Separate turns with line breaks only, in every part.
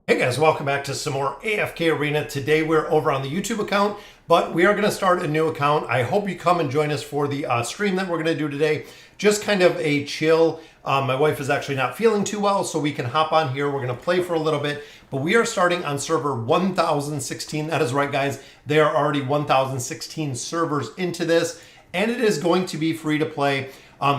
Hey guys, welcome back to some more AFK Arena. Today we're over on the YouTube account, but we are going to start a new account. I hope you come and join us for the stream that we're going to do today. Just kind of a chill. My wife is actually not feeling too well, so we can hop on here. We're going to play for a little bit, but we are starting on server 1016. That is right, guys. There are already 1016 servers into this, and it is going to be free to play.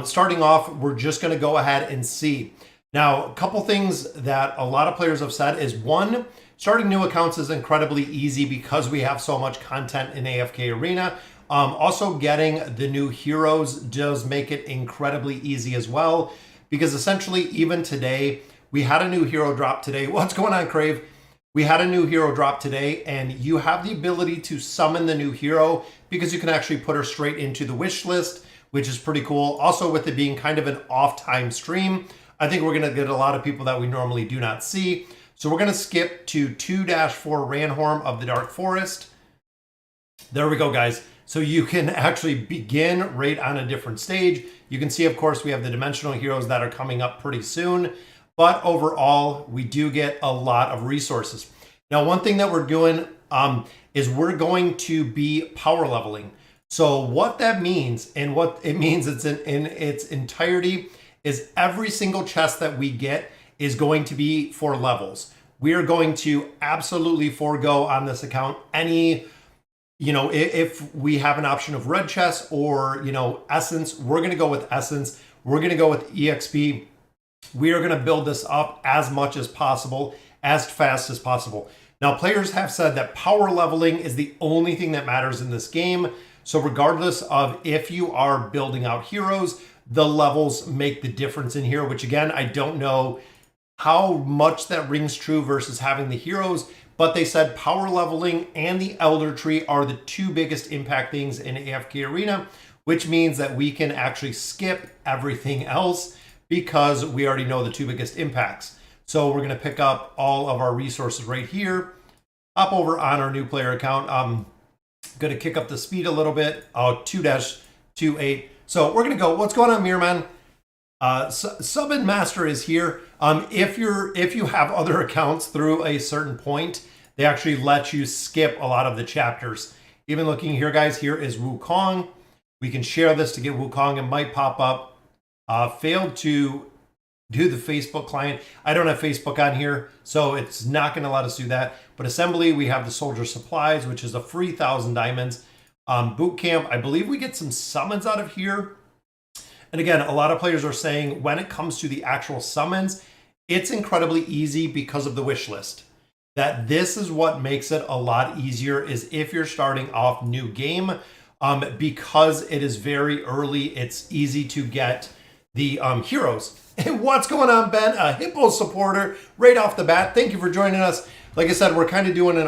Starting off, we're just going to go ahead and see. Now, a couple things that a lot of players have said is, one, starting new accounts is incredibly easy because we have so much content in AFK Arena. Also, getting the new heroes does make it incredibly easy as well, because essentially, even today, we had a new hero drop today. What's going on, Crave? We had a new hero drop today, and you have the ability to summon the new hero because you can actually put her straight into the wish list, which is pretty cool. Also, with it being kind of an off-time stream, I think we're going to get a lot of people that we normally do not see. So we're going to skip to 2-4 Ranhorn of the Dark Forest. There we go, guys. So you can actually begin right on a different stage. You can see, of course, we have the dimensional heroes that are coming up pretty soon. But overall, we do get a lot of resources. Now, one thing that we're doing is we're going to be power leveling. So what that means, and what it means it's in its entirety, is every single chest that we get is going to be for levels. We are going to absolutely forego on this account any, if we have an option of red chest or, essence, we're going to go with essence. We're going to go with EXP. We are going to build this up as much as possible, as fast as possible. Now, players have said that power leveling is the only thing that matters in this game. So regardless of if you are building out heroes, the levels make the difference in here, which again, I don't know how much that rings true versus having the heroes, but they said power leveling and the Elder Tree are the two biggest impact things in AFK Arena, which means that we can actually skip everything else because we already know the two biggest impacts. So we're going to pick up all of our resources right here, hop over on our new player account. I'm going to kick up the speed a little bit. 2-28. So we're going to go. What's going on, Mirman? Sub and Master is here. If you have other accounts through a certain point, they actually let you skip a lot of the chapters. Even looking here, guys, here is Wukong. We can share this to get Wukong. It might pop up. Failed to do the Facebook client. I don't have Facebook on here, so it's not going to let us do that. But Assembly, we have the Soldier Supplies, which is a free 1,000 diamonds. Boot Camp, I believe we get some summons out of here. And again, a lot of players are saying when it comes to the actual summons, it's incredibly easy because of the wish list. That this is what makes it a lot easier is if you're starting off new game, because it is very early, it's easy to get the heroes. What's going on, Ben? A Hippo supporter right off the bat. Thank you for joining us. Like I said, we're kind of doing an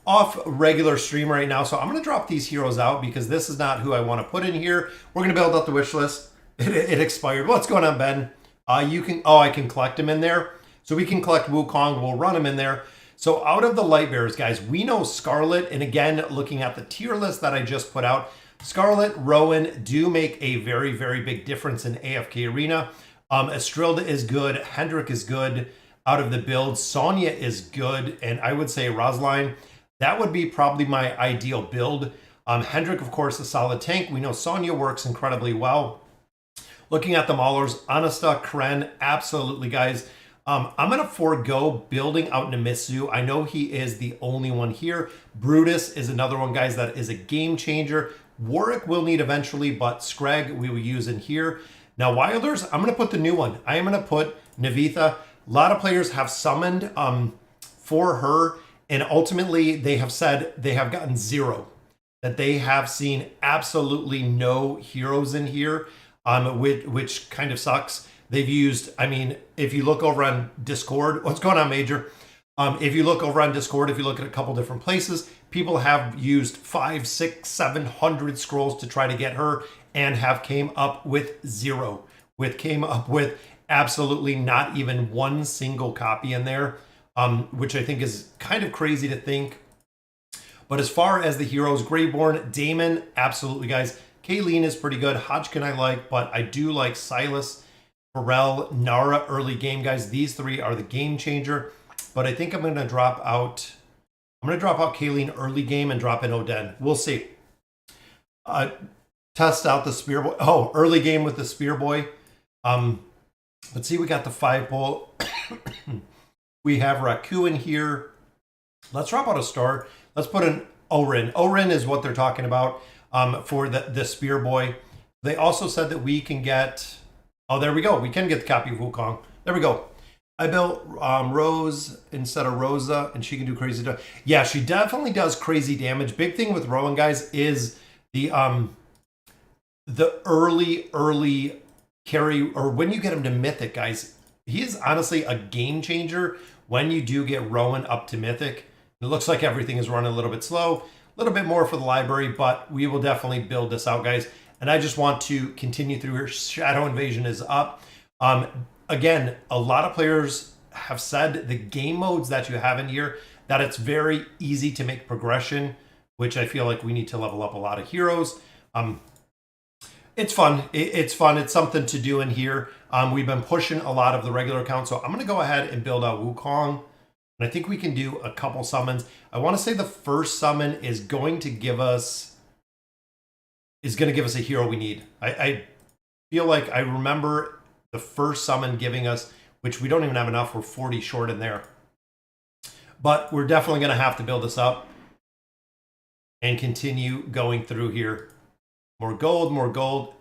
off regular stream right now, so I'm going to drop these heroes out because this is not who I want to put in here. We're going to build up the wish list. It expired. What's going on, Ben? I can collect him in there. So we can collect Wukong. We'll run him in there. So out of the light bearers, guys, we know Scarlet, and again, looking at the tier list that I just put out, Scarlet, Rowan do make a very, very big difference in AFK Arena. Estrilda is good. Hendrik is good out of the build. Sonya is good, and I would say Rosaline, that would be probably my ideal build. Hendrik, of course, a solid tank. We know Sonya works incredibly well. Looking at the Maulers, Anasta, Kren, absolutely, guys. I'm going to forego building out Namisu. I know he is the only one here. Brutus is another one, guys, that is a game changer. Warwick will need eventually, but Scrag we will use in here. Now, Wilders, I'm going to put the new one. I am going to put Navitha. A lot of players have summoned for her, and ultimately they have said they have gotten 0. That they have seen absolutely no heroes in here, which kind of sucks. They've used, if you look over on Discord, what's going on, Major? If you look over on Discord, if you look at a couple different places, people have used 500, 600, 700 scrolls to try to get her and have came up with 0. Came up with absolutely not even one single copy in there, which I think is kind of crazy to think. But as far as the heroes, Graveborn, Damon, absolutely, guys. Kayleen is pretty good. Hodgkin I like, but I do like Silas, Pharrell, Nara early game, guys. These three are the game changer. but I think I'm going to drop out. I'm going to drop out Kayleen early game and drop in Oden. We'll see. Test out the Spear Boy. Oh, early game with the Spear Boy. Let's see. We got the 5 pull. We have Raku in here. Let's drop out a star. Let's put an Orin. Orin is what they're talking about for the Spear Boy. They also said that we can get... Oh, there we go. We can get the copy of Wukong. There we go. I built Rose instead of Rosa, and she can do crazy damage. Yeah, she definitely does crazy damage. Big thing with Rowan, guys, is the early carry, or when you get him to Mythic, guys. He is honestly a game changer when you do get Rowan up to Mythic. It looks like everything is running a little bit slow, a little bit more for the library, but we will definitely build this out, guys. And I just want to continue through here. Shadow Invasion is up. Again, a lot of players have said the game modes that you have in here, that it's very easy to make progression, which I feel like we need to level up a lot of heroes. It's fun. It's fun. It's something to do in here. We've been pushing a lot of the regular accounts, so I'm going to go ahead and build out Wukong. And I think we can do a couple summons. I want to say the first summon is going to give us a hero we need. I feel like I remember the first summon giving us, which we don't even have enough. We're 40 short in there. But we're definitely going to have to build this up and continue going through here. More gold, more gold.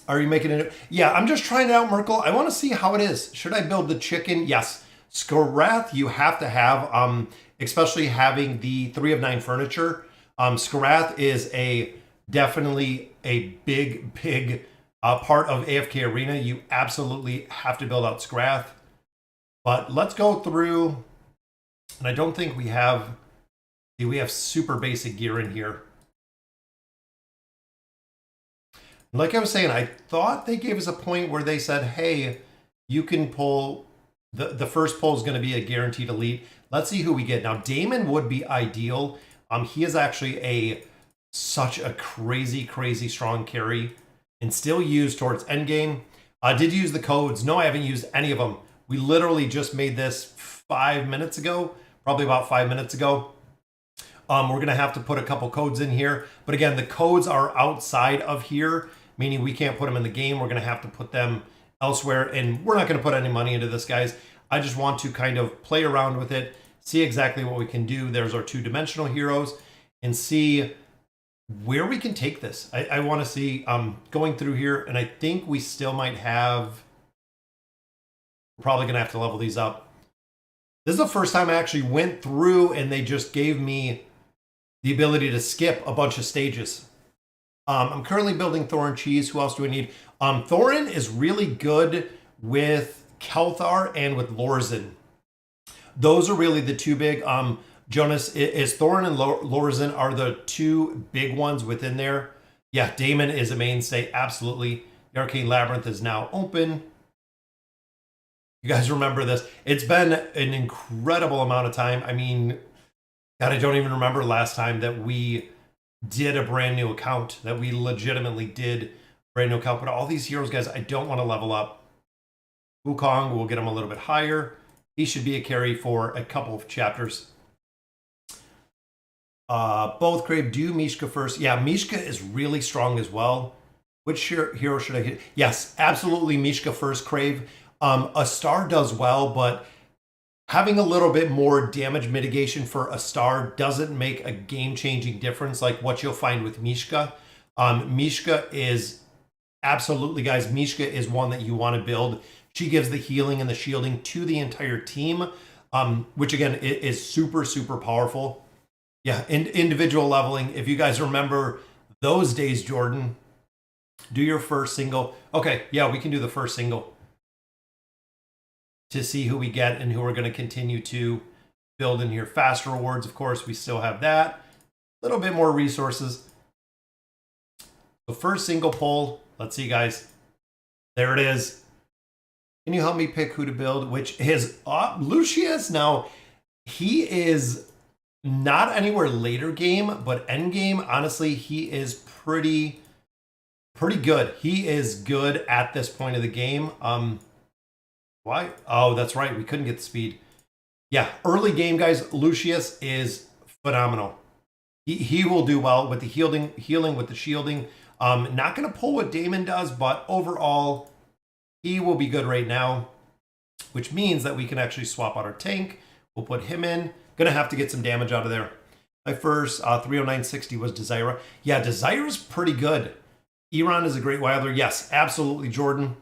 Are you making it? Yeah, I'm just trying it out, Merkel. I want to see how it is. Should I build the chicken? Yes. Skarath, you have to have, especially having the 3 of 9 furniture. Skarath is definitely a big part of AFK Arena. You absolutely have to build out Skarath. But let's go through, and I don't think we have super basic gear in here. Like I was saying, I thought they gave us a point where they said, hey, you can pull, the first pull is going to be a guaranteed elite. Let's see who we get. Now, Damon would be ideal. He is actually such a crazy strong carry and still used towards endgame. Did you use the codes? No, I haven't used any of them. We literally just made this 5 minutes ago, probably about 5 minutes ago. We're going to have to put a couple codes in here. But again, the codes are outside of here, meaning we can't put them in the game. We're going to have to put them elsewhere. And we're not going to put any money into this, guys. I just want to kind of play around with it, see exactly what we can do. There's our 2-dimensional heroes, and see where we can take this. I want to see going through here, and I think we still might have... We're probably going to have to level these up. This is the first time I actually went through and they just gave me the ability to skip a bunch of stages. I'm currently building Thorin Cheese. Who else do I need? Thorin is really good with Kelthar and with Lorzen. Those are really the two big. Jonas, is Thorin and Lorzen are the two big ones within there. Yeah, Damon is a mainstay. Absolutely. The Arcane Labyrinth is now open. You guys remember this. It's been an incredible amount of time. I mean, God, I don't even remember last time that we did a brand new account, that we legitimately did a brand new account. But all these heroes, guys, I don't want to level up. Wukong, we'll get him a little bit higher. He should be a carry for a couple of chapters. Both Crave, do Mishka first. Yeah, Mishka is really strong as well. Which hero should I hit? Yes, absolutely Mishka first, Crave. A star does well, but having a little bit more damage mitigation for a star doesn't make a game-changing difference like what you'll find with Mishka. Mishka is absolutely, guys, Mishka is one that you want to build. She gives the healing and the shielding to the entire team, which again is super powerful. Yeah, individual leveling. If you guys remember those days, Jordan, do your first single. Okay, yeah, we can do the first single to see who we get and who we're going to continue to build in here. Fast rewards, of course, we still have that. A little bit more resources. The first single poll. Let's see, guys. There it is. Can you help me pick who to build? Which is Lucius. Now, he is not anywhere later game, but end game, honestly, he is pretty good. He is good at this point of the game. Why? Oh, that's right. We couldn't get the speed. Yeah, early game, guys, Lucius is phenomenal. He will do well with the healing with the shielding. Not going to pull what Damon does, but overall, he will be good right now, which means that we can actually swap out our tank. We'll put him in. Going to have to get some damage out of there. My first 309.60 was Desira. Yeah, Desira's pretty good. Eron is a great wilder. Yes, absolutely, Jordan.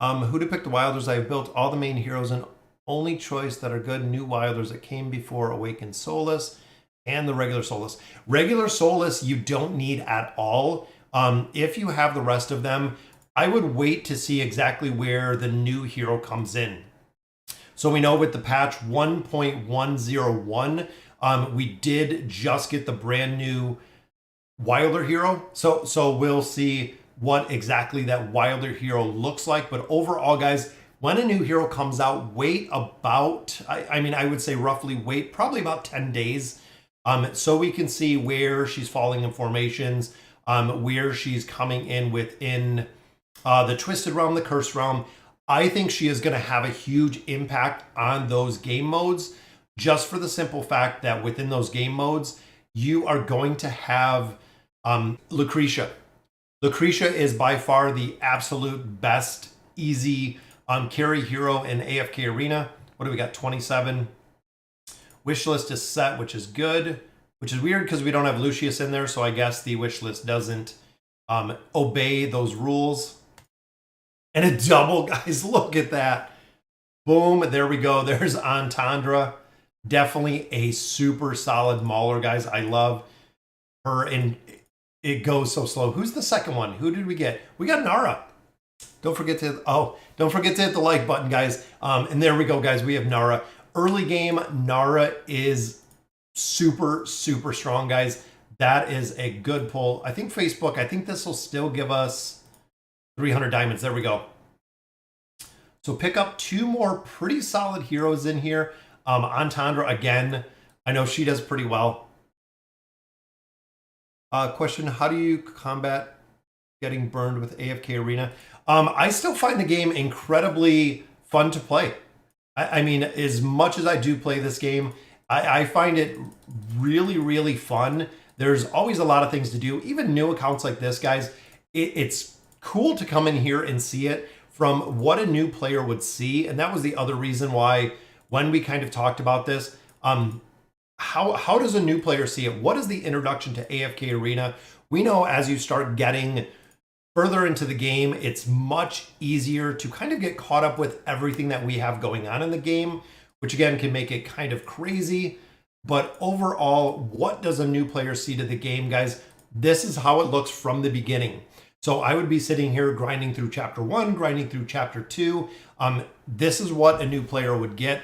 Who to pick the wilders? I have built all the main heroes and only choice that are good new wilders that came before Awakened Solus and the regular Solus. Regular Solus you don't need at all. If you have the rest of them, I would wait to see exactly where the new hero comes in. So we know with the patch 1.101, we did just get the brand new Wilder hero. So we'll see what exactly that Wilder hero looks like. But overall, guys, when a new hero comes out, wait about, I would say roughly wait probably about 10 days. So we can see where she's falling in formations, where she's coming in within the Twisted Realm, the Cursed Realm. I think she is going to have a huge impact on those game modes, just for the simple fact that within those game modes, you are going to have Lucretia. Lucretia is by far the absolute best easy carry hero in AFK Arena. What do we got? 27. Wishlist is set, which is good, which is weird because we don't have Lucius in there, so I guess the wishlist doesn't obey those rules. And a double, guys, look at that. Boom, there we go. There's Entendre. Definitely a super solid mauler, guys. I love her, and it goes so slow. Who's the second one? Who did we get? We got Nara. Don't forget to hit the like button, guys. And there we go, guys. We have Nara. Early game, Nara is super, super strong, guys. That is a good pull. I think Facebook, I think this will still give us 300 diamonds. There we go. So pick up 2 more pretty solid heroes in here. Entendre, again, I know she does pretty well. Question, how do you combat getting burned with AFK Arena? I still find the game incredibly fun to play. I mean, as much as I do play this game, I find it really, really fun. There's always a lot of things to do. Even new accounts like this, guys, it's cool to come in here and see it from what a new player would see. And that was the other reason why when we kind of talked about this, how does a new player see it? What is the introduction to AFK Arena? We know as you start getting further into the game, it's much easier to kind of get caught up with everything that we have going on in the game, which again can make it kind of crazy. But overall, what does a new player see to the game, guys? This is how it looks from the beginning. So I would be sitting here grinding through chapter 1, grinding through chapter 2. This is what a new player would get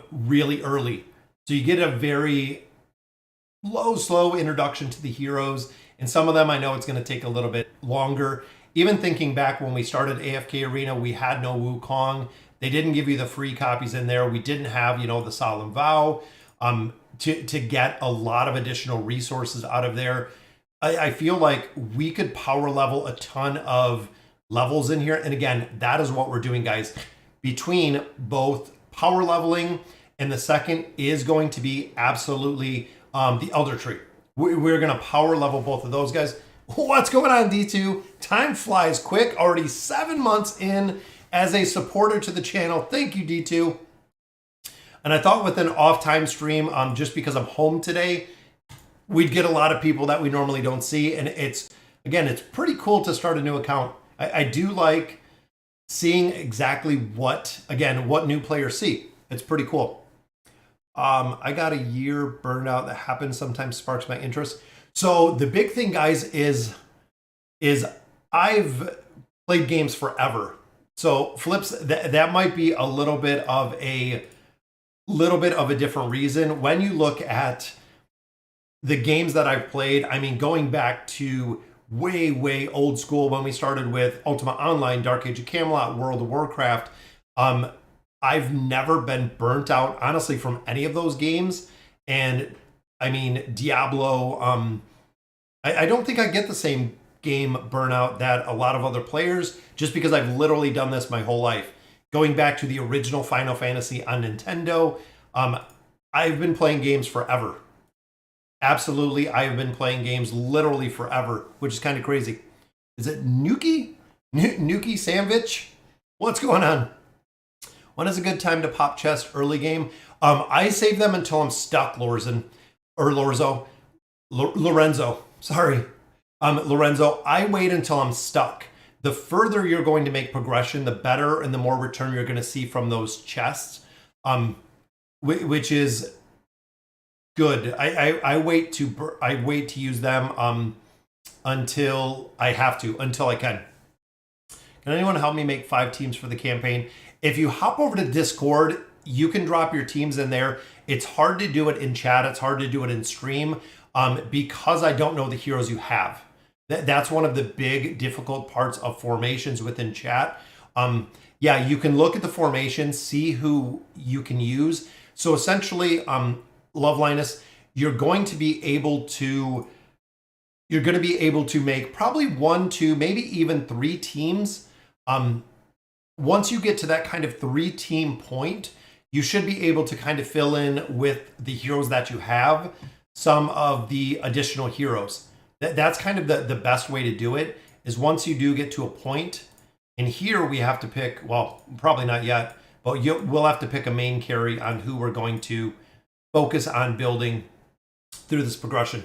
really early. So you get a very slow introduction to the heroes. And some of them, I know it's going to take a little bit longer. Even thinking back when we started AFK Arena, we had no Wukong. They didn't give you the free copies in there. We didn't have, the Solemn Vow to get a lot of additional resources out of there. I feel like we could power level a ton of levels in here. And again, that is what we're doing, guys. Between both power leveling and the second is going to be absolutely the Elder Tree. We're going to power level both of those, guys. What's going on, D2? Time flies quick. Already 7 months in as a supporter to the channel. Thank you, D2. And I thought with an off-time stream, just because I'm home today, we'd get a lot of people that we normally don't see. And it's pretty cool to start a new account. I do like seeing exactly what new players see. It's pretty cool. I got a year burnout that happens sometimes sparks my interest. So the big thing, guys, is I've played games forever. So flips that might be a little bit of a different reason. When you look at the games that I've played, I mean, going back to way old school when we started with Ultima Online, Dark Age of Camelot, World of Warcraft, I've never been burnt out, honestly, from any of those games. And I mean, Diablo, I don't think I get the same game burnout that a lot of other players, just because I've literally done this my whole life. going back to the original Final Fantasy on Nintendo. I've been playing games forever. Absolutely, I have been playing games literally forever, which is kind of crazy. Is it Nuki? Nuki Sandwich? What's going on? When is a good time to pop chest early game? I save them until I'm stuck, Lorenzo. Sorry. Lorenzo, I wait until I'm stuck. The further you're going to make progression, the better and the more return you're going to see from those chests, which is good. I wait to use them until I have to, until I can. Can anyone help me make 5 teams for the campaign? If you hop over to Discord, you can drop your teams in there. It's hard to do it in chat. It's hard to do it in stream because I don't know the heroes you have. That's one of the big difficult parts of formations within chat. Yeah, you can look at the formation, see who you can use. So essentially, Love Linus, you're going to be able to make probably 1, 2, maybe even 3 teams. Once you get to that kind of 3-team point, you should be able to kind of fill in with the heroes that you have some of the additional heroes. That's kind of the best way to do it, is once you do get to a point, and here we have to pick, well, probably not yet, but we'll have to pick a main carry on who we're going to focus on building through this progression.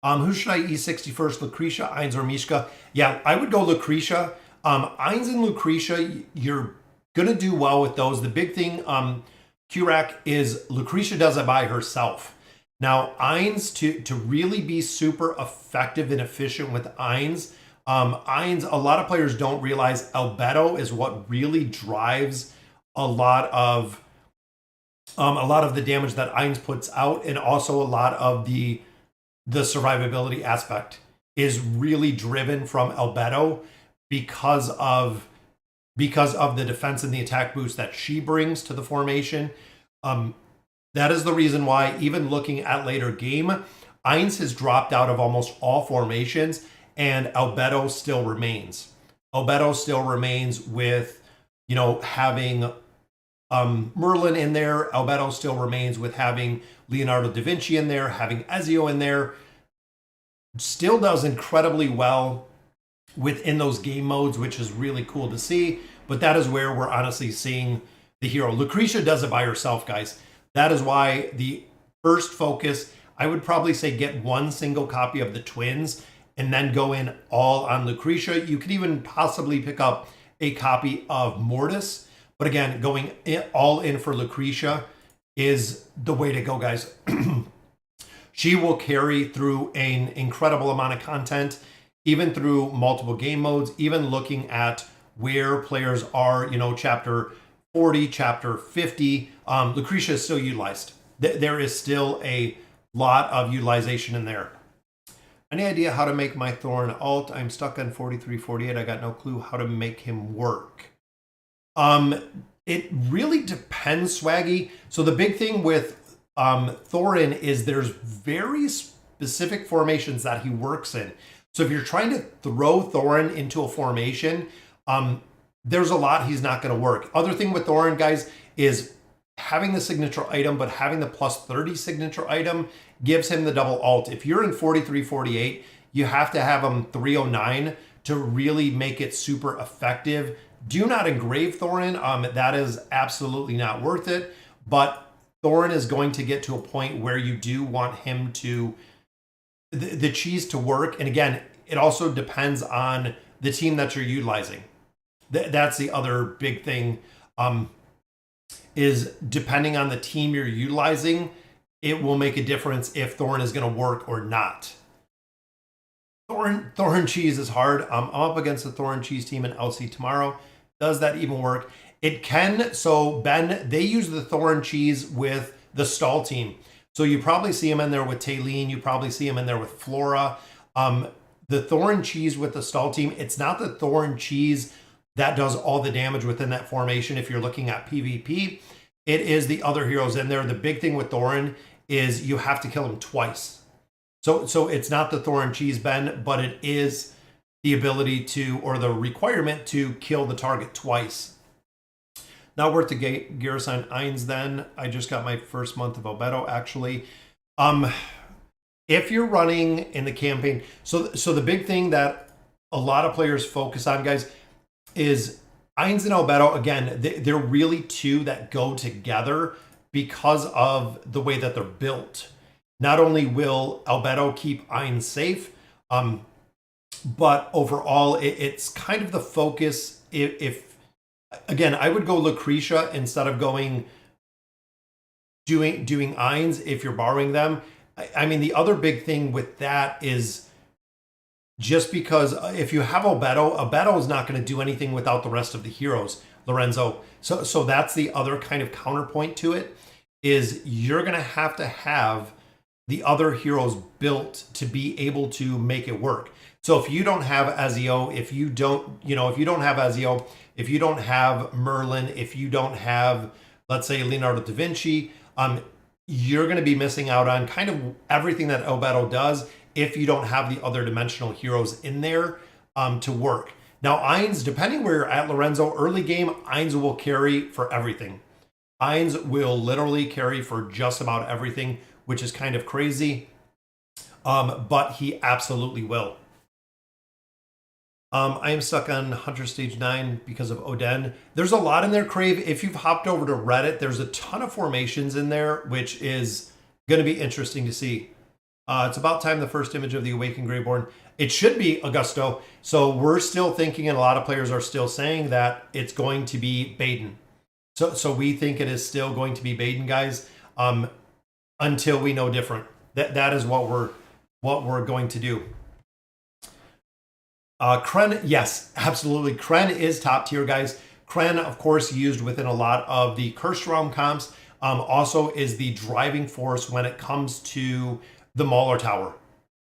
Who should I E60 first, Lucretia, Ainz, or Mishka? Yeah, I would go Lucretia. Ainz and Lucretia, you're going to do well with those. The big thing, Kurak, is Lucretia does it by herself. Now, Ainz, to really be super effective and efficient with Ainz, a lot of players don't realize Albedo is what really drives a lot of the damage that Ainz puts out, and also a lot of the survivability aspect is really driven from Albedo because of the defense and the attack boost that she brings to the formation. That is the reason why, even looking at later game, Ainz has dropped out of almost all formations, and Albedo still remains. Albedo still remains with, having Merlin in there. Albedo still remains with having Leonardo da Vinci in there, having Ezio in there. Still does incredibly well within those game modes, which is really cool to see. But that is where we're honestly seeing the hero. Lucretia does it by herself, guys. That is why the first focus, I would probably say get 1 single copy of the twins and then go in all on Lucretia. You could even possibly pick up a copy of Mortis. But again, going all in for Lucretia is the way to go, guys. She will carry through an incredible amount of content, even through multiple game modes, even looking at where players are, chapter 40, chapter 50. Lucretia is still utilized. There is still a lot of utilization in there. Any idea how to make my Thorin alt? I'm stuck on 43, 48. I got no clue how to make him work. It really depends, Swaggy. So the big thing with Thorin is there's very specific formations that he works in. So if you're trying to throw Thorin into a formation, there's a lot he's not going to work. Other thing with Thorin, guys, is having the signature item, but having the plus 30 signature item gives him the double alt. If you're in 43, 48, you have to have him 309 to really make it super effective. Do not engrave Thorin. That is absolutely not worth it. But Thorin is going to get to a point where you do want him to, the cheese to work. And again, it also depends on the team that you're utilizing. That's the other big thing, is depending on the team you're utilizing, it will make a difference if Thorin is going to work or not. Thorin cheese is hard. I'm up against the Thorin cheese team in LC tomorrow. Does that even work? It can. So Ben, they use the Thorin cheese with the stall team. So you probably see him in there with Taylene. You probably see him in there with Flora. The Thorin cheese with the stall team, it's not the Thorin cheese that does all the damage within that formation. If you're looking at PvP, it is the other heroes in there. The big thing with Thorin is you have to kill him twice. So it's not the Thorin cheese, Ben, but it is the ability to, or the requirement to kill the target twice. Not worth the Garrison Eins then. I just got my first month of Albedo, actually. If you're running in the campaign, so the big thing that a lot of players focus on, guys, is Eins and Albedo. Again, they're really two that go together because of the way that they're built. Not only will Albedo keep Eins safe, but overall, it's kind of the focus. If again, I would go Lucretia instead of doing Eins if you're borrowing them. I mean, the other big thing with that is just because if you have Albedo is not going to do anything without the rest of the heroes, Lorenzo. So that's the other kind of counterpoint to it, is you're going to have the other heroes built to be able to make it work. So if you don't have Azio, if you don't have Merlin, if you don't have, let's say, Leonardo da Vinci, you're going to be missing out on kind of everything that Albedo does if you don't have the other dimensional heroes in there to work. Now, Eins, depending where you're at, Lorenzo, early game, Eins will carry for everything. Eins will literally carry for just about everything, which is kind of crazy, but he absolutely will. I am stuck on Hunter Stage 9 because of Oden. There's a lot in there, Crave. If you've hopped over to Reddit, there's a ton of formations in there, which is going to be interesting to see. It's about time the first image of the Awakened Graveborn. It should be Augusto. So we're still thinking, and a lot of players are still saying that it's going to be Baden. So we think it is still going to be Baden, guys, until we know different. That is what we're going to do. Kren, yes, absolutely. Kren is top tier, guys. Kren, of course, used within a lot of the Cursed Realm comps. Also is the driving force when it comes to the Mauler Tower.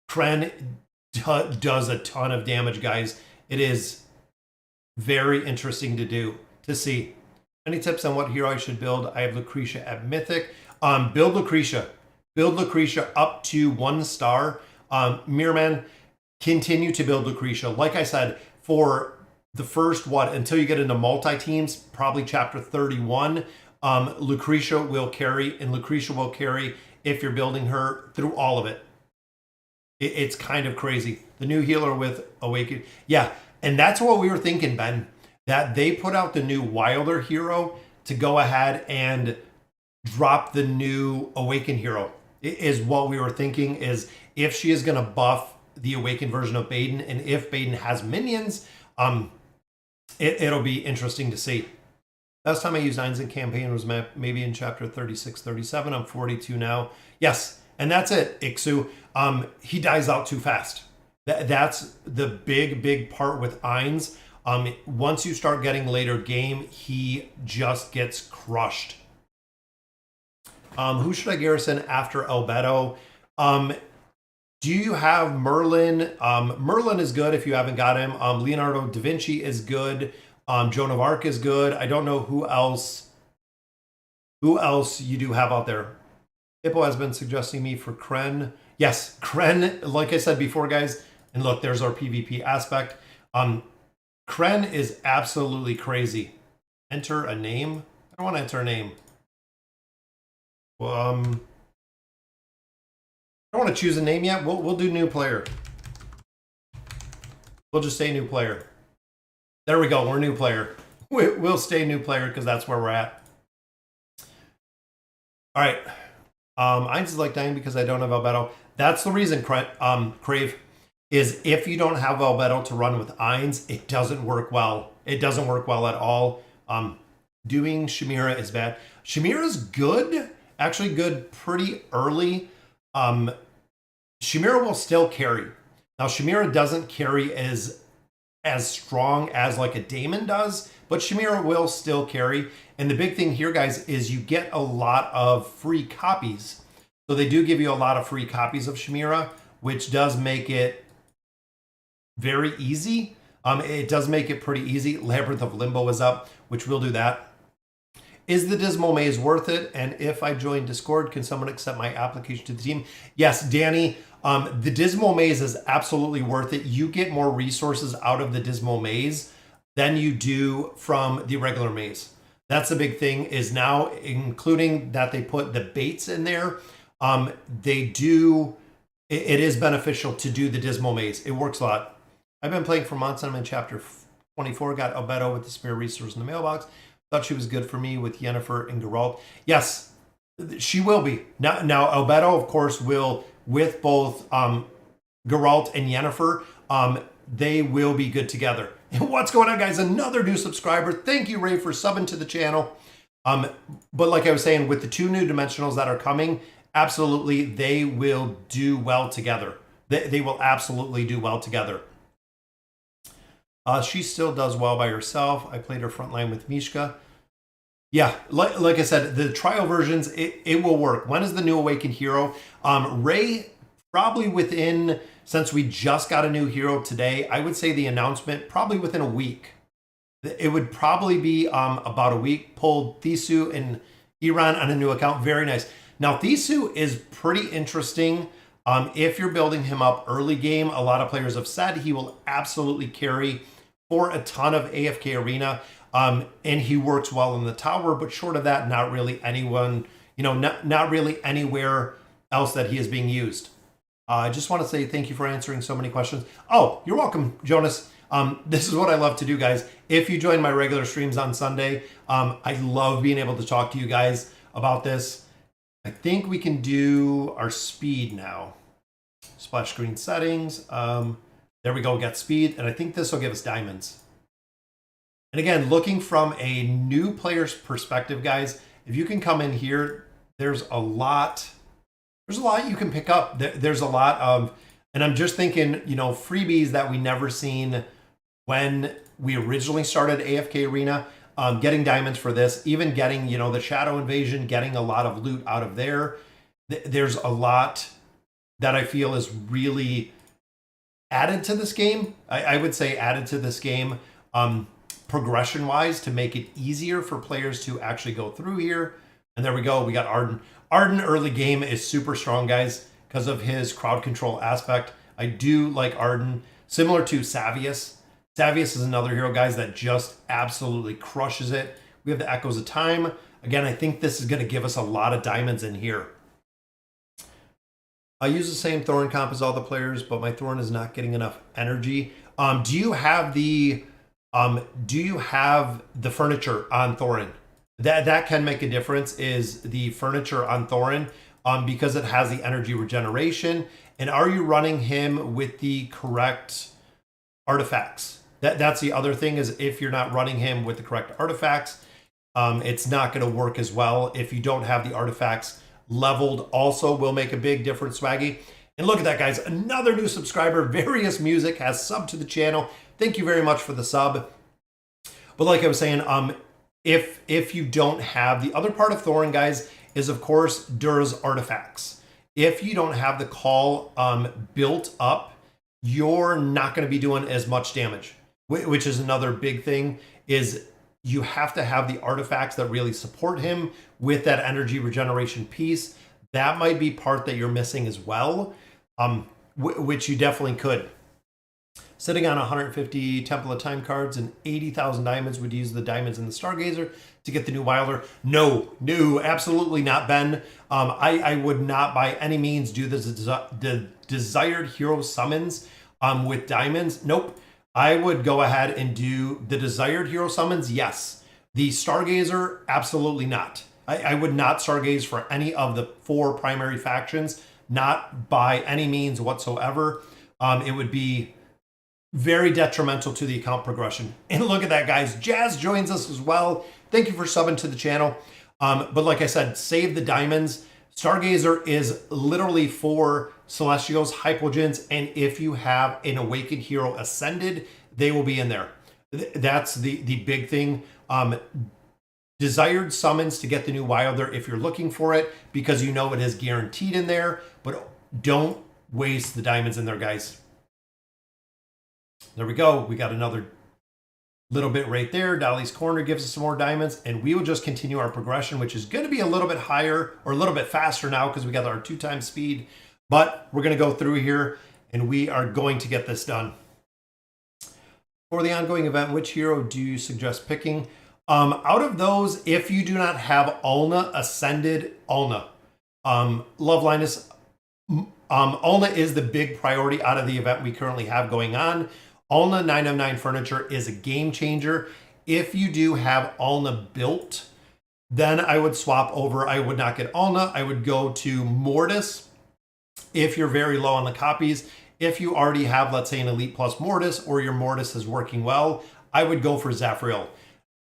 Kren does a ton of damage, guys. It is very interesting to see. Any tips on what hero I should build? I have Lucretia at Mythic. Build Lucretia. Build Lucretia up to 1 star. Mirrorman, continue to build Lucretia. Like I said, for the first, until you get into multi-teams, probably chapter 31, Lucretia will carry, and Lucretia will carry if you're building her through all of it. It's kind of crazy. The new healer with Awaken. Yeah, and that's what we were thinking, Ben, that they put out the new Wilder hero to go ahead and drop the new Awaken hero. It is what we were thinking, is if she is going to buff the Awakened version of Baden, and if Baden has minions, it'll be interesting to see. Last time I used Eins in campaign was maybe in chapter 36, 37. I'm 42 now. Yes, and that's it, Ixu. He dies out too fast. That's the big part with Eins. Once you start getting later game, he just gets crushed. Who should I garrison after Albedo? Do you have Merlin? Merlin is good if you haven't got him. Leonardo da Vinci is good. Joan of Arc is good. I don't know who else you do have out there. Hippo has been suggesting me for Kren. Yes, Kren, like I said before, guys, and look, there's our PvP aspect. Kren is absolutely crazy. Enter a name? I don't want to enter a name. I don't want to choose a name yet. We'll do new player. We'll just say new player. There we go. We're new player. We'll stay new player because that's where we're at. All right. Eins is like dying because I don't have Albedo. That's the reason, Crave, is if you don't have Albedo to run with Eins, it doesn't work well. It doesn't work well at all. Doing Chimera is bad. Chimera's good. Actually good pretty early. Chimera will still carry. Now, Chimera doesn't carry as strong as like a Damon does, but Chimera will still carry. And the big thing here, guys, is you get a lot of free copies. So they do give you a lot of free copies of Chimera, which does make it very easy. It does make it pretty easy. Labyrinth of Limbo is up, which we'll do that. Is the Dismal Maze worth it? And if I join Discord, can someone accept my application to the team? Yes, Danny, the Dismal Maze is absolutely worth it. You get more resources out of the Dismal Maze than you do from the regular maze. That's the big thing, is now including that they put the baits in there. They do, it is beneficial to do the Dismal Maze. It works a lot. I've been playing for months and I'm in chapter 24. Got Albedo with the spare resource in the mailbox. Thought she was good for me with Yennefer and Geralt. Yes, she will be. Now Albedo, of course, will, with both Geralt and Yennefer, they will be good together. And what's going on, guys? Another new subscriber. Thank you, Ray, for subbing to the channel. But like I was saying, with the 2 new dimensionals that are coming, absolutely, they will do well together. They will absolutely do well together. She still does well by herself. I played her frontline with Mishka. Yeah, like I said, the trial versions, it will work. When is the new Awakened hero? Ray, probably within, since we just got a new hero today, I would say the announcement probably within a week. It would probably be about a week. Pulled Thisu and Iran on a new account. Very nice. Now, Thisu is pretty interesting. If you're building him up early game, a lot of players have said he will absolutely carry for a ton of AFK Arena. And he works well in the tower, but short of that, not really anyone, not really anywhere else that he is being used. I just want to say thank you for answering so many questions. Oh, you're welcome, Jonas. This is what I love to do, guys. If you join my regular streams on Sunday, I love being able to talk to you guys about this. I think we can do our speed now. Splash screen settings. There we go, get speed. And I think this will give us diamonds. And again, looking from a new player's perspective, guys, if you can come in here, there's a lot you can pick up. There's a lot of, and I'm just thinking, freebies that we never seen when we originally started AFK Arena, getting diamonds for this, even getting, the Shadow Invasion, getting a lot of loot out of there. There's a lot that I feel is really added to this game. I would say added to this game. Progression wise, to make it easier for players to actually go through here. And there we go, we got Arden. Arden early game is super strong, guys, because of his crowd control aspect. I do like Arden, similar to Savius. Savius is another hero, guys, that just absolutely crushes it. We have the Echoes of Time. Again, I think this is going to give us a lot of diamonds in here. I use the same Thorin comp as all the players, but my Thorin is not getting enough energy. Do you have the furniture on Thorin? That can make a difference, is the furniture on Thorin, because it has the energy regeneration. And are you running him with the correct artifacts? That's the other thing, is if you're not running him with the correct artifacts, it's not going to work as well. If you don't have the artifacts leveled, also will make a big difference, Swaggy. And look at that, guys, another new subscriber. Various Music has subbed to the channel. Thank you very much for the sub. But like I was saying, if you don't have, the other part of Thorin, guys, is of course Dur's artifacts. If you don't have the call built up, you're not going to be doing as much damage, which is another big thing, is you have to have the artifacts that really support him with that energy regeneration piece. That might be part that you're missing as well, which you definitely could. Sitting on 150 Temple of Time cards and 80,000 diamonds, would use the diamonds in the Stargazer to get the new Wilder. No, absolutely not, Ben. I would not by any means do the desired hero summons with diamonds. Nope. I would go ahead and do the desired hero summons, yes. The Stargazer, absolutely not. I would not Stargaze for any of the 4 primary factions, not by any means whatsoever. It would be very detrimental to the account progression. And look at that, guys. Jazz joins us as well. Thank you for subbing to the channel. But like I said, save the diamonds. Stargazer is literally for Celestials, Hypogeans, and if you have an Awakened hero Ascended, they will be in there. That's the big thing. Desired summons to get the new Wilder if you're looking for it, because you know it is guaranteed in there, but don't waste the diamonds in there, guys. There we go. We got another little bit right there. Dolly's Corner gives us some more diamonds, and we will just continue our progression, which is going to be a little bit higher or a little bit faster now because we got our 2x speed. But we're going to go through here, and we are going to get this done. For the ongoing event, which hero do you suggest picking? Out of those, if you do not have Ulna Ascended, Ulna. Love Linus, Ulna is the big priority out of the event we currently have going on. Ulna 9 of 9 furniture is a game changer. If you do have Ulna built, then I would swap over. I would not get Ulna. I would go to Mortis if you're very low on the copies. If you already have, let's say, an Elite Plus Mortis, or your Mortis is working well, I would go for Zafriel.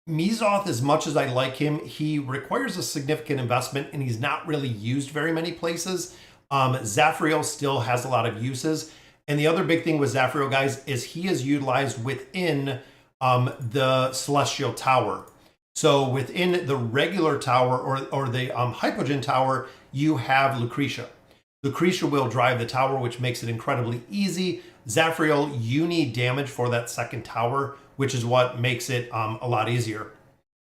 Mizoth, as much as I like him, he requires a significant investment and he's not really used very many places. Zafriel still has a lot of uses. And the other big thing with Zafriel, guys, is he is utilized within the Celestial Tower. So within the regular tower or the Hypogean Tower, you have Lucretia. Lucretia will drive the tower, which makes it incredibly easy. Zafriel, you need damage for that second tower, which is what makes it a lot easier.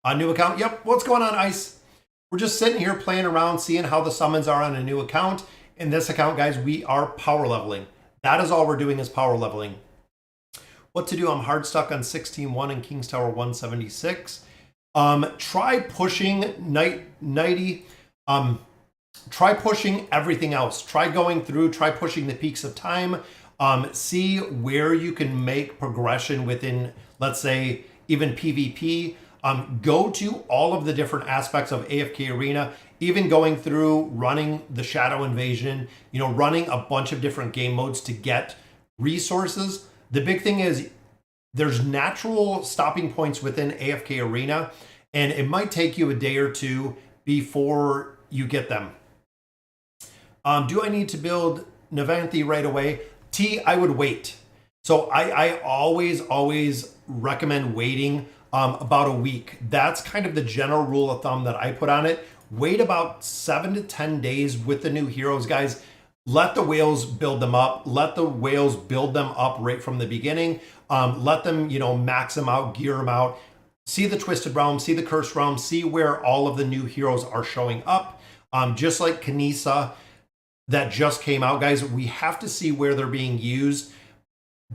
A new account, yep, what's going on, Ice? We're just sitting here playing around, seeing how the summons are on a new account. In this account, guys, we are power leveling. That is all we're doing is power leveling. What to do? I'm hard stuck on 16-1 and King's Tower 176. Try pushing Nighty. Try pushing everything else. Try going through, try pushing the peaks of time. See where you can make progression within, let's say, even PvP. Go to all of the different aspects of AFK Arena, even going through running the Shadow Invasion, running a bunch of different game modes to get resources. The big thing is there's natural stopping points within AFK Arena, and it might take you a day or two before you get them. Do I need to build Navanthi right away? I would wait. So I always recommend waiting about a week. That's kind of the general rule of thumb that I put on it. Wait about 7 to 10 days with the new heroes, guys. Let the whales build them up. Let the whales build them up right from the beginning. Let them, max them out, gear them out. See the Twisted Realm, see the Cursed Realm, see where all of the new heroes are showing up. Just like Kanisa that just came out, guys, we have to see where they're being used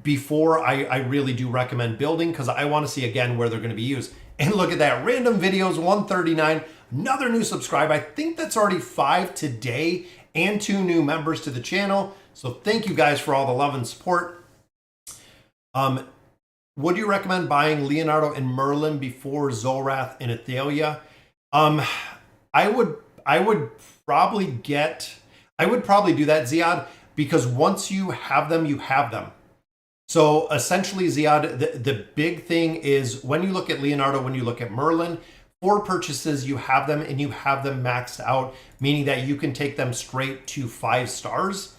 before I really do recommend building, because I want to see again where they're going to be used. And look at that, random videos 139, another new subscribe. I think that's already 5 today and 2 new members to the channel. So thank you guys for all the love and support. Would you recommend buying Leonardo and Merlin before Zorath and Athalia? I would probably do that, Ziad, because once you have them, you have them. So essentially, Ziad, the big thing is when you look at Leonardo, when you look at Merlin, 4 purchases, you have them and you have them maxed out, meaning that you can take them straight to 5 stars.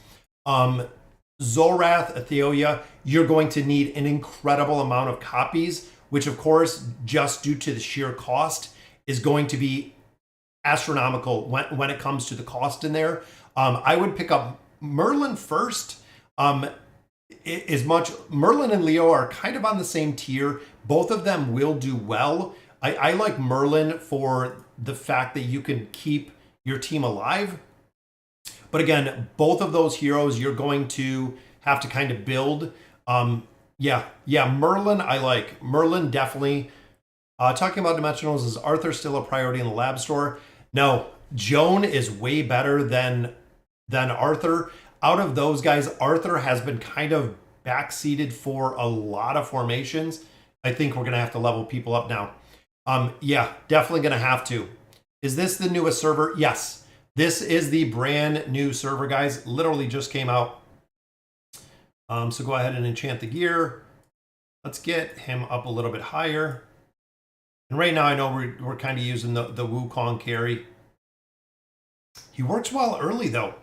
Zorath, Athalia, you're going to need an incredible amount of copies, which of course, just due to the sheer cost, is going to be astronomical when it comes to the cost in there. I would pick up Merlin first. Merlin and Leo are kind of on the same tier. Both of them will do well. I like Merlin for the fact that you can keep your team alive. But again, both of those heroes you're going to have to kind of build. Yeah, Merlin I like. Merlin definitely. Talking about dimensionals, is Arthur still a priority in the lab store? No, Joan is way better than Arthur. Out of those guys, Arthur has been kind of backseated for a lot of formations. I think we're going to have to level people up now. Yeah, definitely going to have to. Is this the newest server? Yes. This is the brand new server, guys. Literally just came out. So go ahead and enchant the gear. Let's get him up a little bit higher. And right now I know we're kind of using the Wukong carry. He works well early though,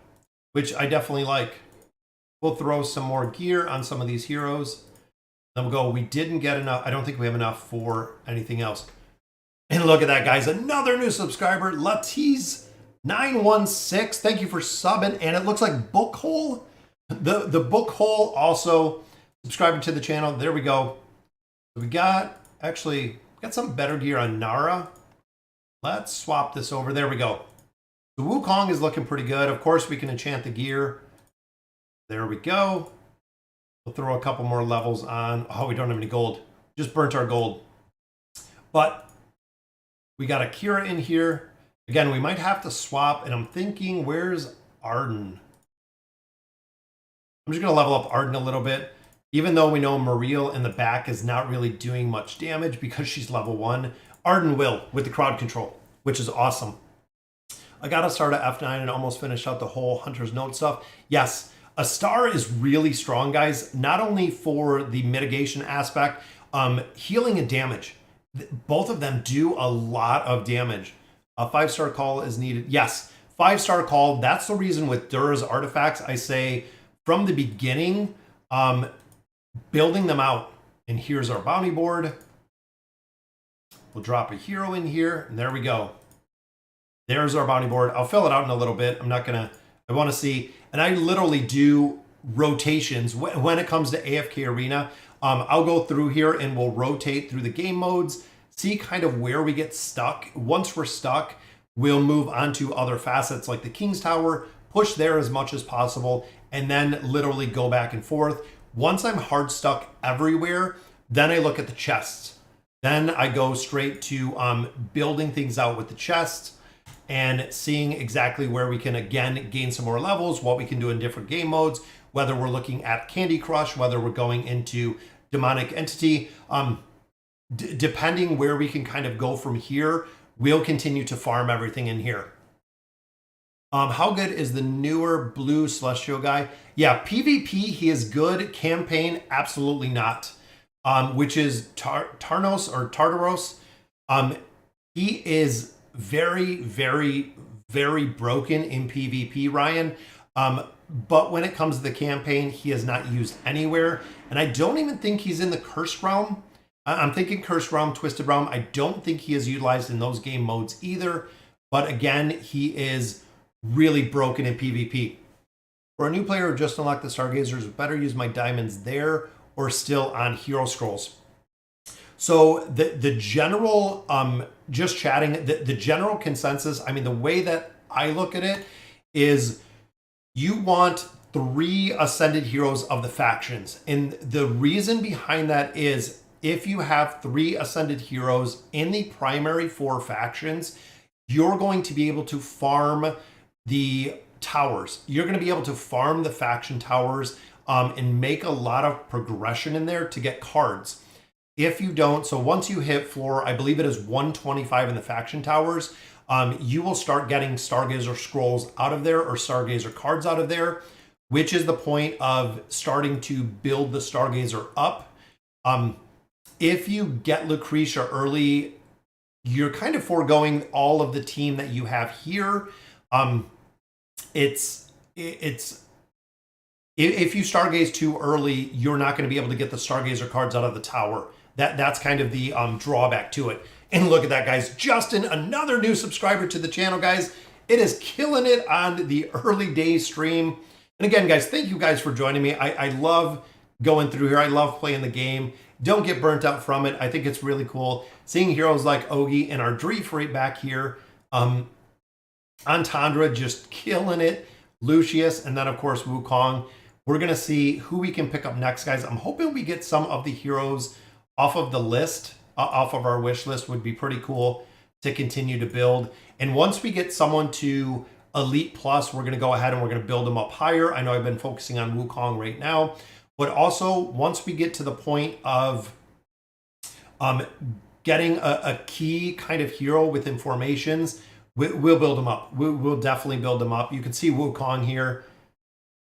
which I definitely like. We'll throw some more gear on some of these heroes. Then we'll go, we didn't get enough. I don't think we have enough for anything else. And look at that, guys. Another new subscriber, Latiz916. Thank you for subbing. And it looks like Bookhole. The Bookhole also subscribing to the channel. There we go. We got some better gear on Nara. Let's swap this over. There we go. The Wukong is looking pretty good. Of course, we can enchant the gear. There we go. We'll throw a couple more levels on. Oh, we don't have any gold. Just burnt our gold. But We got Akira in here. Again, we might have to swap, and I'm thinking, where's Arden? I'm just going to level up Arden a little bit. Even though we know Mariel in the back is not really doing much damage because she's level 1, Arden will with the crowd control, which is awesome. I got to start at F9 and almost finished out the whole Hunter's Note stuff. Yes, a star is really strong, guys, not only for the mitigation aspect, healing and damage. Both of them do a lot of damage. A 5-star call is needed. Yes, 5-star call. That's the reason with Dur's artifacts, I say from the beginning, building them out. And here's our bounty board. We'll drop a hero in here, and there we go. There's our bounty board. I'll fill it out in a little bit. I want to see, and I literally do rotations when it comes to AFK Arena. I'll go through here and we'll rotate through the game modes, see kind of where we get stuck. Once we're stuck, we'll move on to other facets like the King's Tower, push there as much as possible, and then literally go back and forth. Once I'm hard stuck everywhere, then I look at the chests. Then I go straight to building things out with the chests and seeing exactly where we can, again, gain some more levels, what we can do in different game modes, whether we're looking at Candy Crush, whether we're going into Demonic Entity. Depending where we can kind of go from here, we'll continue to farm everything in here. How good is the newer blue Celestial guy? Yeah, PvP, he is good. Campaign, absolutely not. Which is Tarnos or Tartaros. He is very, very, very broken in PvP, Ryan. But when it comes to the campaign, he is not used anywhere. And I don't even think he's in the Cursed Realm. I'm thinking Cursed Realm, Twisted Realm. I don't think he is utilized in those game modes either. But again, he is really broken in PvP. For a new player who just unlocked the Stargazers, better use my diamonds there or still on hero scrolls. So the general, just chatting, the general consensus, I mean, the way that I look at it is you want 3 ascended heroes of the factions. And the reason behind that is if you have 3 ascended heroes in the primary 4 factions, you're going to be able to farm the towers. You're going to be able to farm the faction towers and make a lot of progression in there to get cards. If you don't, so once you hit floor, I believe it is 125 in the faction towers, you will start getting Stargazer scrolls out of there or Stargazer cards out of there, which is the point of starting to build the Stargazer up. If you get Lucretia early, you're kind of foregoing all of the team that you have here. If you Stargaze too early, you're not going to be able to get the Stargazer cards out of the tower. That's kind of the drawback to it. And look at that, guys. Justin, another new subscriber to the channel, guys. It is killing it on the early day stream. And again, guys, thank you guys for joining me. I love going through here. I love playing the game. Don't get burnt out from it. I think it's really cool. Seeing heroes like Ogi and our Dreef right back here. Antandra just killing it. Lucius, and then, of course, Wukong. We're going to see who we can pick up next, guys. I'm hoping we get some of the heroes off of the list, off of our wish list. Would be pretty cool to continue to build. And once we get someone to Elite Plus, we're going to go ahead and we're going to build them up higher. I know I've been focusing on Wukong right now, but also once we get to the point of getting a key kind of hero within formations, we'll build them up. We'll definitely build them up. You can see Wukong here.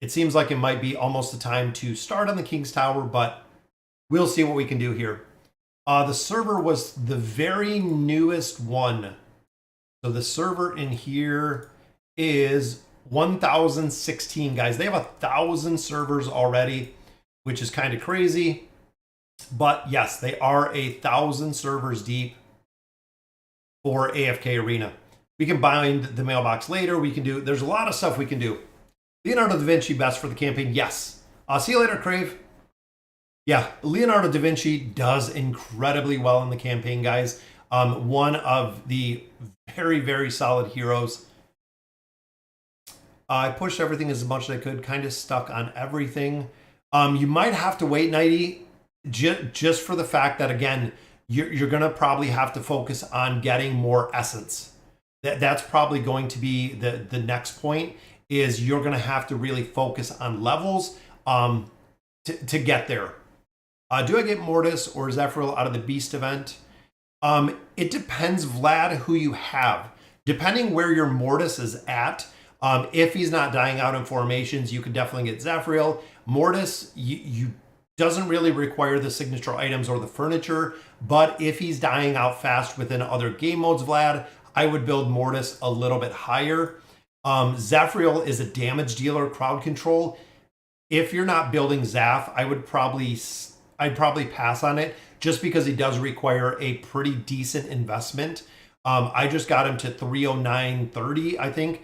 It seems like it might be almost the time to start on the King's Tower, but we'll see what we can do here. The server was the very newest one. So the server in here is 1016, guys. They have 1,000 servers already, which is kind of crazy. But yes, they are 1,000 servers deep for AFK Arena. We can bind the mailbox later. We can do, there's a lot of stuff we can do. Leonardo da Vinci best for the campaign. Yes. See you later, Crave. Yeah, Leonardo da Vinci does incredibly well in the campaign, guys. One of the very, very solid heroes. I pushed everything as much as I could, kind of stuck on everything. You might have to wait, Nighty, just for the fact that, again, you're going to probably have to focus on getting more essence. That's probably going to be the next point, is you're going to have to really focus on levels to get there. Do I get Mortis or Zephyrill out of the Beast event? It depends, Vlad, who you have. Depending where your Mortis is at, if he's not dying out in formations, you could definitely get Zephyrill. Mortis, you doesn't really require the signature items or the furniture, but if he's dying out fast within other game modes, Vlad, I would build Mortis a little bit higher. Zephyrill is a damage dealer, crowd control. If you're not building Zaf, I'd probably pass on it, just because he does require a pretty decent investment. I just got him to 309.30, I think.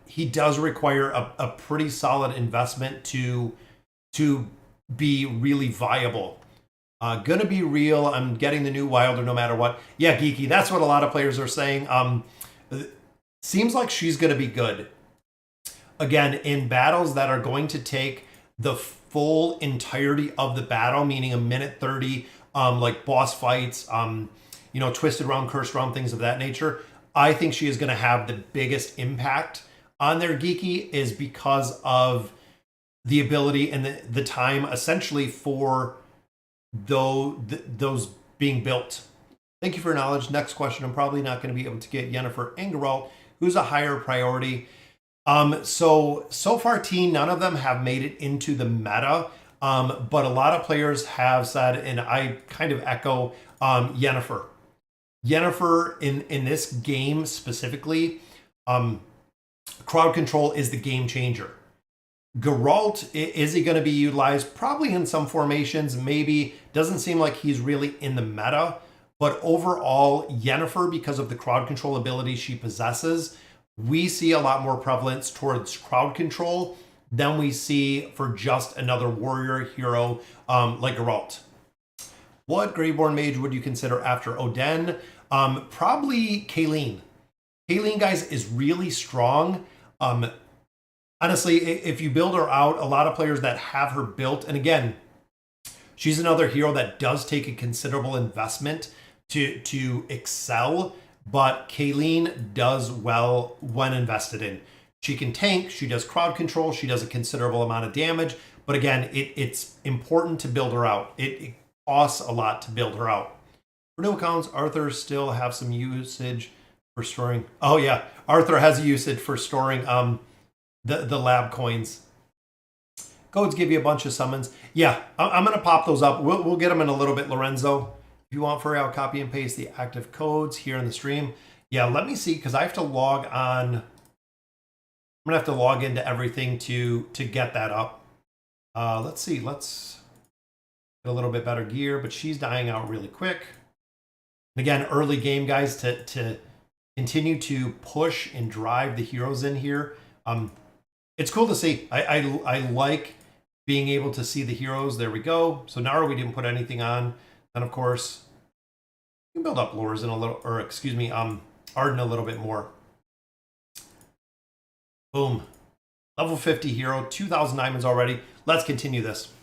He does require a pretty solid investment to be really viable. Gonna be real. I'm getting the new Wilder no matter what. Yeah, Geeky, that's what a lot of players are saying. Seems like she's gonna be good. Again, in battles that are going to take the full entirety of the battle, meaning a minute 30, like boss fights, twisted round, cursed round, things of that nature, I think she is going to have the biggest impact on their Geeky, is because of the ability and the time essentially for those being built. Thank you for your knowledge. Next question. I'm probably not going to be able to get Yennefer and Geralt. Who's a higher priority? So far, T, none of them have made it into the meta, but a lot of players have said, and I kind of echo, Yennefer. Yennefer in this game specifically, crowd control is the game changer. Geralt, is he going to be utilized? Probably in some formations, maybe. Doesn't seem like he's really in the meta, but overall, Yennefer, because of the crowd control ability she possesses, we see a lot more prevalence towards crowd control than we see for just another warrior hero like Geralt. What Graveborn mage would you consider after Oden? Probably Kayleen. Kayleen, guys, is really strong. Honestly, if you build her out, a lot of players that have her built, and again, she's another hero that does take a considerable investment to excel, but Kayleen does well when invested in. She can tank, she does crowd control, she does a considerable amount of damage, but again, it's important to build her out. It costs a lot to build her out. For new accounts, Arthur still have some usage for storing. Oh yeah, Arthur has a usage for storing the lab coins. Codes give you a bunch of summons. Yeah, I'm going to pop those up. We'll get them in a little bit, Lorenzo. If you want Furry, I'll copy and paste the active codes here in the stream. Yeah, let me see, because I have to log on. I'm going to have to log into everything to get that up. Let's see. Let's get a little bit better gear, but she's dying out really quick. And again, early game, guys, to continue to push and drive the heroes in here. It's cool to see. I like being able to see the heroes. There we go. So Nara, we didn't put anything on. And of course, you can build up Lores in a little, or excuse me, Arden a little bit more. Boom. Level 50 hero, 2,000 diamonds already. Let's continue this.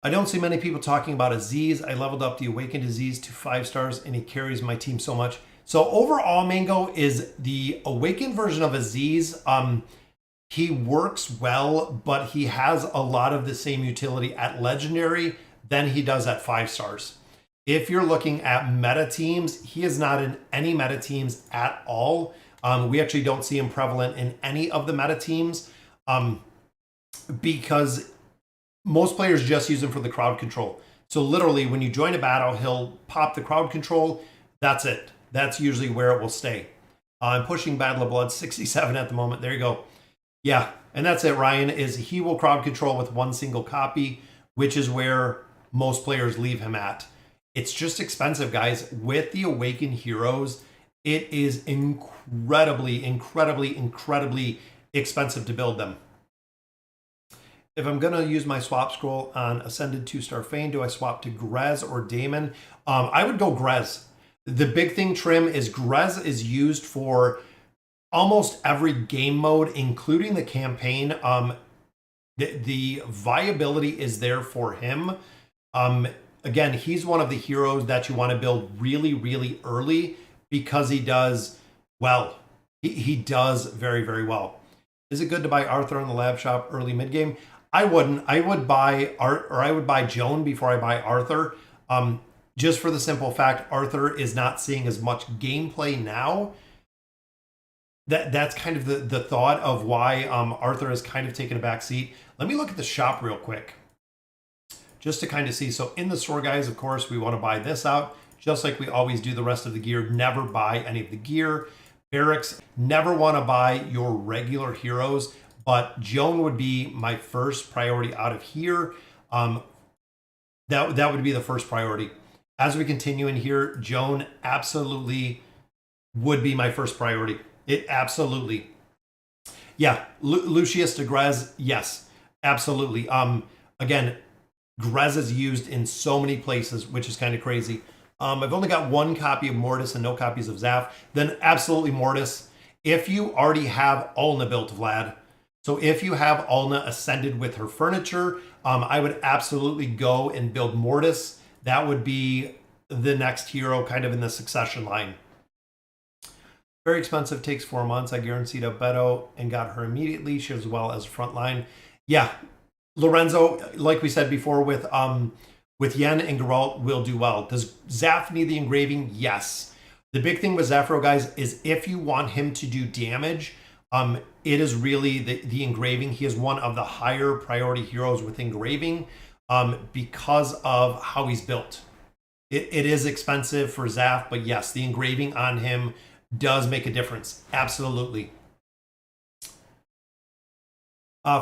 I don't see many people talking about Aziz. I leveled up the Awakened Aziz to 5 stars, and he carries my team so much. So overall, Mango, is the Awakened version of Aziz. He works well, but he has a lot of the same utility at Legendary than he does at 5 stars. If you're looking at meta teams, he is not in any meta teams at all. We actually don't see him prevalent in any of the meta teams because most players just use him for the crowd control. So literally, when you join a battle, he'll pop the crowd control. That's it. That's usually where it will stay. I'm pushing Battle of Blood 67 at the moment. There you go. Yeah, and that's it, Ryan, is he will crowd control with 1 single copy, which is where most players leave him at. It's just expensive, guys. With the Awakened heroes, it is incredibly, incredibly, incredibly expensive to build them. If I'm going to use my swap scroll on Ascended 2-star Fane, do I swap to Grez or Damon? I would go Grez. The big thing, Trim, is Grez is used for almost every game mode, including the campaign. The viability is there for him. Again, he's one of the heroes that you want to build really, really early because he does well. He does very, very well. Is it good to buy Arthur in the lab shop early mid game? I wouldn't. I would buy I would buy Joan before I buy Arthur. Just for the simple fact Arthur is not seeing as much gameplay now. That's kind of the thought of why Arthur has kind of taken a back seat. Let me look at the shop real quick, just to kind of see. So in the store, guys, of course, we want to buy this out, just like we always do the rest of the gear. Never buy any of the gear. Barracks, never want to buy your regular heroes, but Joan would be my first priority out of here. That would be the first priority. As we continue in here, Joan absolutely would be my first priority. It absolutely. Yeah, Lucius de Grez, yes, absolutely. Again, Grez is used in so many places, which is kind of crazy. I've only got one copy of Mortis and no copies of Zaf. Then absolutely Mortis. If you already have Ulna built, Vlad, so if you have Ulna ascended with her furniture, I would absolutely go and build Mortis. That would be the next hero kind of in the succession line. Very expensive, takes 4 months. I guaranteed a Beto and got her immediately. She as well as front line. Yeah, Lorenzo, like we said before, with Yen and Geralt will do well. Does Zaf need the engraving? Yes. The big thing with Zafro, guys, is if you want him to do damage, it is really the engraving. He is one of the higher priority heroes with engraving because of how he's built. It is expensive for Zaf, but yes, the engraving on him does make a difference. Absolutely.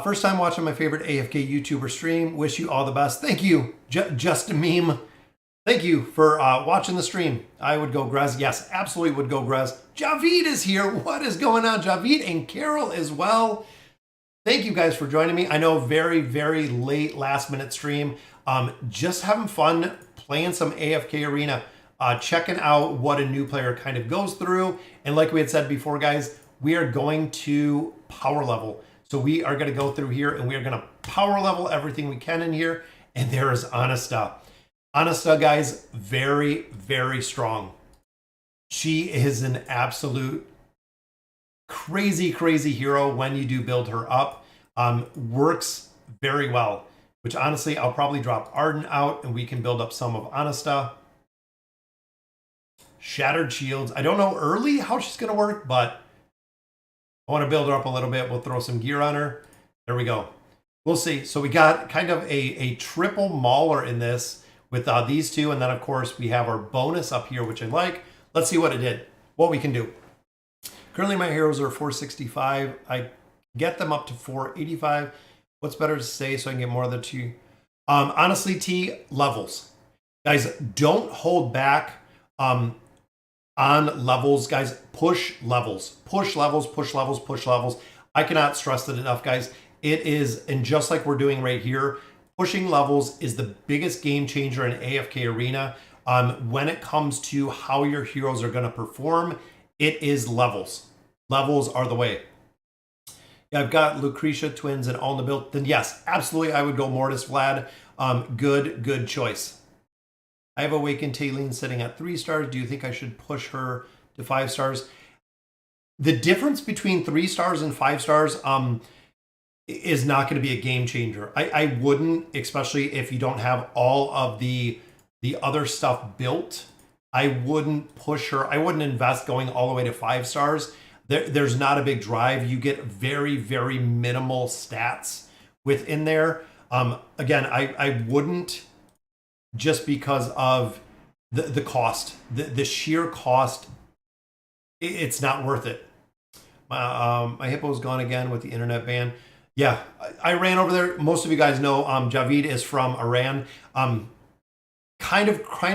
First time watching my favorite AFK YouTuber stream. Wish you all the best. Thank you, Just a Meme. Thank you for watching the stream. I would go Grez. Yes, absolutely would go Grez. Javid is here. What is going on? Javid and Carol as well. Thank you guys for joining me. I know very, very late last minute stream. Just having fun playing some AFK Arena. Checking out what a new player kind of goes through. And like we had said before, guys, we are going to power level. So we are going to go through here and we are going to power level everything we can in here. And there is Honesta. Honesta, guys, very, very strong. She is an absolute crazy, crazy hero when you do build her up. Works very well, which honestly, I'll probably drop Arden out and we can build up some of Honesta. Shattered Shields. I don't know early how she's going to work, but I want to build her up a little bit. We'll throw some gear on her. There we go. We'll see. So we got kind of a triple mauler in this with these two. And then, of course, we have our bonus up here, which I like. Let's see what it did, what we can do. Currently, my heroes are 465. I get them up to 485. What's better to say so I can get more of the two? Honestly, T, levels. Guys, don't hold back on levels, guys. Push levels, push levels, push levels, push levels. I cannot stress it enough, guys. It is, and just like we're doing right here, pushing levels is the biggest game changer in AFK Arena. When it comes to how your heroes are going to perform, it is levels. Levels are the way. Yeah, I've got Lucretia twins and all in the build. Then yes, absolutely, I would go Mortis, Vlad. Good choice. I have Awakened Taylene sitting at 3 stars. Do you think I should push her to 5 stars? The difference between 3 stars and 5 stars is not going to be a game changer. I wouldn't, especially if you don't have all of the other stuff built. I wouldn't push her. I wouldn't invest going all the way to 5 stars. There's not a big drive. You get very, very minimal stats within there. Again, I wouldn't, just because of the cost, the sheer cost. It's not worth it. My hippo's gone again with the internet ban. Yeah, I ran over there. Most of you guys know Javid is from Iran. Kind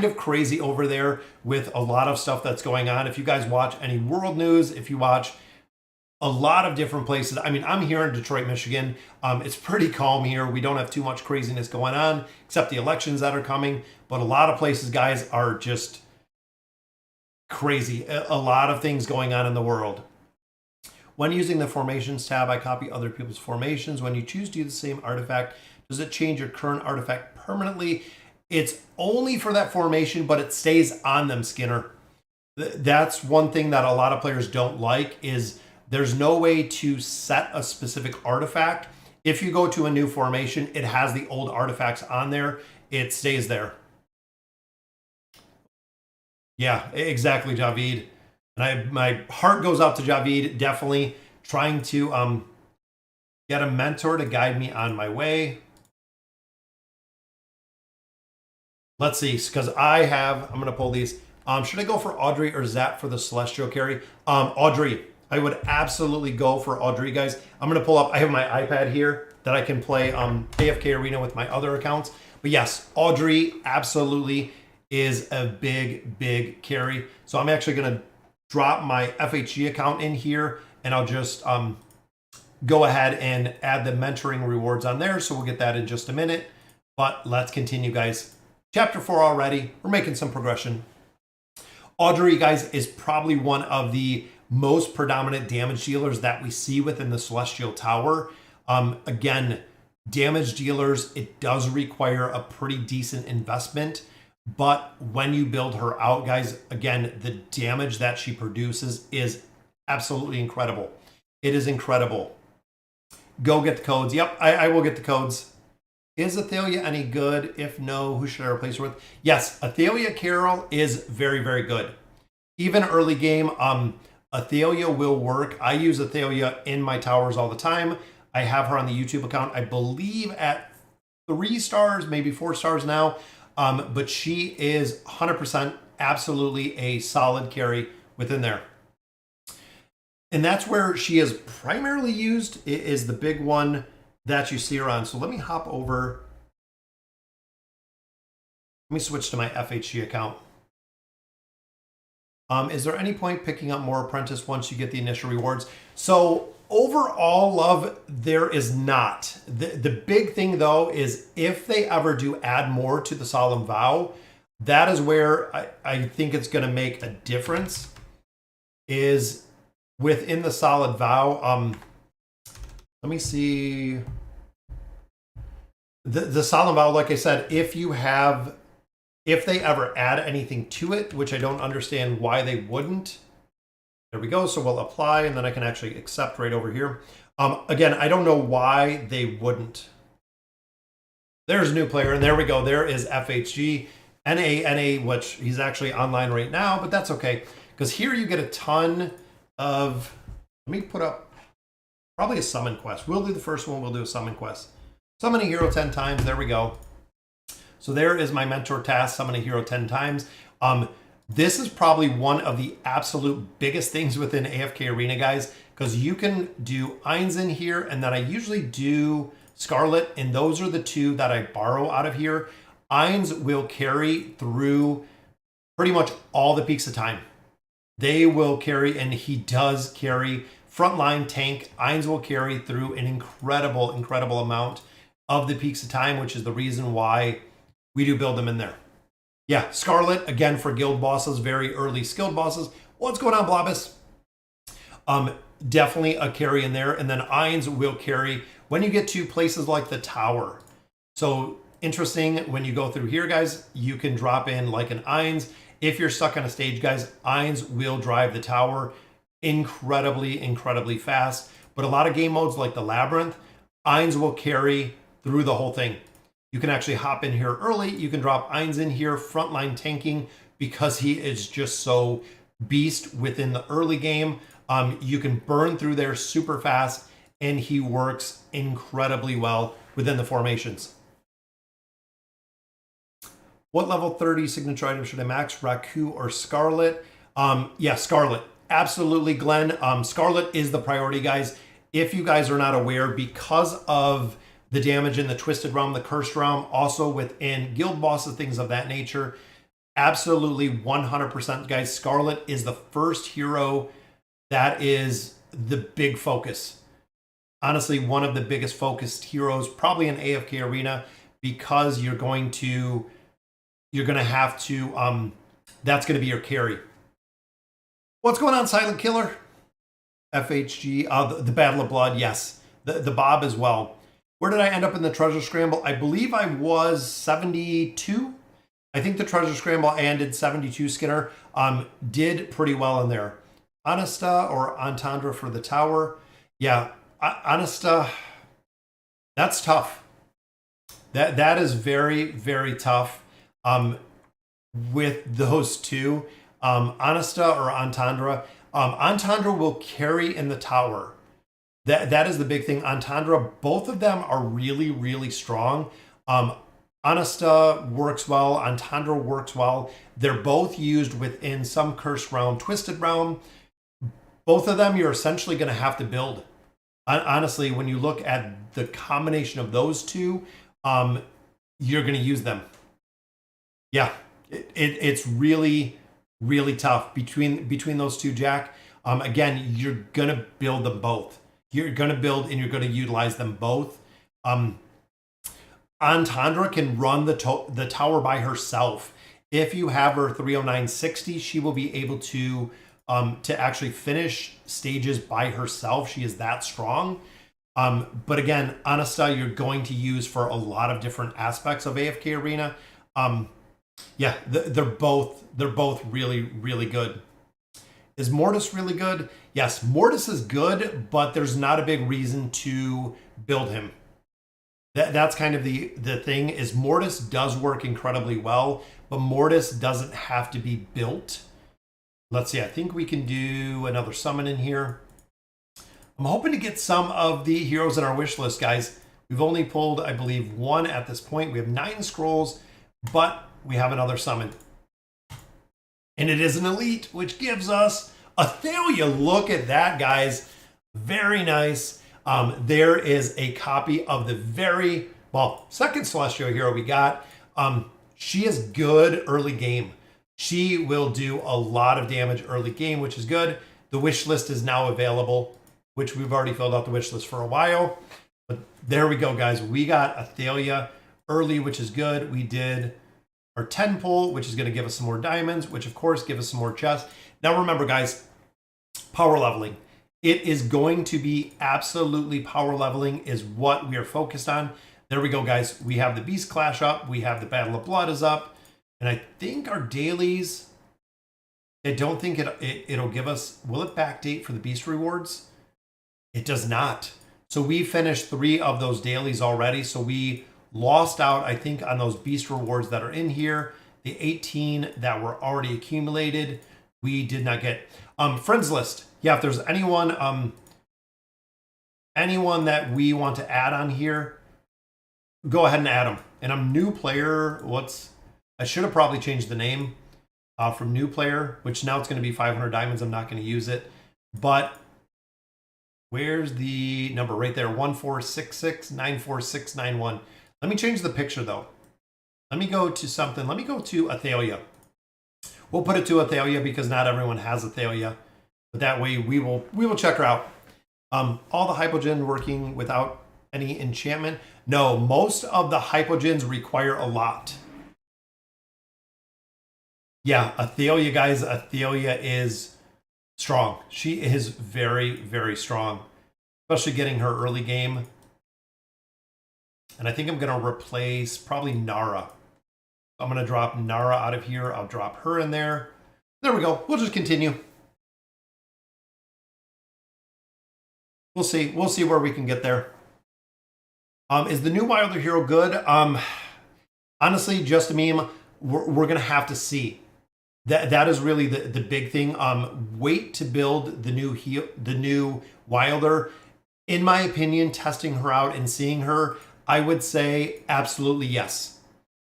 of crazy over there with a lot of stuff that's going on. If you guys watch any world news, if you watch a lot of different places. I mean, I'm here in Detroit, Michigan. It's pretty calm here. We don't have too much craziness going on, except the elections that are coming. But a lot of places, guys, are just crazy. A lot of things going on in the world. When using the formations tab, I copy other people's formations. When you choose to do the same artifact, does it change your current artifact permanently? It's only for that formation, but it stays on them, Skinner. That's one thing that a lot of players don't like, is there's no way to set a specific artifact. If you go to a new formation, it has the old artifacts on there. It stays there. Yeah, exactly, Javid. And my heart goes out to Javid, definitely trying to get a mentor to guide me on my way. Let's see, because I'm going to pull these. Should I go for Audrey or Zap for the Celestial carry? Audrey. I would absolutely go for Audrey, guys. I'm going to pull up, I have my iPad here that I can play AFK Arena with my other accounts. But yes, Audrey absolutely is a big, big carry. So I'm actually going to drop my FHG account in here, and I'll just go ahead and add the mentoring rewards on there. So we'll get that in just a minute. But let's continue, guys. Chapter 4 already. We're making some progression. Audrey, guys, is probably one of the most predominant damage dealers that we see within the Celestial Tower. Again, damage dealers, it does require a pretty decent investment. But when you build her out, guys, again, the damage that she produces is absolutely incredible. It is incredible. Go get the codes. Yep, I will get the codes. Is Athalia any good? If no, who should I replace her with? Yes, Athalia Carroll is very, very good. Even early game, Athalia will work. I use Athalia in my towers all the time. I have her on the YouTube account, I believe at 3 stars, maybe 4 stars now. But she is 100% absolutely a solid carry within there. And that's where she is primarily used, is the big one that you see her on. So let me hop over. Let me switch to my FHG account. Is there any point picking up more apprentice once you get the initial rewards? So overall, love, there is not. The big thing though is if they ever do add more to the Solemn Vow, that is where I think it's going to make a difference, is within the Solid Vow. Let me see. The Solemn Vow, like I said, if they ever add anything to it, which I don't understand why they wouldn't. There we go. So we'll apply, and then I can actually accept right over here. Again, I don't know why they wouldn't. There's a new player, and there we go. There is FHG. NA, which he's actually online right now, but that's okay. Because here you get a ton of, let me put up probably a summon quest. We'll do the first one. We'll do a summon quest. Summon a hero 10 times. There we go. So there is my mentor task, summon a hero 10 times. This is probably one of the absolute biggest things within AFK Arena, guys, because you can do Ainz in here, and then I usually do Scarlet, and those are the two that I borrow out of here. Ainz will carry through pretty much all the peaks of time. They will carry, and he does carry frontline tank. Ainz will carry through an incredible, incredible amount of the peaks of time, which is the reason why we do build them in there. Yeah, Scarlet, again, for guild bosses, very early skilled bosses. What's going on, Blobus? Definitely a carry in there. And then Ainz will carry when you get to places like the tower. So interesting, when you go through here, guys, you can drop in like an Ainz. If you're stuck on a stage, guys, Ainz will drive the tower incredibly, incredibly fast. But a lot of game modes like the Labyrinth, Ainz will carry through the whole thing. You can actually hop in here early. You can drop Ainz in here, frontline tanking, because he is just so beast within the early game. You can burn through there super fast, and he works incredibly well within the formations. What level 30 signature item should I max, Raku or Scarlet? Yeah, Scarlet. Absolutely, Glenn. Scarlet is the priority, guys. If you guys are not aware, because of the damage in the Twisted Realm, the Cursed Realm, also within guild bosses, things of that nature, absolutely 100%, guys. Scarlet is the first hero that is the big focus. Honestly, one of the biggest focused heroes, probably in AFK Arena, because you're going to have to, that's going to be your carry. What's going on, Silent Killer? FHG, the Battle of Blood, yes. The Bob as well. Where did I end up in the treasure scramble? I believe I was 72. I think the Treasure Scramble and did 72 Skinner did pretty well in there. Honesta or Entendre for the tower. Yeah, Honesta, that's tough. That is very, very tough with those two. Honesta or Entendre. Entendre will carry in the tower. That is the big thing. Entendre, both of them are really, really strong. Honesta works well. Entendre works well. They're both used within some Cursed Realm, Twisted Realm. Both of them you're essentially going to have to build. Honestly, when you look at the combination of those two, you're going to use them. Yeah, it's really, really tough between those two, Jack. Again, you're going to build them both. You're going to build and you're going to utilize them both. Entendre can run the tower by herself. If you have her 30960, she will be able to actually finish stages by herself. She is that strong. But again, Honesta, you're going to use for a lot of different aspects of AFK Arena. Yeah, they're both really, really good. Is Mortis really good? Yes, Mortis is good, but there's not a big reason to build him. That's kind of the thing, is Mortis does work incredibly well, but Mortis doesn't have to be built. Let's see, I think we can do another summon in here. I'm hoping to get some of the heroes in our wish list, guys. We've only pulled, I believe, one at this point. We have 9 scrolls, but we have another summon. And it is an elite, which gives us Athalia. Look at that, guys. Very nice. There is a copy of the second Celestial hero we got. She is good early game. She will do a lot of damage early game, which is good. The wish list is now available, which we've already filled out the wish list for a while. But there we go, guys. We got Athalia early, which is good. We did our 10 pull, which is going to give us some more diamonds, which of course give us some more chests. Now remember, guys, power leveling. It is going to be absolutely power leveling is what we are focused on. There we go, guys. We have the Beast Clash up. We have the Battle of Blood is up. And I think our dailies, I don't think it'll give us, will it backdate for the Beast rewards? It does not. So we finished 3 of those dailies already. So we lost out, I think, on those Beast rewards that are in here. The 18 that were already accumulated, we did not get. Friends list. Yeah, if there's anyone that we want to add on here, go ahead and add them. And I'm new player. I should have probably changed the name from new player, which now it's going to be 500 diamonds. I'm not going to use it. But where's the number? Right there, 14669461. Let me change the picture though. Let me go to something. Let me go to Athalia. We'll put it to Athalia because not everyone has Athalia. But that way we will check her out. All the hypogen working without any enchantment. No, most of the hypogens require a lot. Yeah, Athalia, guys. Athalia is strong. She is very, very strong. Especially getting her early game. And I think I'm going to replace probably Nara. I'm going to drop Nara out of here. I'll drop her in there. There we go. We'll just continue. We'll see. We'll see where we can get there. Is the new Wilder hero good? Honestly, just a meme. We're going to have to see. That is really the big thing. Wait to build the new Wilder. In my opinion, testing her out and seeing her, I would say absolutely yes.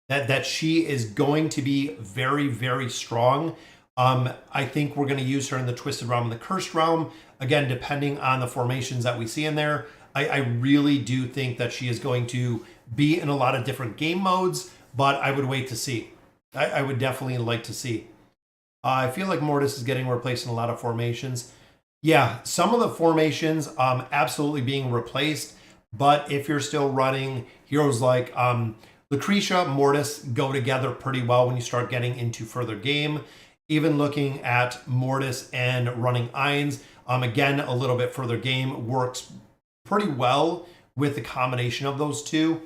That she is going to be very, very strong. I think we're going to use her in the Twisted Realm and the Cursed Realm. Again, depending on the formations that we see in there. I really do think that she is going to be in a lot of different game modes, but I would wait to see. I would definitely like to see. I feel like Mortis is getting replaced in a lot of formations. Yeah, some of the formations absolutely being replaced, but if you're still running heroes like Lucretia, Mortis go together pretty well when you start getting into further game. Even looking at Mortis and running Irons, again, a little bit further game works pretty well with the combination of those two.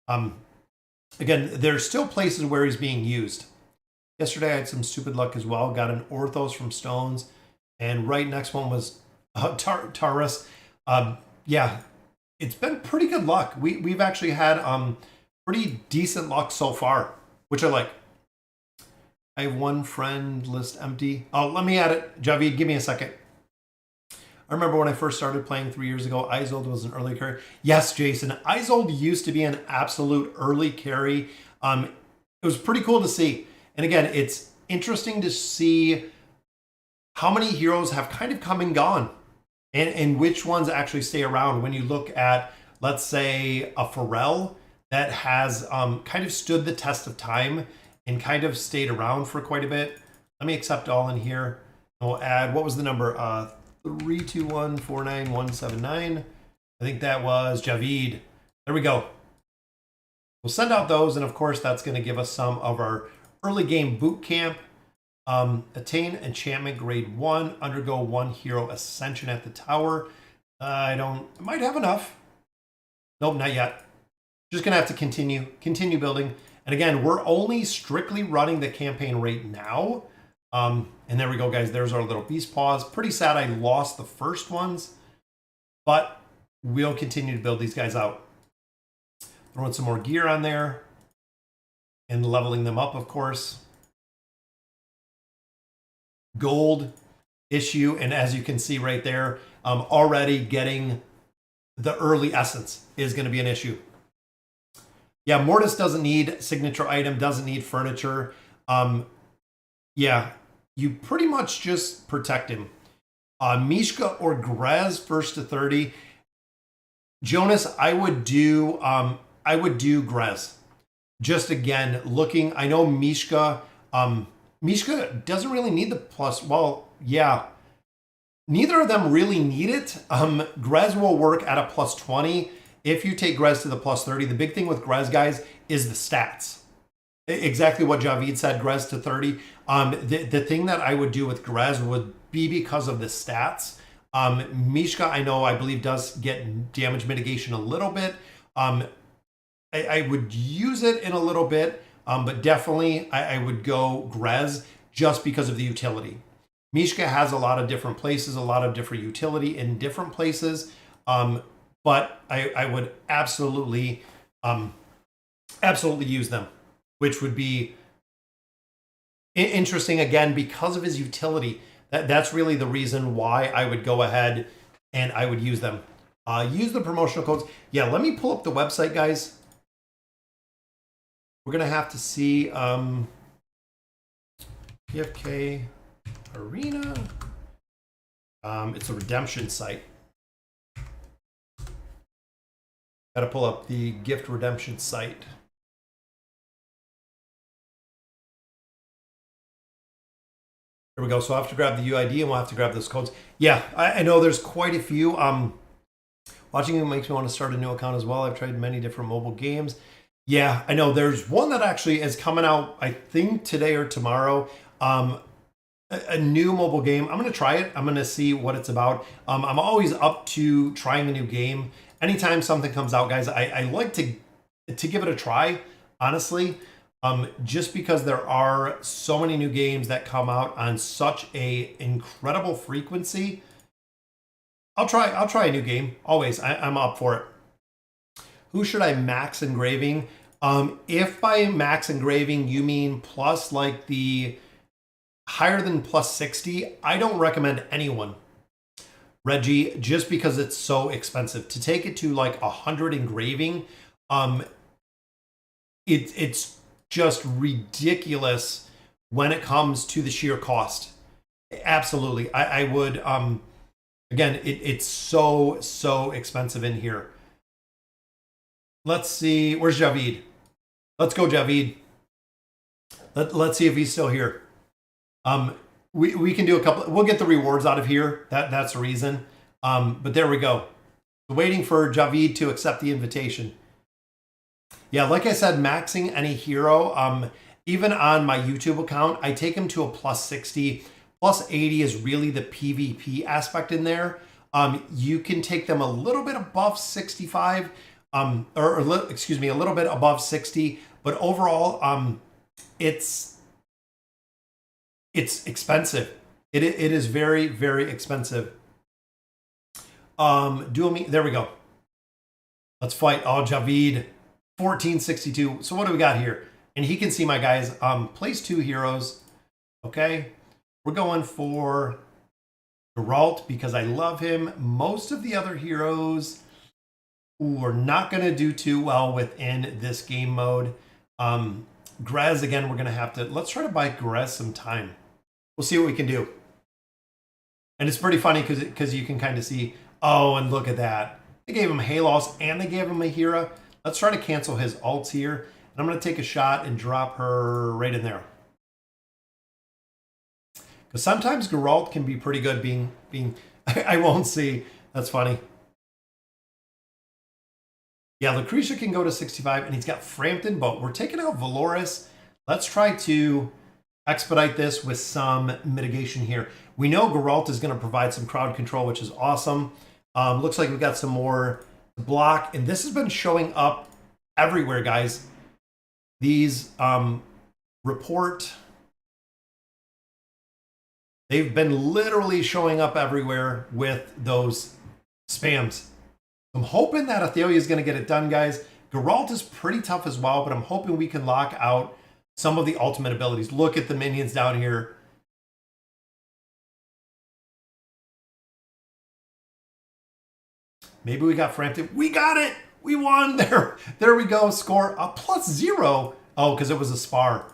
Again, there's still places where he's being used. Yesterday I had some stupid luck as well. Got an Orthos from Stones. And right next one was Taurus. Yeah, it's been pretty good luck. We've actually had pretty decent luck so far, which I like. I have one friend list empty. Oh, let me add it. Javid, give me a second. I remember when I first started playing 3 years ago, Isolde was an early carry. Yes, Jason, Isolde used to be an absolute early carry. It was pretty cool to see. And again, it's interesting to see how many heroes have kind of come and gone and which ones actually stay around. When you look at, let's say, a Pharrell that has kind of stood the test of time and kind of stayed around for quite a bit. Let me accept all in here. And we'll add, what was the number? 3214979. I think that was Javid. There we go. We'll send out those, and of course that's going to give us some of our early game boot camp. Attain enchantment grade 1, undergo 1 hero ascension at the tower. I might have enough. Nope, not yet. Just gonna have to continue building. And again, we're only strictly running the campaign right now. And there we go, guys. There's our little beast paws. Pretty sad I lost the first ones, but we'll continue to build these guys out. Throwing some more gear on there and leveling them up, of course. Gold issue, and as you can see right there, already getting the early essence is going to be an issue. Yeah, Mortis doesn't need signature item, doesn't need furniture. Yeah, you pretty much just protect him. Mishka or Grez first to 30. Jonas, I would do Grez. Just again, looking, I know Mishka doesn't really need the plus. Well, yeah. Neither of them really need it. Grez will work at a plus 20. If you take Grez to the plus 30, the big thing with Grez, guys, is the stats. Exactly what Javid said, Grez to 30. The thing that I would do with Grez would be because of the stats. Mishka, I believe does get damage mitigation a little bit. I would use it in a little bit, but definitely I would go Grez just because of the utility. Mishka has a lot of different places, a lot of different utility in different places. But I would absolutely use them, which would be interesting again because of his utility. That's really the reason why I would go ahead and I would use them. Use the promotional codes. Yeah, let me pull up the website, guys. We're gonna have to see AFK Arena. It's a redemption site. Got to pull up the gift redemption site. There we go. So I have to grab the UID and we'll have to grab those codes. Yeah, I know there's quite a few. Watching it makes me want to start a new account as well. I've tried many different mobile games. Yeah, I know there's one that actually is coming out, I think today or tomorrow. A new mobile game. I'm going to try it. I'm going to see what it's about. I'm always up to trying a new game. Anytime something comes out, guys, I like to give it a try, honestly, just because there are so many new games that come out on such a incredible frequency. I'll try a new game, always. I'm up for it. Who should I max engraving? If by max engraving you mean plus like the higher than plus 60, I don't recommend anyone. Reggie, just because it's so expensive. To take it to like 100 engraving, it's just ridiculous when it comes to the sheer cost. Absolutely. I would, again, it's so expensive in here. Let's see, where's Javid? Let's go, Javid. Let's see if he's still here. We can do a couple, we'll get the rewards out of here. That's the reason. But there we go. Waiting for Javid to accept the invitation. Yeah, like I said, maxing any hero, even on my YouTube account, I take him to a plus 60. Plus 80 is really the PvP aspect in there. You can take them a little bit above 65, excuse me, a little bit above 60, but overall, it's It's expensive. It is very, very expensive. Dual me. There we go. Let's fight. Oh, Javid, 1462. So what do we got here? And he can see my guys. Place 2 heroes. Okay. We're going for Geralt because I love him. Most of the other heroes are not going to do too well within this game mode. Grez, again, we're going to have to... Let's try to buy Grez some time. We'll see what we can do. And it's pretty funny because you can kind of see... Oh, and look at that. They gave him Halos and they gave him a Hera. Let's try to cancel his ults here. And I'm going to take a shot and drop her right in there. Because sometimes Geralt can be pretty good being I won't see. That's funny. Yeah, Lucretia can go to 65, and he's got Frampton, but we're taking out Valoris. Let's try to expedite this with some mitigation here. We know Geralt is going to provide some crowd control, which is awesome. Looks like we've got some more block, and this has been showing up everywhere, guys. These report... They've been literally showing up everywhere with those spams. I'm hoping that Athalia is going to get it done, guys. Geralt is pretty tough as well, but I'm hoping we can lock out some of the ultimate abilities. Look at the minions down here. Maybe we got Frampton. We got it! We won! There we go. Score +0. Oh, because it was a spar.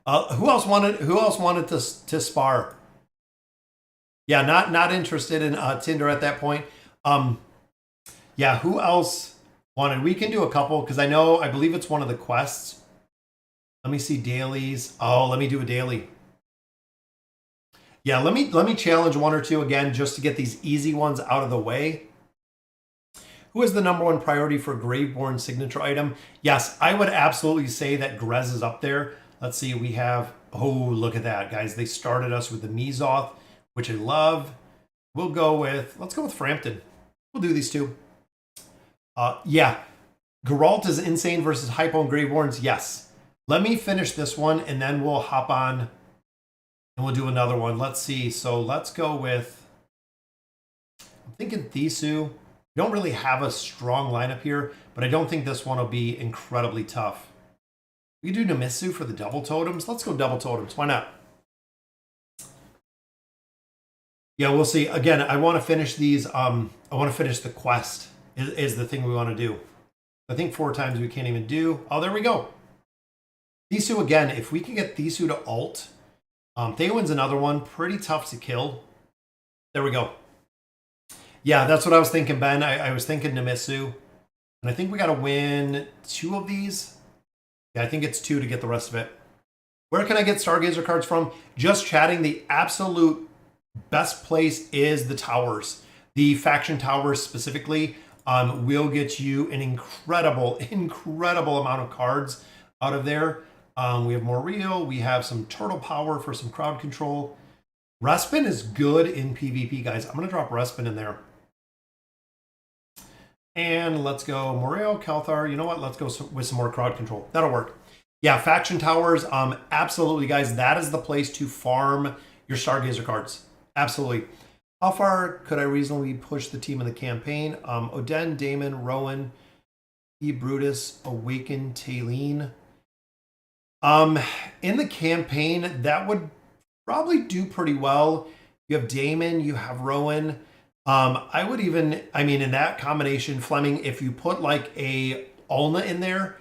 Who else wanted to spar? Yeah, not interested in Tinder at that point. Yeah, who else wanted? We can do a couple because I believe it's one of the quests. Let me see dailies. Oh, let me do a daily. Yeah, let me challenge 1 or 2 again just to get these easy ones out of the way. Who is the #1 priority for Graveborn signature item? Yes, I would absolutely say that Grez is up there. Let's see, we have, oh, look at that, guys. They started us with the Mizoth, which I love. Let's go with Frampton. We'll do these 2. Yeah, Geralt is insane versus Hypo and Graveborns. Yes. Let me finish this one, and then we'll hop on, and we'll do another one. Let's see. So let's go with, I'm thinking Thisu. We don't really have a strong lineup here, but I don't think this one will be incredibly tough. We can do Namisu for the double totems. Let's go double totems. Why not? Yeah, we'll see. Again, I want to finish these. I want to finish the quest is the thing we want to do. I think 4 times we can't even do. Oh, there we go. Thisu again. If we can get Thisu to ult. Theowen's another one. Pretty tough to kill. There we go. Yeah, that's what I was thinking, Ben. I was thinking Namisu. And I think we got to win 2 of these. Yeah, I think it's 2 to get the rest of it. Where can I get Stargazer cards from? Just chatting. The absolute best place is the towers. The faction towers specifically will get you an incredible amount of cards out of there. We have more real. We have some turtle power for some crowd control. Respin is good in PvP, guys. I'm going to drop Respin in there. And let's go Moreo, Kalthar. You know what? Let's go with some more crowd control. That'll work. Yeah, faction towers. Absolutely, guys. That is the place to farm your Stargazer cards. Absolutely. How far could I reasonably push the team in the campaign? Oden, Damon, Rowan, E. Brutus, Awaken, Taline. In the campaign, that would probably do pretty well. You have Damon, you have Rowan. I would even, in that combination, Fleming, if you put like a Ulna in there,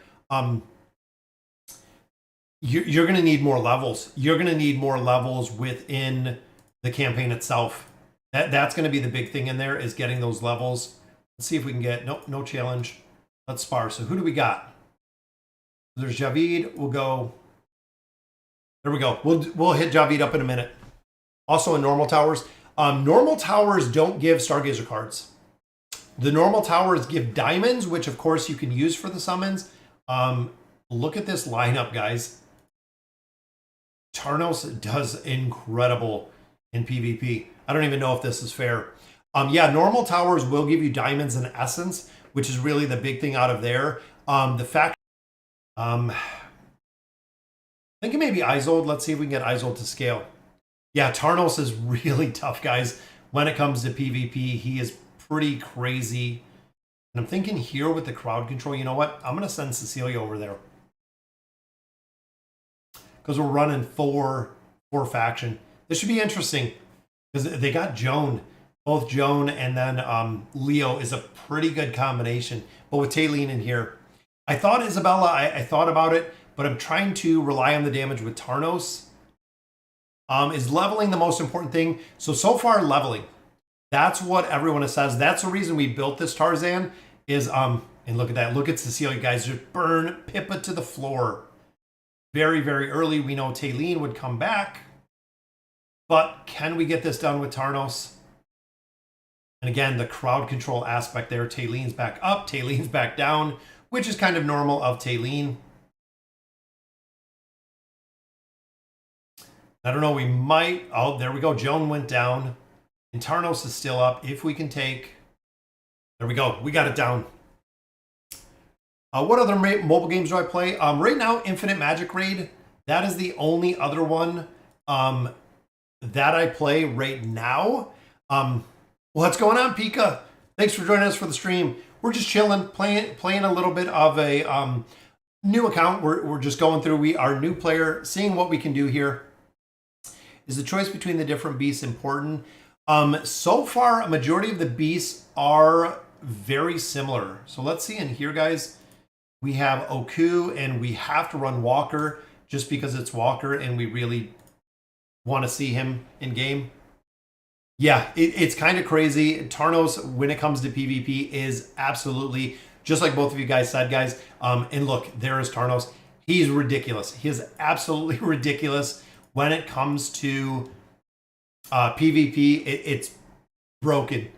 you're going to need more levels. You're going to need more levels within the campaign itself. That's going to be the big thing in there, is getting those levels. Let's see if we can get, nope, no challenge. Let's spar. So who do we got? There's Javid. We'll go. There we go. We'll hit Javid up in a minute. Also in normal towers. Normal towers don't give Stargazer cards. The normal towers give diamonds, which of course you can use for the summons. Look at this lineup, guys. Tarnos does incredible in PvP. I don't even know if this is fair. Yeah, normal towers will give you diamonds and essence, which is really the big thing out of there. The fact, Thinking maybe Isolde. Let's see if we can get Isolde to scale. Yeah, Tarnos is really tough, guys. When it comes to PvP, he is pretty crazy. And I'm thinking here with the crowd control, you know what? I'm going to send Cecilia over there. Because we're running four faction. This should be interesting. Because they got Joan. Both Joan and then Leo is a pretty good combination. But with Taylene in here. I thought Isabella, I thought about it. But I'm trying to rely on the damage with Tarnos. Is leveling the most important thing? So far leveling. That's what everyone says. That's the reason we built this Tarzan is, and look at that. Look at Cecilia, guys. Just burn Pipa to the floor. Very, very early. We know Taylene would come back. But can we get this done with Tarnos? And again, the crowd control aspect there. Taylene's back up. Taylene's back down, which is kind of normal of Taylene. I don't know. We might. Oh, there we go. Joan went down. And Tarnos is still up. If we can take... There we go. We got it down. What other mobile games do I play? Right now, Infinite Magic Raid. That is the only other one that I play right now. What's going on, Pika? Thanks for joining us for the stream. We're just chilling, playing a little bit of a new account. We're just going through. We are new player, seeing what we can do here. Is the choice between the different beasts important? So far, a majority of the beasts are very similar. So let's see in here, guys. We have Oku, and we have to run Walker just because it's Walker, and we really want to see him in game. Yeah, it's kind of crazy. Tarnos, when it comes to PvP, is absolutely, just like both of you guys said, guys. And look, there is Tarnos. He's ridiculous. He is absolutely ridiculous when it comes to PvP. It's broken.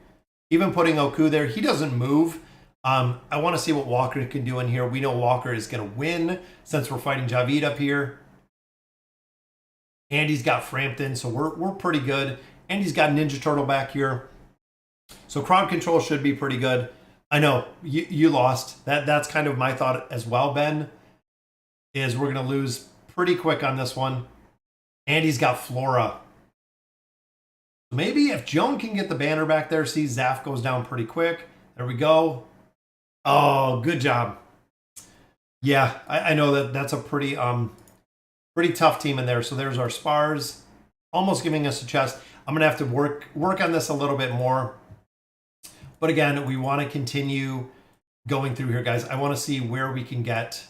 Even putting Oku there, he doesn't move. I want to see what Walker can do in here. We know Walker is going to win since we're fighting Javid up here. Andy's got Frampton, so we're pretty good. Andy's got Ninja Turtle back here. So crowd control should be pretty good. I know, you lost. That's kind of my thought as well, Ben, is we're going to lose pretty quick on this one. Andy's got Flora. Maybe if Joan can get the banner back there, see Zaf goes down pretty quick. There we go. Oh, good job. Yeah, I know that's a pretty pretty tough team in there. So there's our spars, almost giving us a chest. I'm gonna have to work on this a little bit more. But again, we want to continue going through here, guys. I want to see where we can get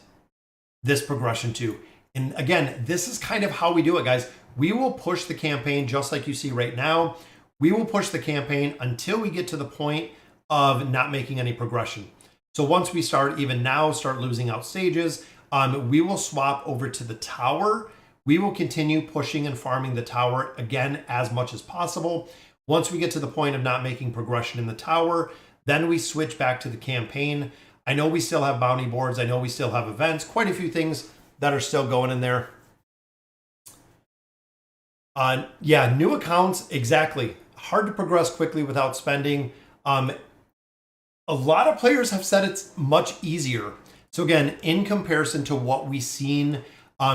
this progression to. And again, this is kind of how we do it, guys. We will push the campaign just like you see right now. We will push the campaign until we get to the point of not making any progression. So once we start, even now, start losing out stages, we will swap over to the tower. We will continue pushing and farming the tower again as much as possible. Once we get to the point of not making progression in the tower, then we switch back to the campaign. I know we still have bounty boards. I know we still have events, quite a few things that are still going in there. Yeah, new accounts, exactly. Hard to progress quickly without spending. A lot of players have said it's much easier. So again, in comparison to what we've seen,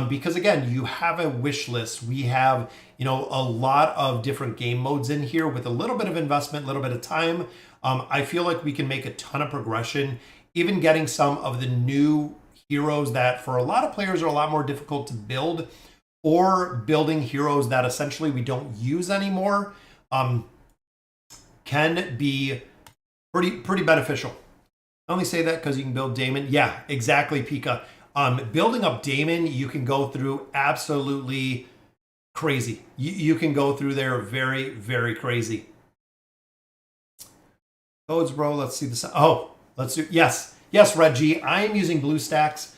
because again, you have a wish list. We have, a lot of different game modes in here with a little bit of investment, a little bit of time. I feel like we can make a ton of progression, even getting some of the new heroes that for a lot of players are a lot more difficult to build, or building heroes that essentially we don't use anymore, can be pretty beneficial. I only say that because you can build Damon. Yeah, exactly, Pika. Building up Damon, you can go through absolutely crazy. You can go through there very, very crazy. Codes, bro. Let's see this. Oh, let's do. Yes, Reggie. I am using BlueStacks.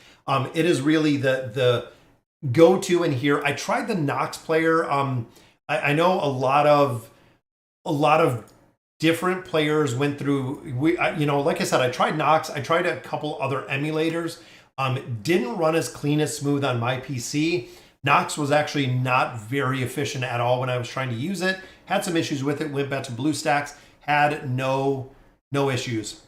It is really the go-to in here. I tried the Nox player. I know a lot of different players went through. Like I said, I tried Nox. I tried a couple other emulators. Didn't run as clean as smooth on my PC. Nox was actually not very efficient at all when I was trying to use it. Had some issues with it. Went back to BlueStacks. Had no issues.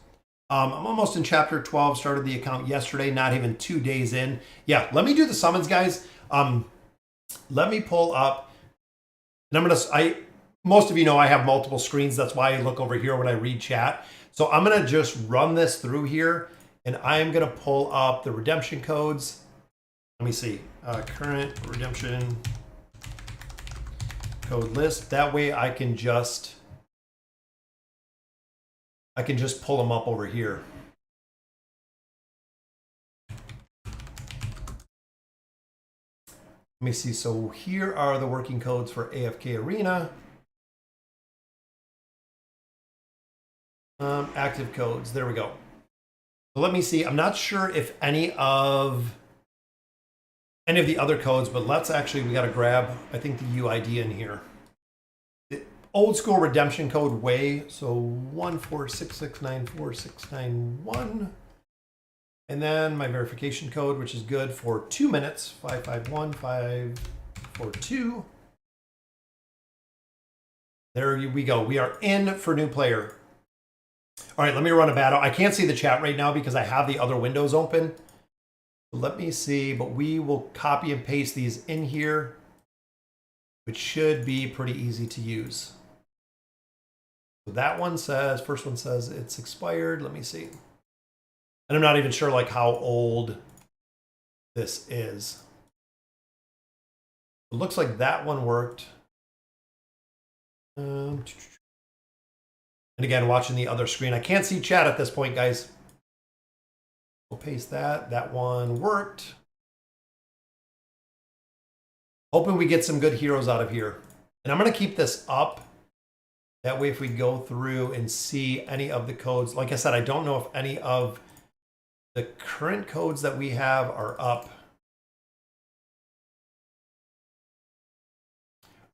I'm almost in chapter 12. Started the account yesterday. Not even 2 days in. Yeah, let me do the summons, guys. Let me pull up, and most of you know I have multiple screens. That's why I look over here when I read chat. So I'm gonna just run this through here, and I'm gonna pull up the redemption codes. Let me see, current redemption code list. That way I can just pull them up over here. Let me see. So here are the working codes for AFK Arena. Active codes. There we go. So let me see. I'm not sure if any of the other codes, but let's actually, we got to grab, I think, the UID in here. The old school redemption code way. So 146694691. And then my verification code, which is good for 2 minutes, 551542. There we go. We are in for new player. All right, let me run a battle. I can't see the chat right now because I have the other windows open. Let me see, but we will copy and paste these in here, which should be pretty easy to use. So that one says, first one says it's expired. Let me see. And I'm not even sure like how old this is. It looks like that one worked. And again, watching the other screen. I can't see chat at this point, guys. We'll paste that. That one worked. Hoping we get some good heroes out of here. And I'm going to keep this up. That way if we go through and see any of the codes. Like I said, I don't know if any of the current codes that we have are up.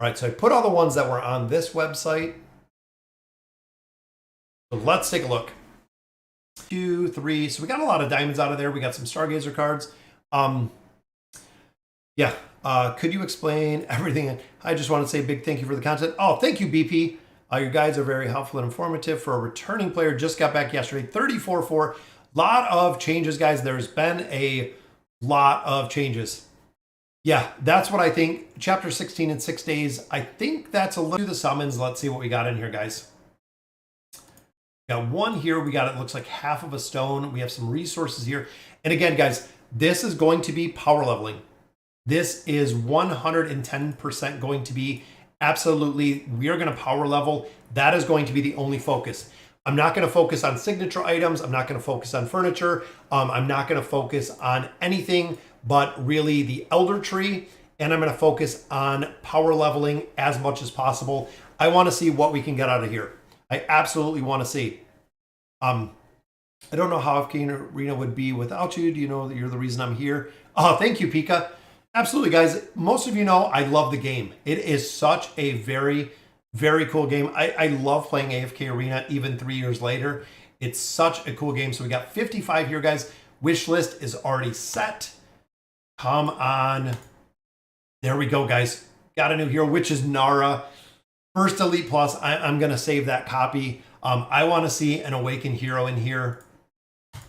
All right, so I put all the ones that were on this website. So let's take a look. 2, 3. So we got a lot of diamonds out of there. We got some Stargazer cards. Yeah. Could you explain everything? I just want to say big thank you for the content. Oh, thank you, BP. Your guides are very helpful and informative for a returning player. Just got back yesterday. 34-4. Lot of changes, guys. There's been a lot of changes. Yeah, that's what I think. Chapter 16 in 6 days. I think that's a little to the summons. Let's see what we got in here, guys. Got one here. We got, it looks like half of a stone. We have some resources here. And again, guys, this is going to be power leveling. This is 110% going to be absolutely, we are going to power level. That is going to be the only focus. I'm not going to focus on signature items. I'm not going to focus on furniture. I'm not going to focus on anything but really the elder tree. And I'm going to focus on power leveling as much as possible. I want to see what we can get out of here. I absolutely want to see. I don't know how AFK Arena would be without you. Do you know that you're the reason I'm here? Oh, thank you, Pipa. Absolutely, guys. Most of you know I love the game. It is such a very, very cool game. I love playing AFK Arena even 3 years later. It's such a cool game. So we got 55 here, guys. Wish list is already set. Come on. There we go, guys. Got a new hero, which is Nara. First Elite Plus. I'm going to save that copy. I want to see an Awakened hero in here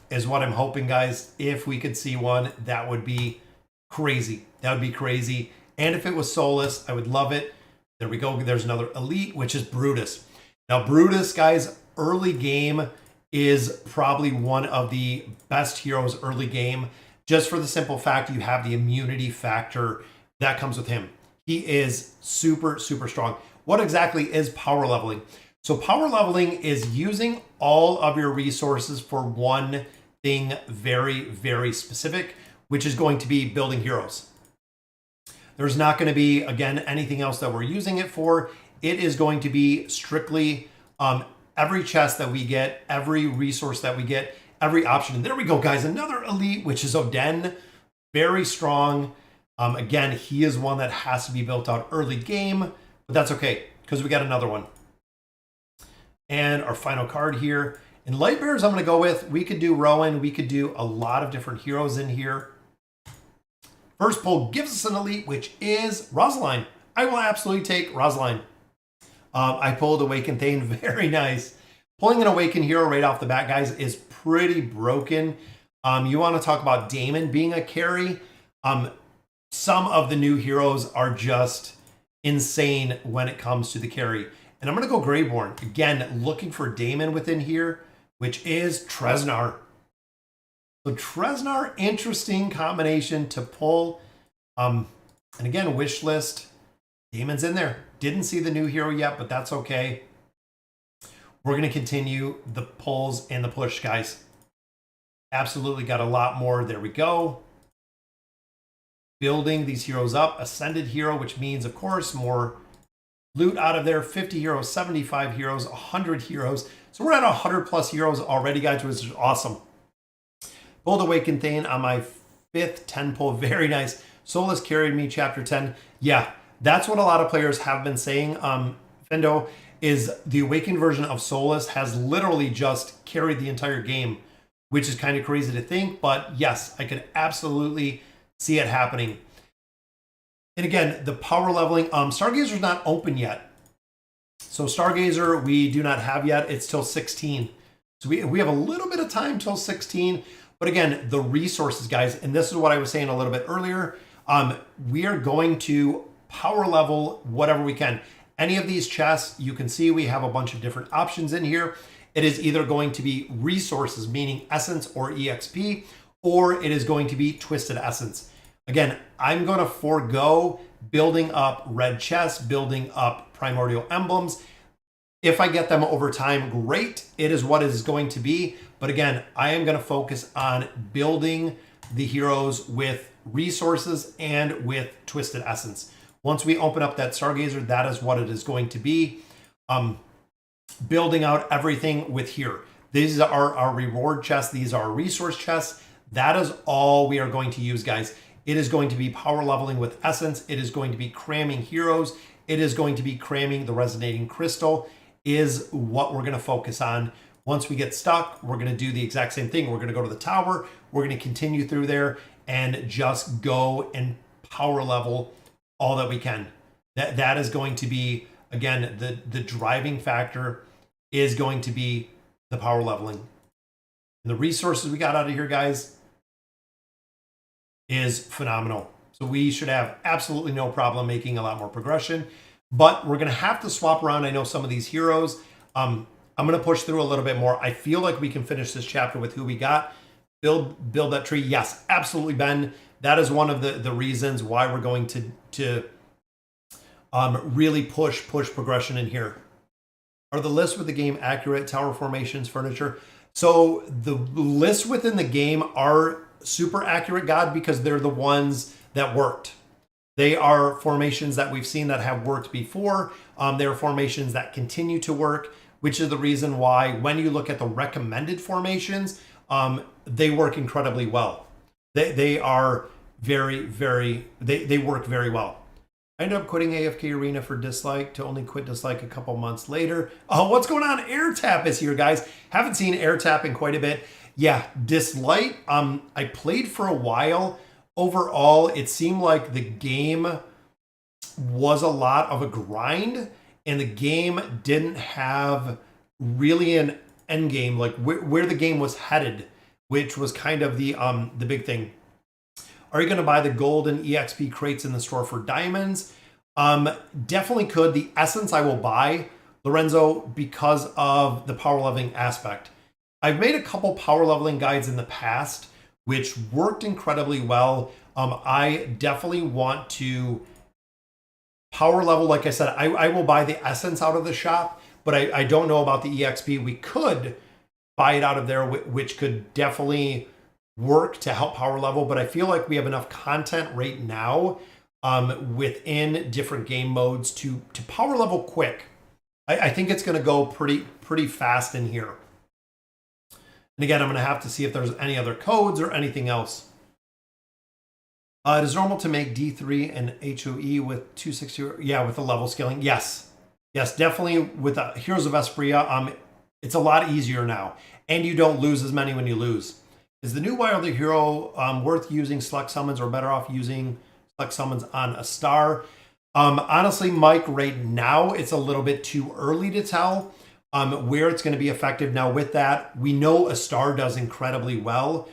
is what I'm hoping, guys. If we could see one, that would be crazy. That would be crazy. And if it was Soulless, I would love it. There we go. There's another Elite, which is Brutus. Now, Brutus, guys, early game is probably one of the best heroes early game, just for the simple fact you have the immunity factor that comes with him. He is super, super strong. What exactly is power leveling? So power leveling is using all of your resources for one thing very, very specific, which is going to be building heroes. There's not going to be, again, anything else that we're using it for. It is going to be strictly every chest that we get, every resource that we get, every option. And there we go, guys. Another Elite, which is Oden. Very strong. Again, he is one that has to be built out early game, but that's okay because we got another one. And our final card here. In Light Bearers, I'm going to go with, we could do Rowan. We could do a lot of different heroes in here. First pull gives us an Elite, which is Rosaline. I will absolutely take Rosaline. I pulled Awakened Thane. Very nice. Pulling an Awakened hero right off the bat, guys, is pretty broken. You want to talk about Damon being a carry. some of the new heroes are just insane when it comes to the carry. And I'm going to go Graveborn. Again, looking for Damon within here, which is Treznar. So Treznar, interesting combination to pull. And again, wish list. Damon's in there. Didn't see the new hero yet, but that's okay. We're going to continue the pulls and the push, guys. Absolutely got a lot more. There we go. Building these heroes up. Ascended hero, which means, of course, more loot out of there. 50 heroes, 75 heroes, 100 heroes. So we're at 100 plus heroes already, guys, which is awesome. Bold Awakened Thane on my 5th 10 pull. Very nice. Solus carried me chapter 10. Yeah, that's what a lot of players have been saying. Fendo, is the Awakened version of Solus has literally just carried the entire game, which is kind of crazy to think. But yes, I could absolutely see it happening. And again, the power leveling, Stargazer is not open yet. So Stargazer, we do not have yet. It's till 16. So we have a little bit of time till 16. But again, the resources, guys, and this is what I was saying a little bit earlier. We are going to power level whatever we can. Any of these chests, you can see we have a bunch of different options in here. It is either going to be resources, meaning essence or EXP, or it is going to be twisted essence. Again, I'm going to forego building up red chests, building up primordial emblems. If I get them over time, great. It is what it is going to be. But again, I am going to focus on building the heroes with resources and with twisted essence. Once we open up that Stargazer, that is what it is going to be. Building out everything with here. These are our reward chests. These are our resource chests. That is all we are going to use, guys. It is going to be power leveling with essence. It is going to be cramming heroes. It is going to be cramming the resonating crystal is what we're going to focus on. Once we get stuck, we're going to do the exact same thing. We're going to go to the tower. We're going to continue through there and just go and power level all that we can. That is going to be, again, the driving factor is going to be the power leveling. And the resources we got out of here, guys, is phenomenal. So we should have absolutely no problem making a lot more progression. But we're going to have to swap around. I know some of these heroes. I'm going to push through a little bit more. I feel like we can finish this chapter with who we got. Build that tree. Yes, absolutely, Ben. That is one of the reasons why we're going to really push progression in here. Are the lists with the game accurate? Tower formations, furniture. So the lists within the game are super accurate, God, because they're the ones that worked. They are formations that we've seen that have worked before. They are formations that continue to work, which is the reason why when you look at the recommended formations, they work incredibly well. They are they work very well. I ended up quitting AFK Arena for Dislike to only quit Dislike a couple months later. Oh, what's going on? Air Tap is here, guys. Haven't seen Air Tap in quite a bit. Yeah, Dislike, I played for a while. Overall, it seemed like the game was a lot of a grind, and the game didn't have really an end game, like where the game was headed, which was kind of the big thing. Are you going to buy the golden EXP crates in the store for diamonds? Definitely could. The essence I will buy, Lorenzo, because of the power leveling aspect. I've made a couple power leveling guides in the past, which worked incredibly well. I definitely want to power level. Like I said, I will buy the essence out of the shop, but I don't know about the EXP. We could buy it out of there, which could definitely work to help power level, but I feel like we have enough content right now within different game modes to power level quick. I think it's going to go pretty fast in here. And again, I'm going to have to see if there's any other codes or anything else. It is normal to make D3 and HOE with 260. Yeah, with the level scaling. Yes, definitely with Heroes of Espria. It's a lot easier now, and you don't lose as many when you lose. Is the new Wilder hero worth using select summons, or better off using select summons on a star? Honestly, Mike, right now it's a little bit too early to tell where it's going to be effective. Now with that, we know a star does incredibly well.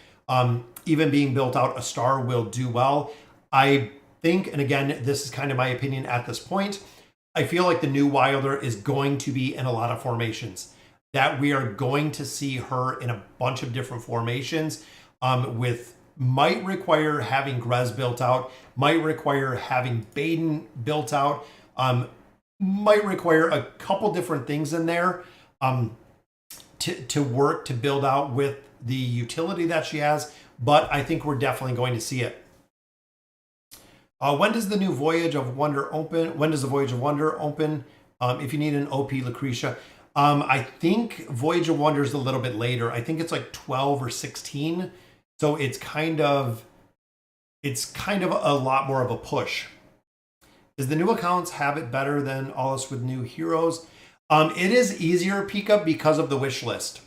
Even being built out, a star will do well. I think, and again, this is kind of my opinion at this point, I feel like the new Wilder is going to be in a lot of formations. That we are going to see her in a bunch of different formations, might require having Grez built out, might require having Baden built out, might require a couple different things in there to work to build out with the utility that she has, but I think we're definitely going to see it. When does the new Voyage of Wonder open? When does the Voyage of Wonder open? If you need an OP Lucretia. I think Voyage of Wonder is a little bit later. I think it's like 12 or 16. So it's kind of a lot more of a push. Does the new accounts have it better than all us with new heroes? It is easier, Pipa, because of the wish list.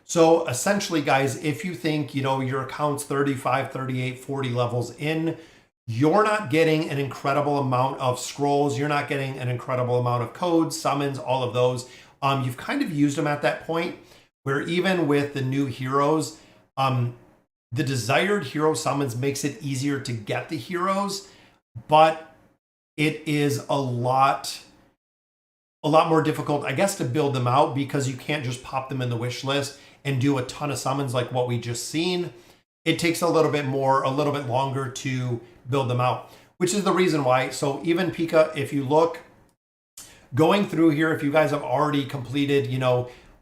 So essentially, guys, if you think, your account's 35, 38, 40 levels in, you're not getting an incredible amount of scrolls. You're not getting an incredible amount of codes, summons, all of those. You've kind of used them at that point where even with the new heroes, the desired hero summons makes it easier to get the heroes, but it is a lot more difficult, I guess, to build them out because you can't just pop them in the wish list and do a ton of summons like what we just seen. It takes a little bit longer to build them out, which is the reason why. So even Pipa, if you look, going through here, if you guys have already completed,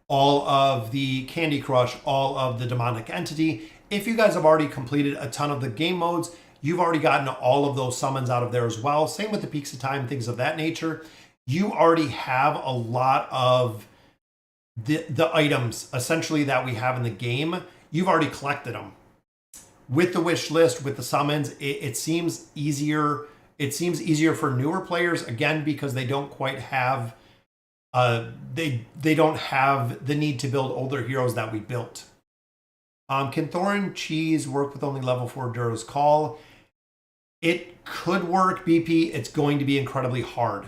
all of the Candy Crush, all of the Demonic Entity, if you guys have already completed a ton of the game modes, you've already gotten all of those summons out of there as well. Same with the Peaks of Time, things of that nature. You already have a lot of the items, essentially, that we have in the game. You've already collected them. With the wish list, with the summons, it seems easier. It seems easier for newer players, again, because they don't quite have they don't have the need to build older heroes that we built. Can Thorin Cheese work with only level 4 Duro's Call? It could work, BP. It's going to be incredibly hard.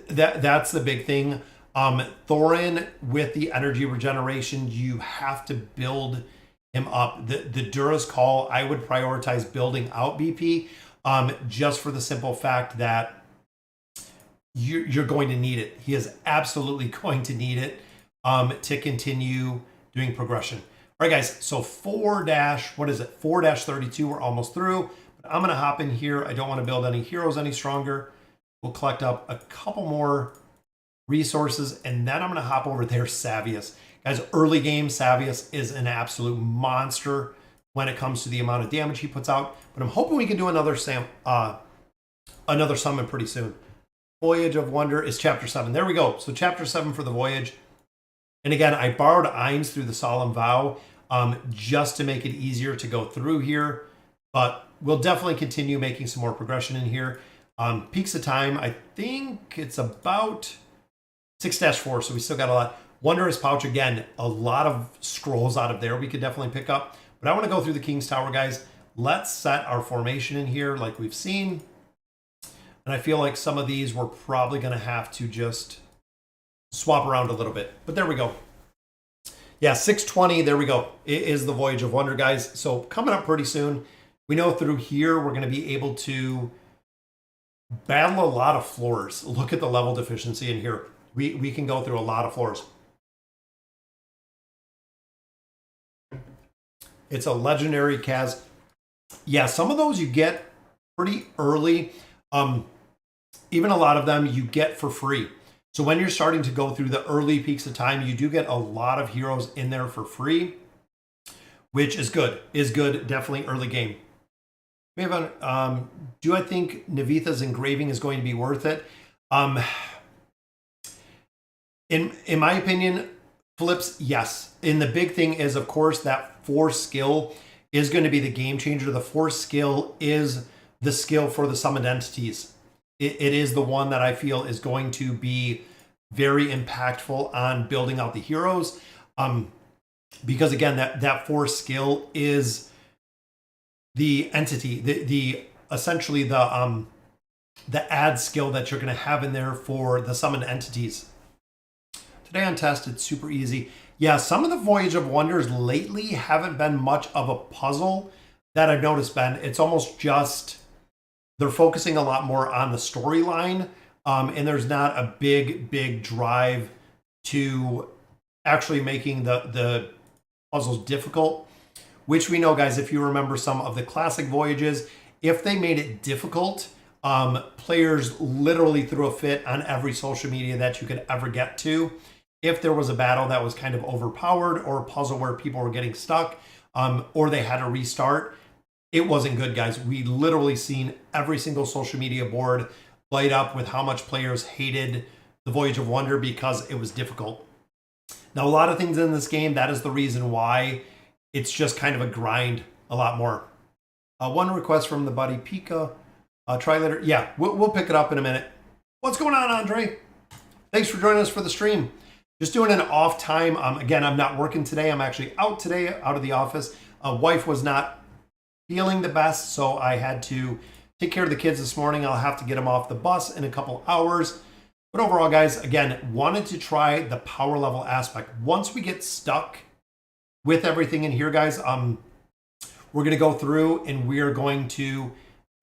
That's the big thing. Thorin, with the energy regeneration, you have to build him up. The Duro's Call, I would prioritize building out BP, just for the simple fact that you're going to need it. He is absolutely going to need it to continue doing progression. All right, guys, so 4-32, we're almost through. But I'm going to hop in here. I don't want to build any heroes any stronger. We'll collect up a couple more resources, and then I'm going to hop over there, Savius. Guys, early game, Savius is an absolute monster when it comes to the amount of damage he puts out. But I'm hoping we can do another summon pretty soon. Voyage of Wonder is Chapter 7. There we go. So Chapter 7 for the Voyage. And again, I borrowed Eins through the Solemn Vow just to make it easier to go through here. But we'll definitely continue making some more progression in here. Peaks of Time, I think it's about 6-4, so we still got a lot. Wondrous Pouch, again, a lot of scrolls out of there we could definitely pick up. But I want to go through the King's Tower, guys. Let's set our formation in here like we've seen. And I feel like some of these we're probably going to have to just swap around a little bit. But there we go. Yeah, 620, there we go. It is the Voyage of Wonder, guys. So coming up pretty soon. We know through here we're going to be able to battle a lot of floors. Look at the level deficiency in here. We can go through a lot of floors. It's a legendary Kaz. Yeah, some of those you get pretty early. Even a lot of them you get for free. So when you're starting to go through the early Peaks of Time, you do get a lot of heroes in there for free, which is good. Definitely early game. We have a, do I think Navitha's engraving is going to be worth it? In my opinion, flips, yes. And the big thing is, of course, that Force skill is going to be the game changer. The Force skill is the skill for the summoned entities. It is the one that I feel is going to be very impactful on building out the heroes. Because again, that Force skill is the entity, the essentially the add skill that you're going to have in there for the summoned entities. Today on test, it's super easy. Yeah, some of the Voyage of Wonders lately haven't been much of a puzzle that I've noticed, Ben. It's almost just they're focusing a lot more on the storyline, and there's not a big drive to actually making the puzzles difficult, which we know, guys, if you remember some of the classic voyages, if they made it difficult, players literally threw a fit on every social media that you could ever get to. If there was a battle that was kind of overpowered or a puzzle where people were getting stuck, or they had to restart, it wasn't good, guys. We literally seen every single social media board light up with how much players hated the Voyage of Wonder because it was difficult. Now, a lot of things in this game, that is the reason why it's just kind of a grind a lot more. One request from the buddy Pipa. Try later. Yeah, we'll pick it up in a minute. What's going on, Andre? Thanks for joining us for the stream. Just doing an off time. Again, I'm not working today. I'm actually out today, out of the office. Wife was not feeling the best, so I had to take care of the kids this morning. I'll have to get them off the bus in a couple hours. But overall, guys, again, wanted to try the power level aspect. Once we get stuck with everything in here, guys, we're going to go through and we are going to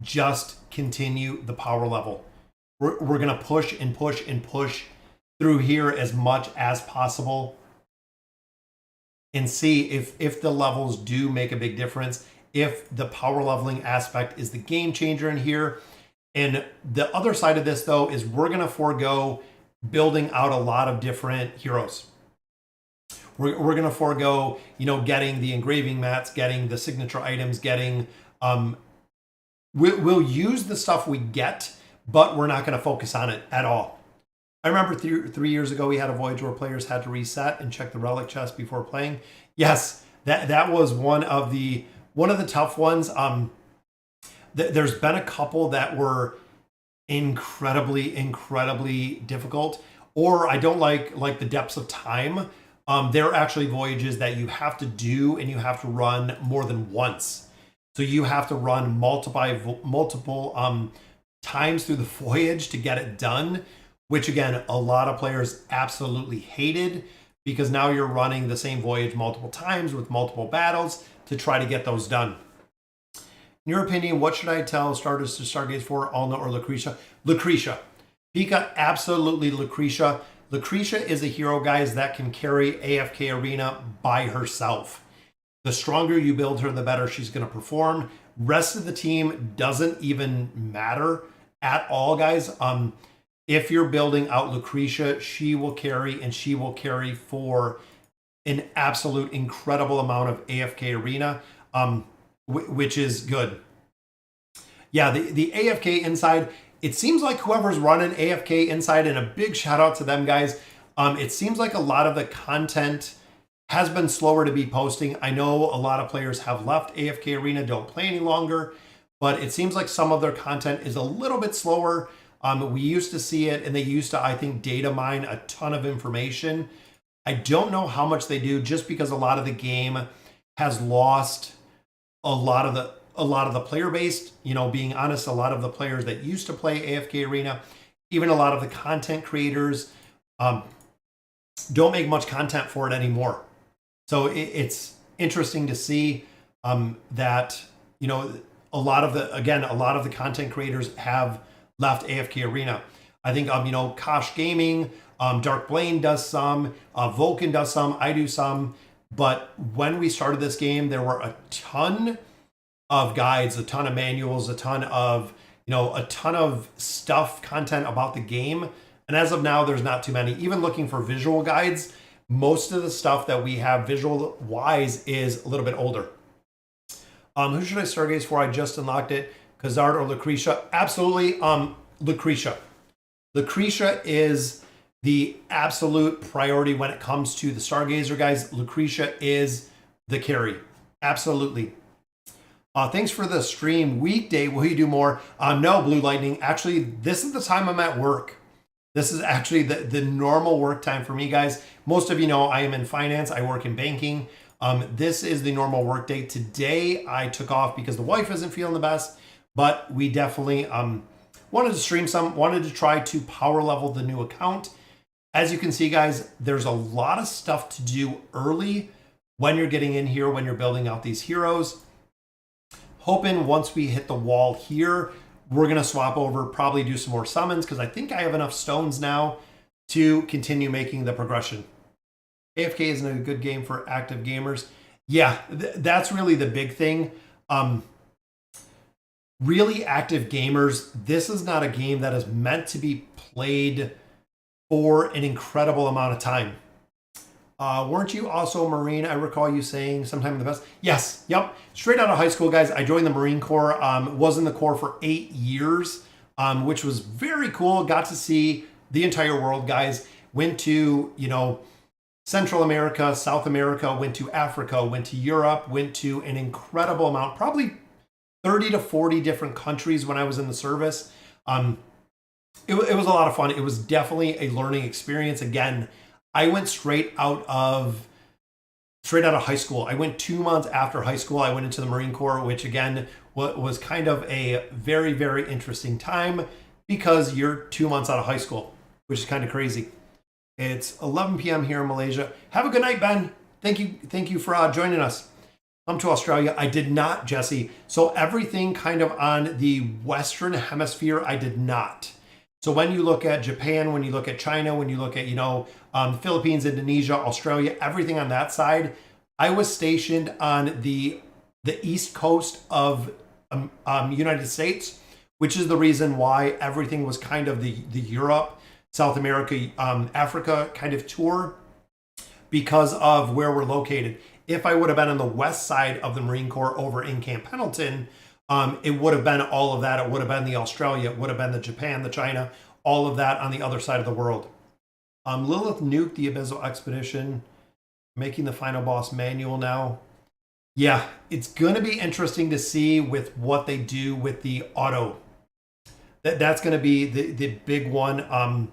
just continue the power level. We're going to push and push and push through here as much as possible and see if the levels do make a big difference, if the power leveling aspect is the game changer in here. And the other side of this, though, is we're going to forego building out a lot of different heroes. We're going to forego, getting the engraving mats, getting the signature items, getting, we'll use the stuff we get, but we're not going to focus on it at all. I remember 3 years ago, we had a voyage where players had to reset and check the relic chest before playing. Yes, that was one of the tough ones. There's been a couple that were incredibly difficult, or I don't like the depths of time. They're actually voyages that you have to do and you have to run more than once. So you have to run multiple times through the voyage to get it done, which again, a lot of players absolutely hated, because now you're running the same voyage multiple times with multiple battles to try to get those done. In your opinion, what should I tell starters to Stargaze for, Alna or Lucretia? Lucretia. Pika, absolutely Lucretia. Lucretia is a hero, guys, that can carry AFK Arena by herself. The stronger you build her, the better she's going to perform. Rest of the team doesn't even matter at all, guys. If you're building out Lucretia, she will carry, and she will carry for an absolute incredible amount of AFK Arena, which is good. Yeah, the AFK inside, it seems like whoever's running AFK inside, and a big shout out to them, guys. It seems like a lot of the content has been slower to be posting. I know a lot of players have left AFK Arena, don't play any longer, but it seems like some of their content is a little bit slower. We used to see it, and they used to, I think, data mine a ton of information. I don't know how much they do, just because a lot of the game has lost a lot of the player base. Being honest, a lot of the players that used to play AFK Arena, even a lot of the content creators, don't make much content for it anymore. So it's interesting to see that a lot of the content creators have left AFK Arena. I think Kosh Gaming, Dark Blaine does some, Vulcan does some, I do some. But when we started this game, there were a ton of guides, a ton of manuals, a ton of stuff, content about the game. And as of now, there's not too many. Even looking for visual guides, most of the stuff that we have visual wise is a little bit older. Who should I stargaze for? I just unlocked it. Khazard or Lucretia? Absolutely, Lucretia. Lucretia is the absolute priority when it comes to the Stargazer, guys. Lucretia is the carry. Absolutely. Thanks for the stream. Weekday, will you do more? No, Blue Lightning. Actually, this is the time I'm at work. This is actually the normal work time for me, guys. Most of you know I am in finance. I work in banking. This is the normal work day. Today, I took off because the wife isn't feeling the best, but we definitely wanted to stream some, wanted to try to power level the new account. As you can see, guys, there's a lot of stuff to do early when you're getting in here, when you're building out these heroes. Hoping once we hit the wall here, we're going to swap over, probably do some more summons, because I think I have enough stones now to continue making the progression. AFK isn't a good game for active gamers. Yeah, that's really the big thing. Really active gamers, this is not a game that is meant to be played for an incredible amount of time. Weren't you also a Marine? I recall you saying sometime in the past. Yes, yep. Straight out of high school, guys, I joined the Marine Corps. Was in the Corps for 8 years, which was very cool. Got to see the entire world, guys. Went to, Central America, South America, went to Africa, went to Europe, went to an incredible amount, probably 30 to 40 different countries when I was in the service. It was a lot of fun. It was definitely a learning experience. Again, I went straight out of high school. I went 2 months after high school. I went into the Marine Corps, which again was kind of a very, very interesting time because you're 2 months out of high school, which is kind of crazy. It's 11 p.m. here in Malaysia. Have a good night, Ben. Thank you for joining us. Come to Australia. I did not, Jesse. So everything kind of on the Western Hemisphere, I did not. So when you look at Japan, when you look at China, when you look at, Philippines, Indonesia, Australia, everything on that side, I was stationed on the East Coast of United States, which is the reason why everything was kind of the Europe, South America, Africa kind of tour because of where we're located. If I would have been on the west side of the Marine Corps over in Camp Pendleton, it would have been all of that. It would have been the Australia, it would have been the Japan, the China, all of that on the other side of the world. Lilith nuked the Abyssal Expedition, making the final boss manual now. Yeah, it's going to be interesting to see with what they do with the auto. That's going to be the big one.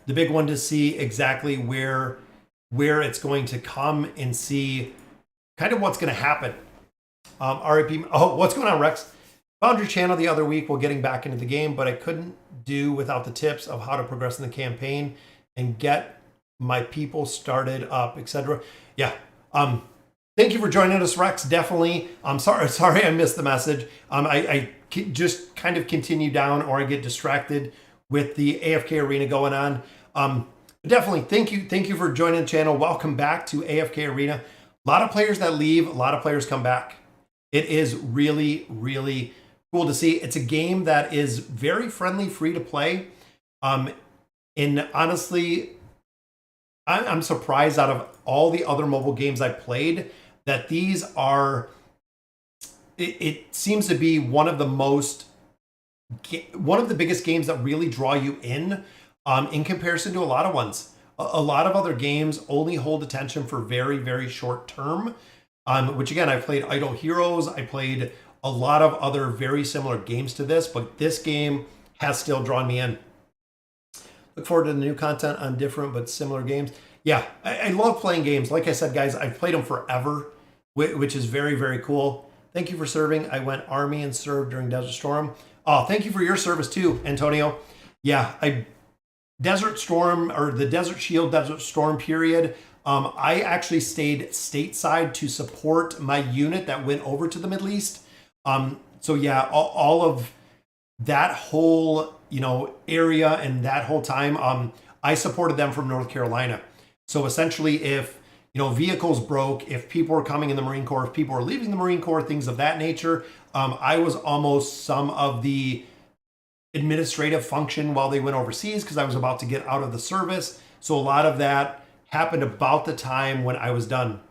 The big one to see exactly where it's going to come and see kind of what's going to happen. RIP. Oh, what's going on, Rex? Found your channel the other week while getting back into the game, but I couldn't do without the tips of how to progress in the campaign and get my people started up, etc. Yeah. Thank you for joining us, Rex. Definitely. I'm sorry I missed the message. I just kind of continue down or I get distracted with the AFK arena going on. Definitely thank you for joining the channel. Welcome back to AFK Arena. A lot of players that leave, a lot of players come back. It is really, really cool to see. It's a game that is very friendly, free to play. And honestly, I'm surprised out of all the other mobile games I played that these are, it seems to be one of the biggest games that really draw you in comparison to a lot of ones. A lot of other games only hold attention for very, very short term, which again, I played Idle Heroes. I played a lot of other very similar games to this, but this game has still drawn me in. Look forward to the new content on different but similar games. Yeah, I love playing games. Like I said, guys, I've played them forever, which is very, very cool. Thank you for serving. I went Army and served during Desert Storm. Oh, thank you for your service too, Antonio. Yeah, Desert Storm, or the Desert Shield, Desert Storm period, I actually stayed stateside to support my unit that went over to the Middle East. So yeah, all of that whole, area and that whole time, I supported them from North Carolina. So essentially if, vehicles broke, if people were coming in the Marine Corps, if people were leaving the Marine Corps, things of that nature, I was almost some of the administrative function while they went overseas because I was about to get out of the service. So a lot of that happened about the time when I was done.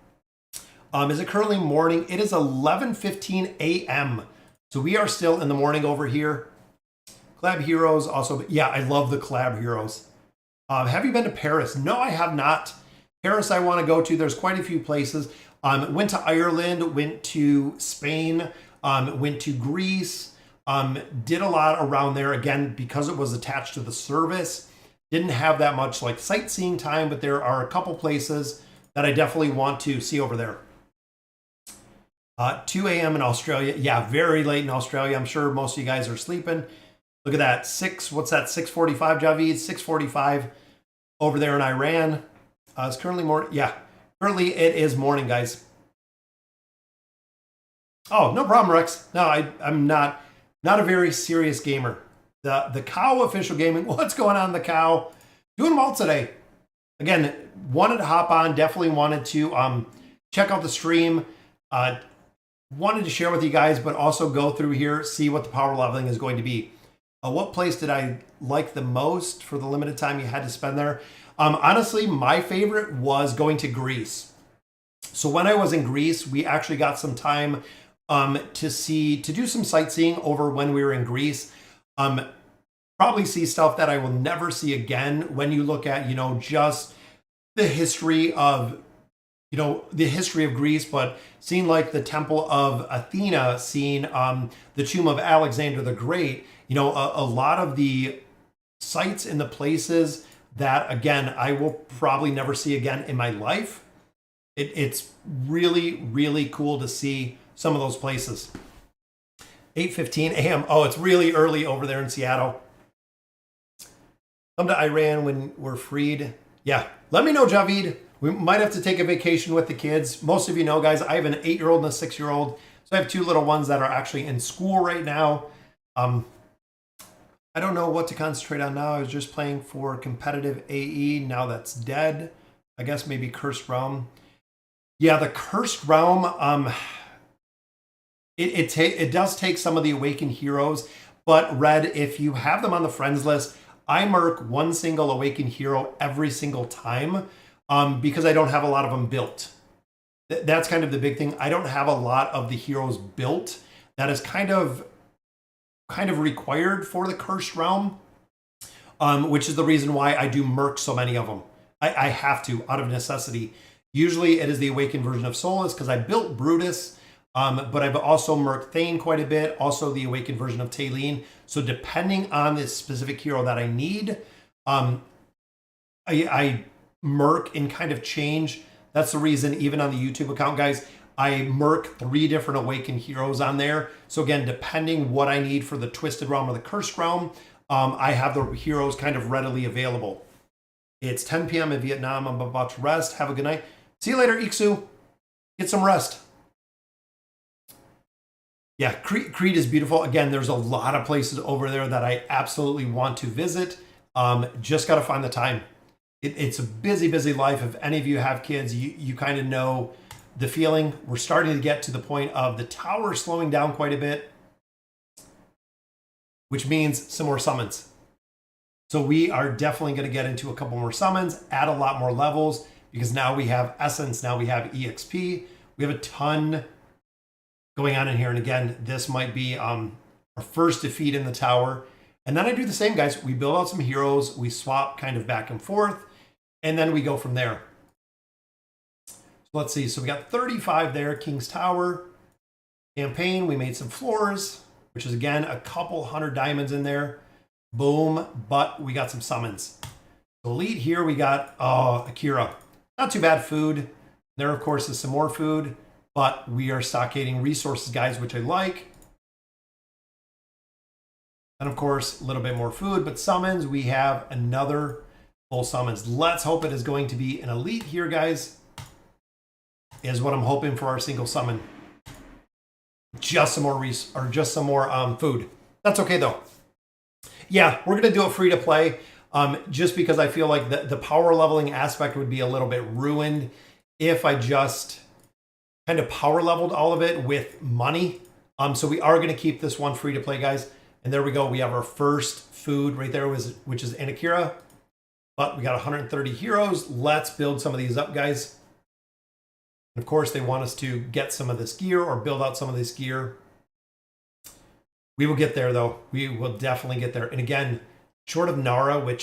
Is it currently morning? It is 11:15 a.m. So we are still in the morning over here. Collab Heroes also, yeah, I love the Collab Heroes. Have you been to Paris? No, I have not. Paris I want to go to. There's quite a few places. Went to Ireland, went to Spain, went to Greece. Did a lot around there, again, because it was attached to the service. Didn't have that much like sightseeing time, but there are a couple places that I definitely want to see over there. 2 a.m. in Australia. Yeah, very late in Australia. I'm sure most of you guys are sleeping. Look at that. 6:45, Javid? 6:45 over there in Iran. It's currently morning. Yeah, currently it is morning, guys. Oh, no problem, Rex. No, I'm not. not a very serious gamer. The cow official gaming, what's going on, the cow? Doing well today. Again, wanted to hop on, definitely wanted to check out the stream. Wanted to share with you guys, but also go through here, see what the power leveling is going to be. What place did I like the most for the limited time you had to spend there? Honestly, my favorite was going to Greece. So when I was in Greece, we actually got some time to do some sightseeing over when we were in Greece. Probably see stuff that I will never see again when you look at, just the history of, Greece, but seeing like the Temple of Athena, seeing the tomb of Alexander the Great, a lot of the sites and the places that, again, I will probably never see again in my life. It's really, really cool to see some of those places. 8:15 a.m. Oh, it's really early over there in Seattle. Come to Iran when we're freed. Yeah, let me know, Javid. We might have to take a vacation with the kids. Most of you know, guys, I have an 8-year-old and a 6-year-old. So I have 2 little ones that are actually in school right now. I don't know what to concentrate on now. I was just playing for competitive AE. Now that's dead. I guess maybe Cursed Realm. Yeah, the Cursed Realm, it does take some of the Awakened Heroes. But Red, if you have them on the friends list, I mark one single Awakened Hero every single time because I don't have a lot of them built. That's kind of the big thing. I don't have a lot of the heroes built. That is kind of required for the Cursed Realm, which is the reason why I do merc so many of them. I have to, out of necessity. Usually it is the Awakened version of Solus because I built Brutus, but I've also merked Thane quite a bit, also the Awakened version of Talene. So depending on this specific hero that I need, I merc and kind of change. That's the reason, even on the YouTube account, guys, I merc 3 different Awakened heroes on there. So again, depending what I need for the Twisted Realm or the Cursed Realm, I have the heroes kind of readily available. It's 10 p.m. in Vietnam. I'm about to rest. Have a good night. See you later, Iksu. Get some rest. Yeah, Crete is beautiful. Again, there's a lot of places over there that I absolutely want to visit. Just got to find the time. It's a busy, busy life. If any of you have kids, you kind of know the feeling. We're starting to get to the point of the tower slowing down quite a bit, which means some more summons. So we are definitely going to get into a couple more summons, add a lot more levels, because now we have Essence, now we have EXP. We have a ton going on in here. And again, this might be our first defeat in the tower. And then I do the same, guys. We build out some heroes, we swap kind of back and forth, and then we go from there. Let's see, so we got 35 there, King's Tower. Campaign, we made some floors, which is again, a couple 100 diamonds in there. Boom, but we got some summons. Elite here, we got Akira. Not too bad food. There, of course, is some more food, but we are stockading resources, guys, which I like. And of course, a little bit more food, but summons, we have another full summons. Let's hope it is going to be an elite here, guys. Is what I'm hoping for our single summon. Just some more food. That's okay though. Yeah, we're gonna do it free to play, just because I feel like the power leveling aspect would be a little bit ruined if I just kind of power leveled all of it with money. So we are gonna keep this one free to play, guys. And there we go. We have our first food right there, which is Anakira. But we got 130 heroes. Let's build some of these up, guys. Of course, they want us to get some of this gear or build out some of this gear. We will get there, though. We will definitely get there. And again, short of Nara,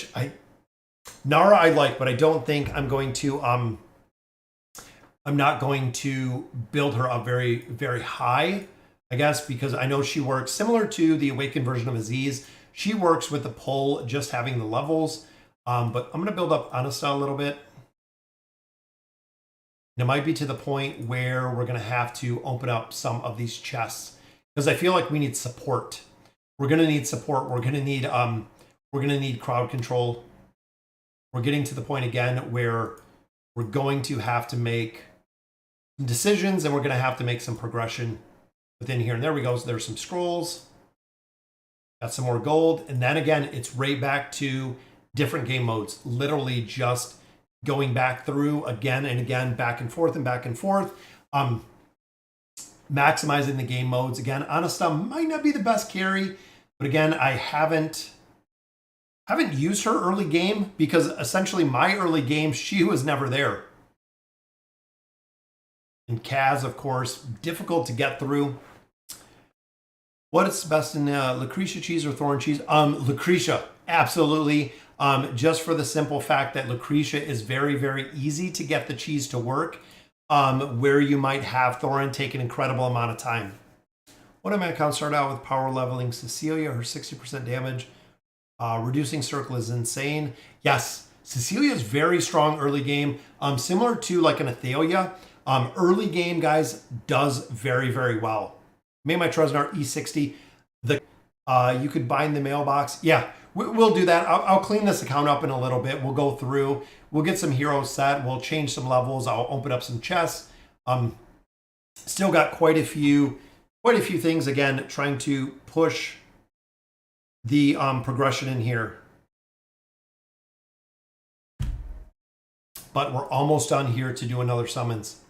Nara I like, but I don't think I'm going to, I'm not going to build her up very, very high, I guess, because I know she works similar to the Awakened version of Aziz. She works with the pull, just having the levels. But I'm going to build up Anasta a little bit. And it might be to the point where we're going to have to open up some of these chests because I feel like we need support. We're going to need support. We're going to need crowd control. We're getting to the point again where we're going to have to make some decisions and we're going to have to make some progression within here. And there we go. So there's some scrolls. Got some more gold. And then again, it's right back to different game modes. Literally just going back through again and again, back and forth and back and forth. Maximizing the game modes. Again, Anastam might not be the best carry, but again, I haven't used her early game because essentially my early game, she was never there. And Kaz, of course, difficult to get through. What is best in Lucretia cheese or Thorin cheese? Lucretia, absolutely. Just for the simple fact that Lucretia is very, very easy to get the cheese to work, where you might have Thorin take an incredible amount of time. One of my accounts started out with power leveling Cecilia, her 60% damage. Reducing circle is insane. Yes, Cecilia is very strong early game. Similar to like an Athalia. Early game, guys, does very, very well. Made my Treznar E60. You could bind the mailbox. Yeah, we'll do that. I'll clean this account up in a little bit. We'll go through. We'll get some heroes set. We'll change some levels. I'll open up some chests. Still got quite a few things. Again, trying to push the progression in here. But we're almost done here to do another summons.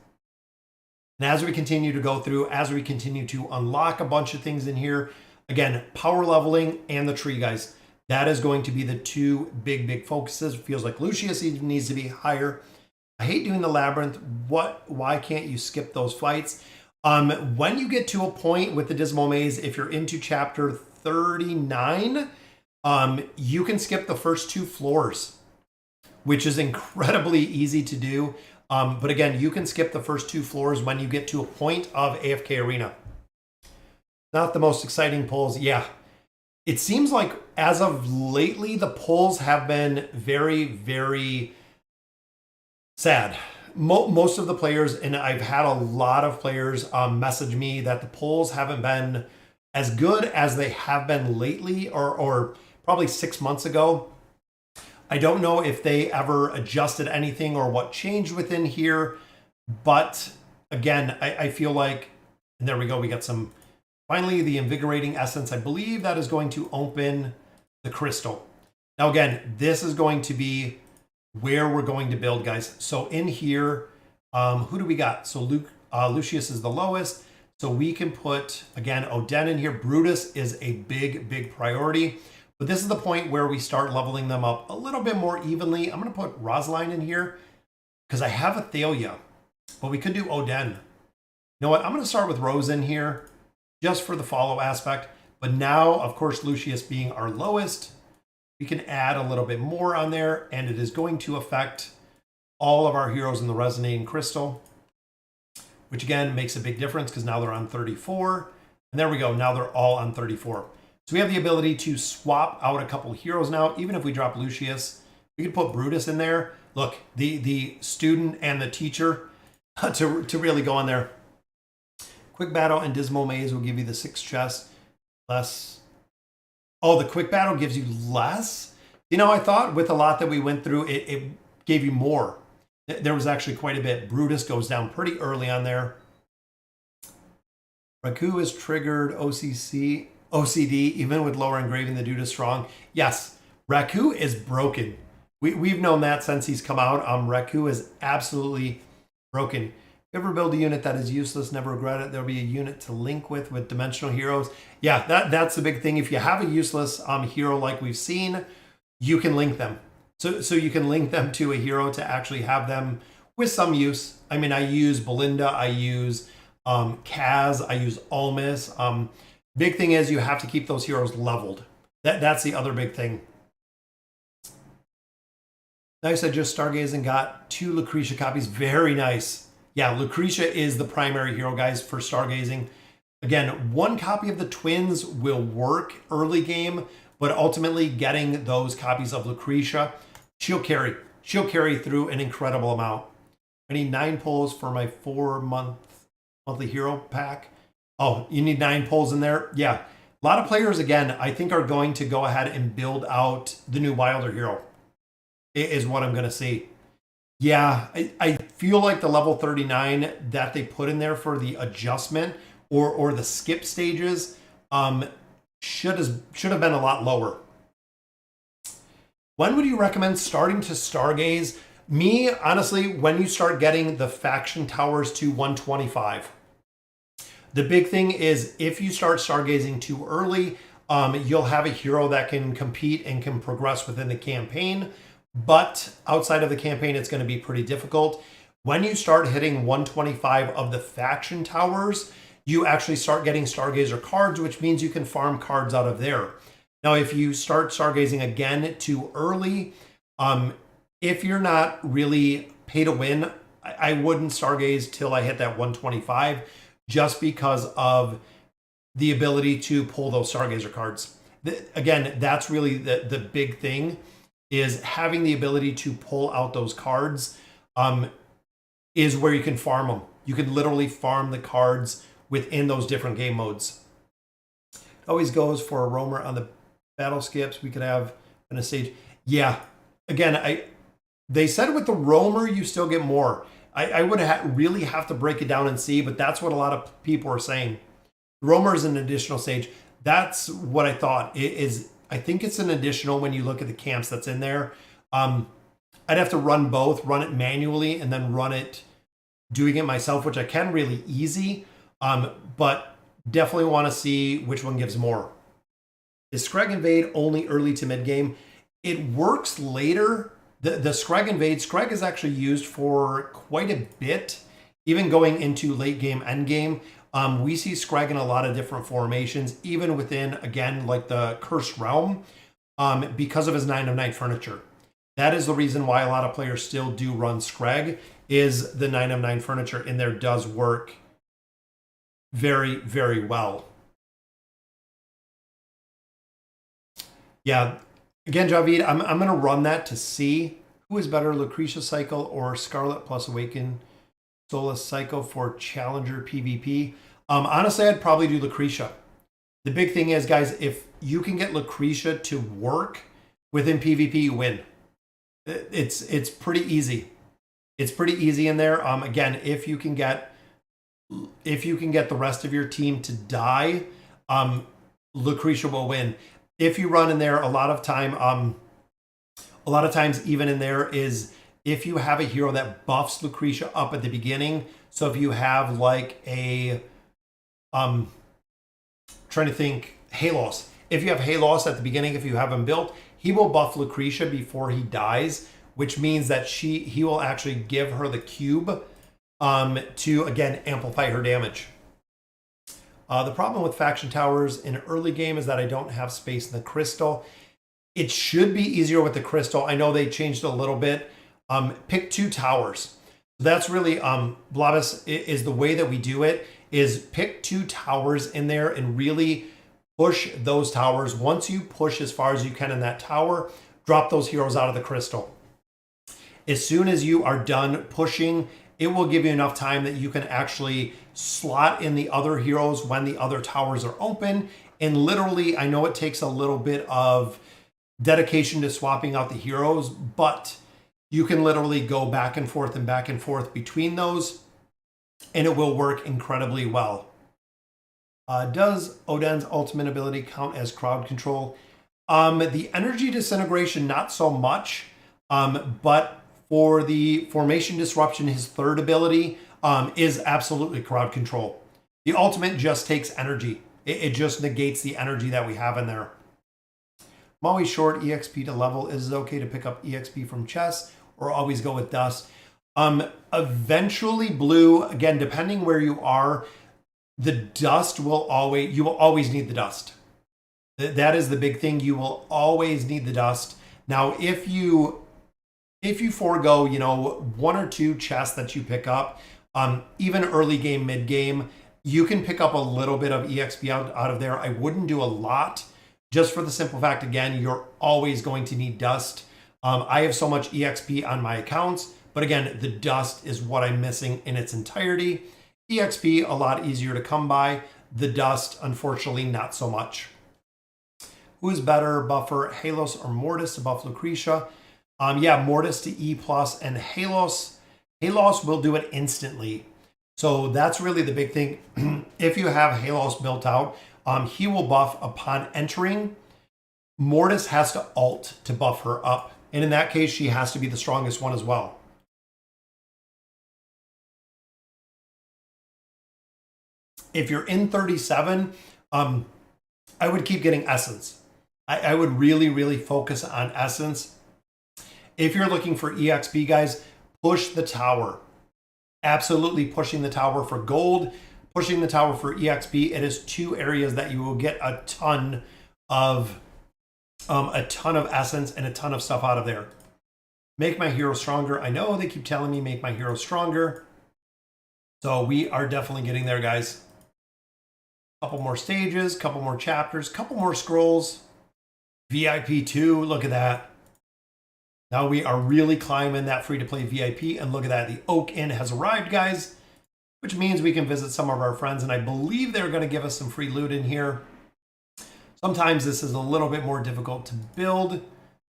And as we continue to go through, as we continue to unlock a bunch of things in here, again, power leveling and the tree, guys, that is going to be the two big focuses. It feels like Lucius even needs to be higher. I hate doing the Labyrinth. Why can't you skip those fights? When you get to a point with the Dismal Maze, if you're into chapter 39, you can skip the first 2 floors, which is incredibly easy to do. But again, you can skip the first 2 floors when you get to a point of AFK Arena. Not the most exciting pulls. Yeah, it seems like as of lately, the pulls have been very, very sad. Most of the players, and I've had a lot of players message me that the pulls haven't been as good as they have been lately, or probably 6 months ago. I don't know if they ever adjusted anything or what changed within here, but again, I feel like, and there we go, we got some, finally the invigorating essence. I believe that is going to open the crystal. Now again, this is going to be where we're going to build, guys. So in here, who do we got? So Lucius is the lowest. So we can put, again, Oden in here. Brutus is a big priority. But this is the point where we start leveling them up a little bit more evenly. I'm going to put Rosaline in here because I have Athalia, but we could do Oden. You know what? I'm going to start with Rose in here just for the follow aspect. But now, of course, Lucius being our lowest, we can add a little bit more on there, and it is going to affect all of our heroes in the Resonating Crystal, which again makes a big difference because now they're on 34. And there we go. Now they're all on 34. So we have the ability to swap out a couple heroes now. Even if we drop Lucius, we could put Brutus in there. Look, the student and the teacher to really go on there. Quick Battle and Dismal Maze will give you the 6 chests. Less. Oh, the Quick Battle gives you less? You know, I thought with a lot that we went through, it gave you more. There was actually quite a bit. Brutus goes down pretty early on there. Raku is triggered OCD, even with lower engraving, the dude is strong. Yes, Raku is broken. We've known that since he's come out. Raku is absolutely broken. If you ever build a unit that is useless, never regret it. There'll be a unit to link with dimensional heroes. Yeah, that's the big thing. If you have a useless hero like we've seen, you can link them. So you can link them to a hero to actually have them with some use. I mean, I use Belinda, I use Kaz, I use Almas. Big thing is you have to keep those heroes leveled. That's the other big thing. Nice, I just Stargazing got 2 Lucretia copies. Very nice. Yeah, Lucretia is the primary hero, guys, for Stargazing. Again, 1 copy of the twins will work early game, but ultimately getting those copies of Lucretia, she'll carry through an incredible amount. I need 9 pulls for my 4-monthly hero pack. Oh, you need 9 pulls in there? Yeah. A lot of players, again, I think are going to go ahead and build out the new Wilder hero. It is what I'm going to see. Yeah, I feel like the level 39 that they put in there for the adjustment or the skip stages, should have been a lot lower. When would you recommend starting to Stargaze? Me, honestly, when you start getting the faction towers to 125. The big thing is if you start Stargazing too early, you'll have a hero that can compete and can progress within the campaign. But outside of the campaign, it's going to be pretty difficult. When you start hitting 125 of the faction towers, you actually start getting Stargazer cards, which means you can farm cards out of there. Now, if you start Stargazing again too early, if you're not really pay to win, I wouldn't Stargaze till I hit that 125, just because of the ability to pull those Stargazer cards. Again, that's really the big thing, is having the ability to pull out those cards is where you can farm them. You can literally farm the cards within those different game modes. It always goes for a roamer on the battle skips. We could have in a stage. Yeah, again, they said with the roamer you still get more. I would really have to break it down and see, but that's what a lot of people are saying. The roamer is an additional stage. That's what I thought. I think it's an additional when you look at the camps that's in there. I'd have to run both, run it manually, and then run it doing it myself, which I can really easy. But definitely want to see which one gives more. Is Scrag Invade only early to mid game? It works later. The Scrag Invade, Scrag is actually used for quite a bit, even going into late game, end game. We see Scrag in a lot of different formations, even within, again, like the Cursed Realm, because of his 9 of 9 furniture. That is the reason why a lot of players still do run Scrag, is the 9 of 9 furniture in there does work very, very well. Yeah, again, Javid, I'm going to run that to see who is better, Lucretia Cycle or Scarlet plus Awaken Solace Cycle for Challenger PvP. Honestly, I'd probably do Lucretia. The big thing is, guys, if you can get Lucretia to work within PvP, you win. It's pretty easy. It's pretty easy in there. Again, if you can get the rest of your team to die, Lucretia will win. If you run in there, a lot of times even in there is if you have a hero that buffs Lucretia up at the beginning. So if you have like a trying to think, Halos. If you have Halos at the beginning, if you have him built, he will buff Lucretia before he dies, which means that he will actually give her the cube to, again, amplify her damage. The problem with faction towers in early game is that I don't have space in the crystal. It should be easier with the crystal. I know they changed a little bit. Pick 2 towers. That's really, Blabis, is the way that we do it, is pick 2 towers in there and really push those towers. Once you push as far as you can in that tower, drop those heroes out of the crystal. As soon as you are done pushing, it will give you enough time that you can actually slot in the other heroes when the other towers are open. And literally, I know it takes a little bit of dedication to swapping out the heroes, but you can literally go back and forth between those, and it will work incredibly well. Does Oden's ultimate ability count as crowd control? The energy disintegration, not so much, but for the formation disruption, his third ability is absolutely crowd control. The ultimate just takes energy. It just negates the energy that we have in there. I'm always short EXP to level. Is it okay to pick up EXP from chess or always go with dust? Eventually, blue, again, depending where you are, the dust will you will always need the dust. That is the big thing. You will always need the dust. Now, if you forego, 1 or 2 chests that you pick up, even early game, mid game, you can pick up a little bit of EXP out of there. I wouldn't do a lot, just for the simple fact, again, you're always going to need dust. I have so much EXP on my accounts, but again, the dust is what I'm missing in its entirety. EXP, a lot easier to come by. The dust, unfortunately, not so much. Who is better, Buffer, Halos or Mortis to buff Lucretia? Yeah, Mortis to E+, and Halos will do it instantly. So that's really the big thing. If you have Halos built out, he will buff upon entering. Mortis has to ult to buff her up. And in that case, she has to be the strongest one as well. If you're in 37, I would keep getting Essence. I would really, really focus on Essence. If you're looking for EXP, guys, push the tower. Absolutely pushing the tower for gold, pushing the tower for EXP. It is two areas that you will get a ton of essence and a ton of stuff out of there. Make my hero stronger. I know they keep telling me make my hero stronger. So we are definitely getting there, guys. Couple more stages, couple more chapters, couple more scrolls. VIP 2, look at that. Now we are really climbing that free-to-play VIP, and look at that. The Oak Inn has arrived, guys, which means we can visit some of our friends, and I believe they're going to give us some free loot in here. Sometimes this is a little bit more difficult to build,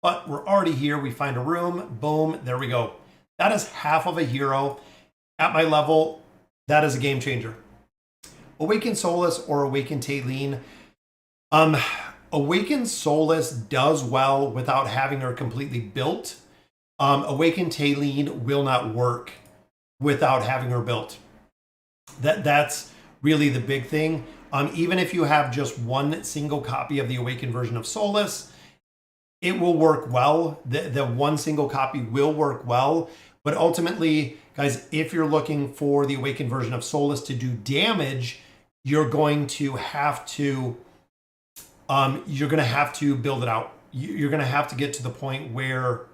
but we're already here. We find a room. Boom. There we go. That is half of a hero. At my level, that is a game changer. Awaken Solus or Awaken Taylene. Awaken Solus does well without having her completely built. Awaken Taylene will not work without having her built. That's really the big thing. Even if you have just one single copy of the Awakened version of Solus, it will work well. The one single copy will work well. But ultimately, guys, if you're looking for the Awakened version of Solus to do damage, you're going to have to build it out. You're going to have to get to the point where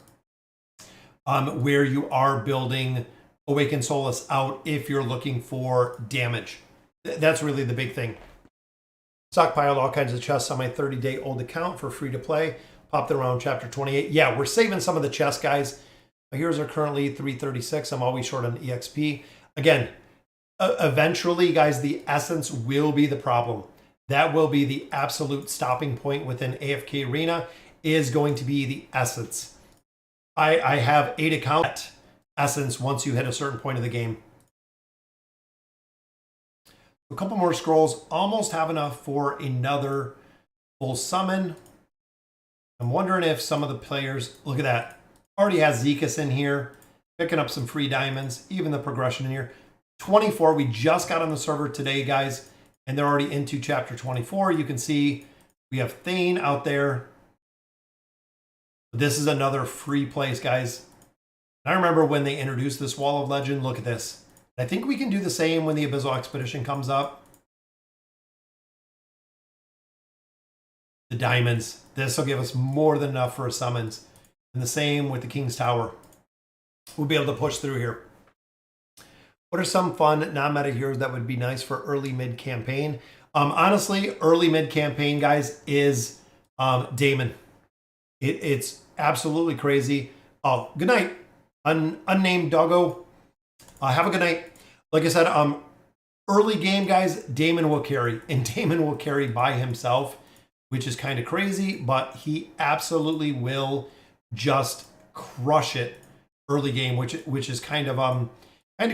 you are building Awaken Solus out if you're looking for damage. That's really the big thing. Stockpiled all kinds of chests on my 30-day old account for free to play. Popped it around chapter 28. Yeah, we're saving some of the chests, guys. My heroes are currently 336. I'm always short on EXP. Again, eventually, guys, the essence will be the problem. That will be the absolute stopping point within AFK Arena, is going to be the essence. I have 8 accounts essence once you hit a certain point of the game. A couple more scrolls, almost have enough for another full summon. I'm wondering if some of the players, look at that, already has Zekas in here, picking up some free diamonds, even the progression in here. 24, we just got on the server today, guys, and they're already into chapter 24. You can see we have Thane out there. This is another free place, guys. And I remember when they introduced this Wall of Legend, look at this. I think we can do the same when the Abyssal Expedition comes up. The diamonds. This will give us more than enough for a summons. And the same with the King's Tower. We'll be able to push through here. What are some fun non-meta heroes that would be nice for early mid campaign? Honestly, early mid campaign, guys, is Damon. It's absolutely crazy. Oh, good night, unnamed doggo. Have a good night. Like I said, early game, guys, Damon will carry, and Damon will carry by himself, which is kind of crazy, but he absolutely will just crush it early game, which is kind of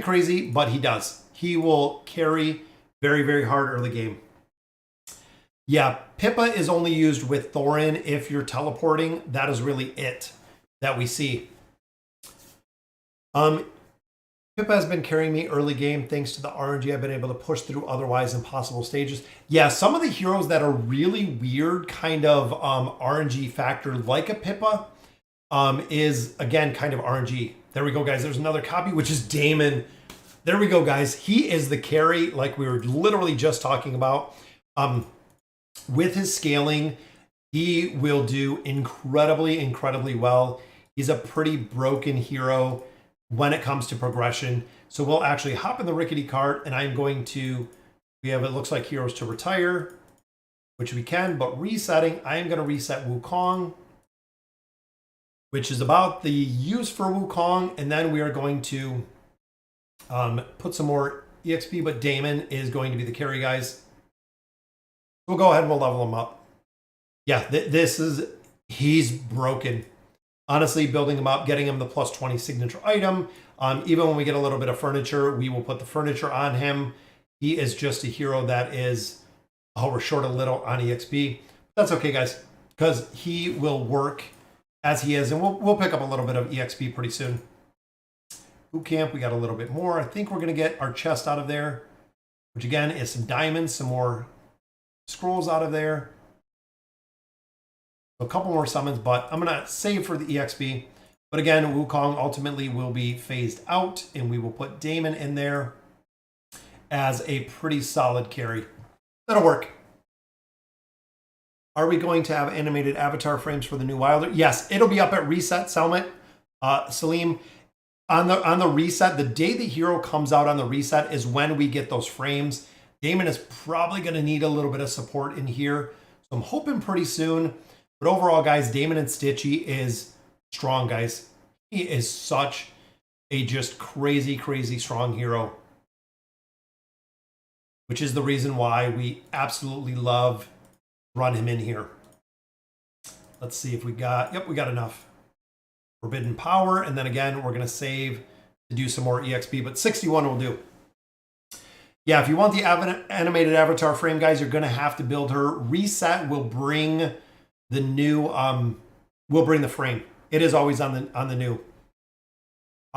crazy, but he does. He will carry very, very hard early game. Yeah, Pipa is only used with Thorin if you're teleporting. That is really it that we see. Pipa has been carrying me early game thanks to the RNG I've been able to push through otherwise impossible stages. Yeah, some of the heroes that are really weird kind of RNG factor, like a Pipa, is, again, kind of RNG. There we go, guys. There's another copy, which is Damon. There we go, guys. He is the carry, like we were literally just talking about. With his scaling, he will do incredibly, incredibly well. He's a pretty broken hero when it comes to progression. So we'll actually hop in the rickety cart, and I'm going to, we have, it looks like heroes to retire, which we can, but resetting, I am going to reset Wukong, which is about the use for Wukong, and then we are going to put some more EXP, but Damon is going to be the carry, guys. We'll go ahead and we'll level him up. Yeah, he's broken. Honestly, building him up, getting him the plus 20 signature item. Even when we get a little bit of furniture, we will put the furniture on him. He is just a hero that is Oh, we're short a little on EXP. That's okay, guys, because he will work as he is, and we'll pick up a little bit of EXP pretty soon. Boot camp, we got a little bit more. I think we're going to get our chest out of there, which again is some diamonds, some more scrolls out of there. A couple more summons, but I'm going to save for the EXP. But again, Wukong ultimately will be phased out, and we will put Damon in there as a pretty solid carry. That'll work. Are we going to have animated avatar frames for the new Wilder? Yes, it'll be up at reset, Selmet. Salim, on the reset, the day the hero comes out on the reset is when we get those frames. Damon is probably going to need a little bit of support in here, so I'm hoping pretty soon. But overall, guys, Damon and Stitchy is strong, guys. He is such a just crazy, crazy strong hero, which is the reason why we absolutely love run him in here. Let's see if we got, yep, we got enough. Forbidden Power, and then again, we're going to save to do some more EXP, but 61 will do. Yeah, if you want the animated avatar frame, guys, you're going to have to build her. Reset will bring the new, will bring the frame. It is always on the new.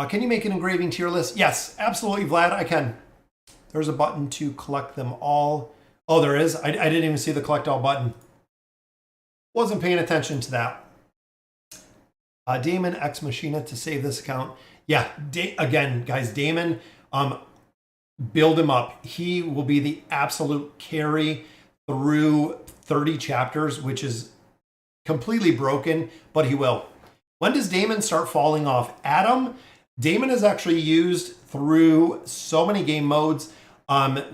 Can you make an engraving tier list? Yes, absolutely, Vlad, I can. There's a button to collect them all. Oh, there is? I didn't even see the collect all button. Wasn't paying attention to that. Damon Ex Machina to save this account. Yeah, again, guys, Damon, build him up. He will be the absolute carry through 30 chapters, which is completely broken, but he will. When does Damon start falling off? Adam, Damon is actually used through so many game modes.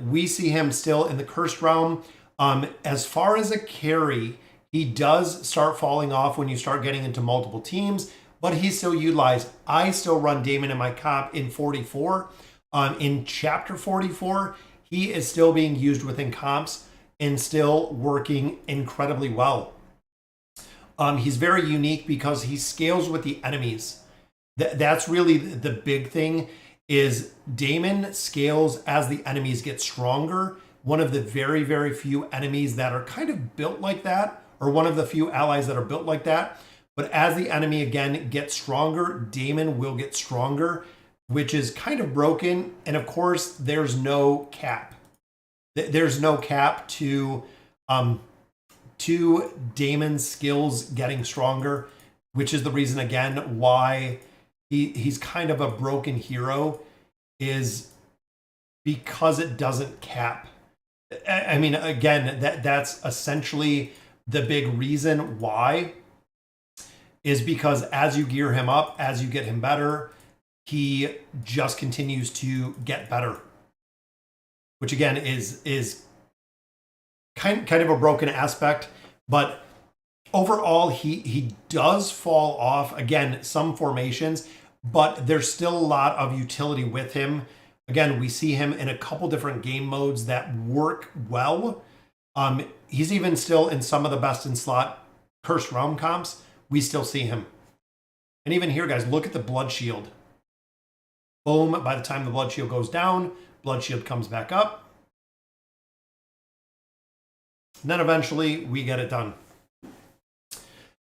We see him still in the Cursed Realm. As far as a carry, he does start falling off when you start getting into multiple teams, but he's still utilized. I still run Damon in my comp in 44. In chapter 44, he is still being used within comps and still working incredibly well. He's very unique because he scales with the enemies. That's really the big thing, is Damon scales as the enemies get stronger. One of the very, very few enemies that are kind of built like that, or one of the few allies that are built like that. But as the enemy, again, gets stronger, Damon will get stronger, which is kind of broken. And of course, there's no cap. There's no cap to Damon's skills getting stronger, which is the reason, again, why he's kind of a broken hero, is because it doesn't cap. I mean, again, that's essentially the big reason why, is because as you gear him up, as you get him better, he just continues to get better, which again is kind of a broken aspect. But overall, he does fall off, again, some formations, but there's still a lot of utility with him. Again, we see him in a couple different game modes that work well. He's even still in some of the best in slot Cursed Realm comps. We still see him. And even here, guys, look at the Blood Shield. Boom, by the time the Blood Shield goes down, Blood Shield comes back up. And then eventually we get it done.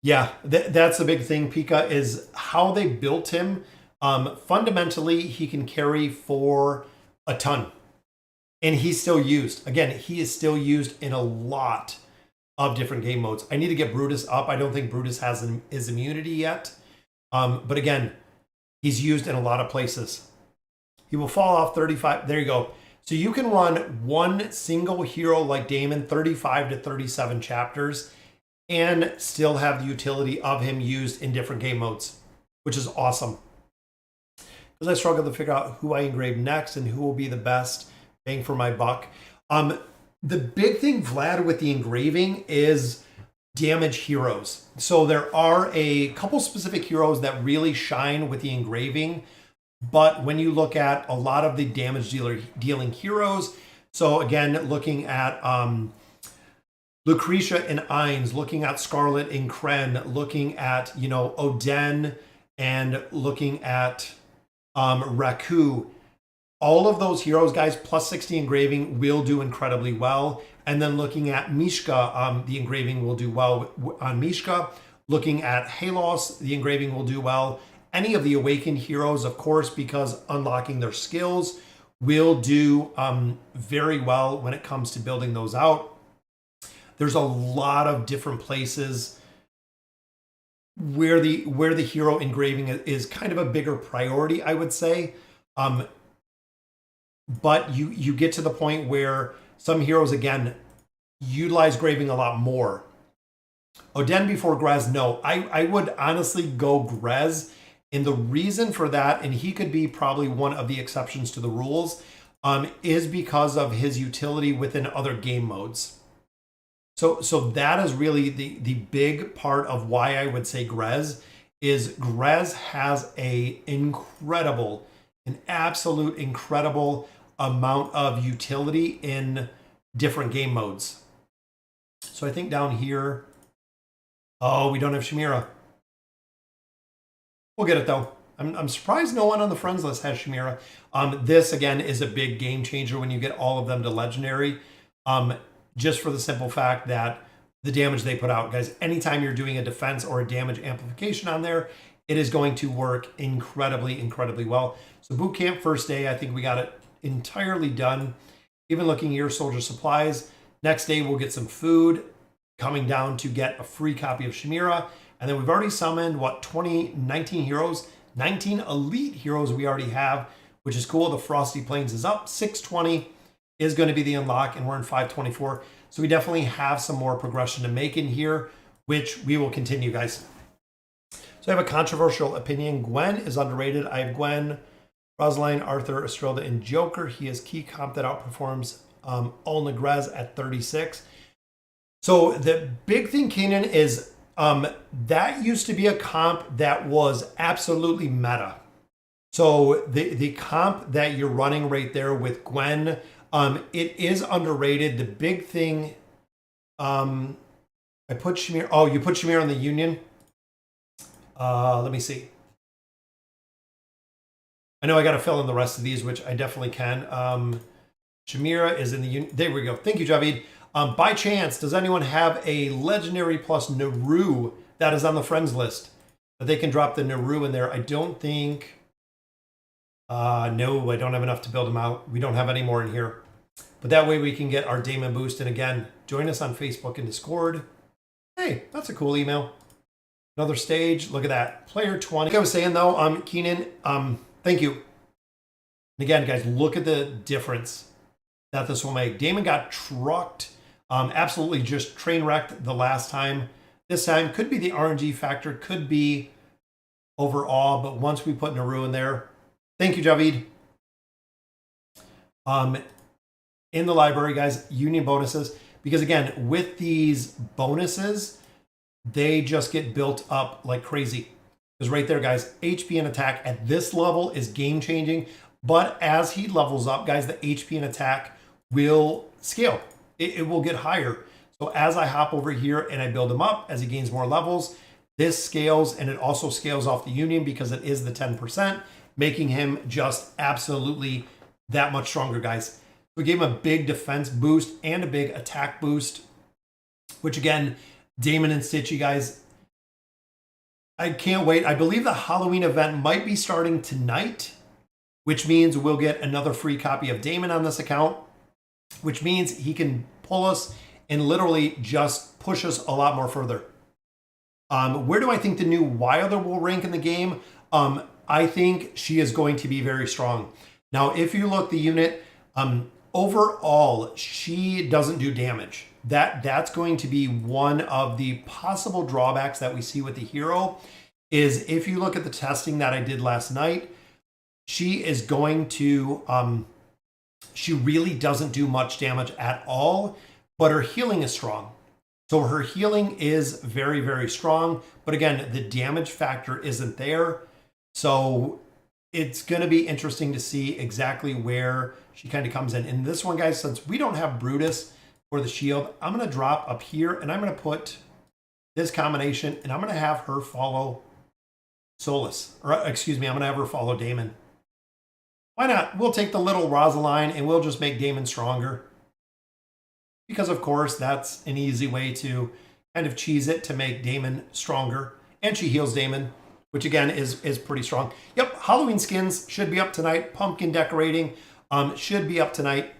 Yeah, that's the big thing, Pika, is how they built him. Fundamentally, he can carry for a ton. And he's still used. Again, he is still used in a lot of different game modes. I need to get Brutus up. I don't think Brutus has his immunity yet. But again, he's used in a lot of places. He will fall off 35. There you go. So you can run one single hero like Damon, 35 to 37 chapters, and still have the utility of him used in different game modes, which is awesome. Because I struggle to figure out who I engrave next and who will be the best bang for my buck. The big thing, Vlad, with the engraving is damage heroes. So there are a couple specific heroes that really shine with the engraving. But when you look at a lot of the damage dealing heroes, so again, looking at Lucretia and Ainz, looking at Scarlet and Kren, looking at, Oden, and looking at Raku, all of those heroes, guys, plus 60 engraving will do incredibly well. And then looking at Mishka, the engraving will do well on Mishka. Looking at Halos, the engraving will do well. Any of the awakened heroes, of course, because unlocking their skills will do very well when it comes to building those out. There's a lot of different places where the hero engraving is kind of a bigger priority, I would say. But you get to the point where some heroes, again, utilize graving a lot more. Oden before Grez, no. I would honestly go Grez. And the reason for that, and he could be probably one of the exceptions to the rules, is because of his utility within other game modes. So that is really the big part of why I would say Grez has an absolute incredible amount of utility in different game modes. So I think down here, oh, we don't have Chimera. We'll get it though. I'm surprised no one on the friends list has Chimera. This again is a big game changer when you get all of them to legendary. Just for the simple fact that the damage they put out, guys, anytime you're doing a defense or a damage amplification on there, it is going to work incredibly, incredibly well. So boot camp first day, I think we got it entirely done. Even looking here, soldier supplies. Next day, we'll get some food, coming down to get a free copy of Chimera. And then we've already summoned, 19 heroes, 19 elite heroes we already have, which is cool. The Frosty Plains is up. 620 is going to be the unlock, and we're in 524. So we definitely have some more progression to make in here, which we will continue, guys. So I have a controversial opinion. Gwen is underrated. I have Gwen, Rosaline, Arthur, Estrelda, and Joker. He is key comp that outperforms All Negrez at 36. So the big thing, Kanan, is that used to be a comp that was absolutely meta. So the comp that you're running right there with Gwen, it is underrated. The big thing, I put Shamir. Oh, you put Shamir on the Union. Let me see. I know I got to fill in the rest of these, which I definitely can. Shamira is in the Union. There we go. Thank you, Javid. By chance, does anyone have a legendary plus Naru that is on the friends list that they can drop the Naru in there? I don't think. No, I don't have enough to build them out. We don't have any more in here. But that way we can get our Damon boost. And again, join us on Facebook and Discord. Hey, that's a cool email. Another stage. Look at that. Player 20. Like I was saying though, Keenan, thank you. And again, guys, look at the difference that this will make. Damon got trucked. Absolutely just train wrecked the last time. This time could be the RNG factor, could be overall, but once we put Naru in there, thank you, Javid. In the library, guys, union bonuses, because again, with these bonuses, they just get built up like crazy. Because right there, guys, HP and attack at this level is game changing. But as he levels up, guys, the HP and attack will scale. It will get higher. So as I hop over here and I build him up, as he gains more levels, this scales, and it also scales off the union because it is the 10%, making him just absolutely that much stronger, guys. We gave him a big defense boost and a big attack boost, which again, Damon and Stitchy, guys, I can't wait. I believe the Halloween event might be starting tonight, which means we'll get another free copy of Damon on this account, which means he can pull us and literally just push us a lot more further. Where do I think the new Wilder will rank in the game? I think she is going to be very strong. Now, if you look the unit, overall, she doesn't do damage. That's going to be one of the possible drawbacks that we see with the hero, is if you look at the testing that I did last night, she is going to, she really doesn't do much damage at all, but her healing is strong. So her healing is very, very strong. But again, the damage factor isn't there. So it's going to be interesting to see exactly where she kind of comes in. And this one, guys, since we don't have Brutus for the shield, I'm going to drop up here and I'm going to put this combination and I'm going to have her follow Solus. Or excuse me, I'm going to have her follow Damon. Why not? We'll take the little Rosaline and we'll just make Damon stronger. Because of course, that's an easy way to kind of cheese it to make Damon stronger. And she heals Damon, which again is pretty strong. Yep, Halloween skins should be up tonight. Pumpkin decorating should be up tonight.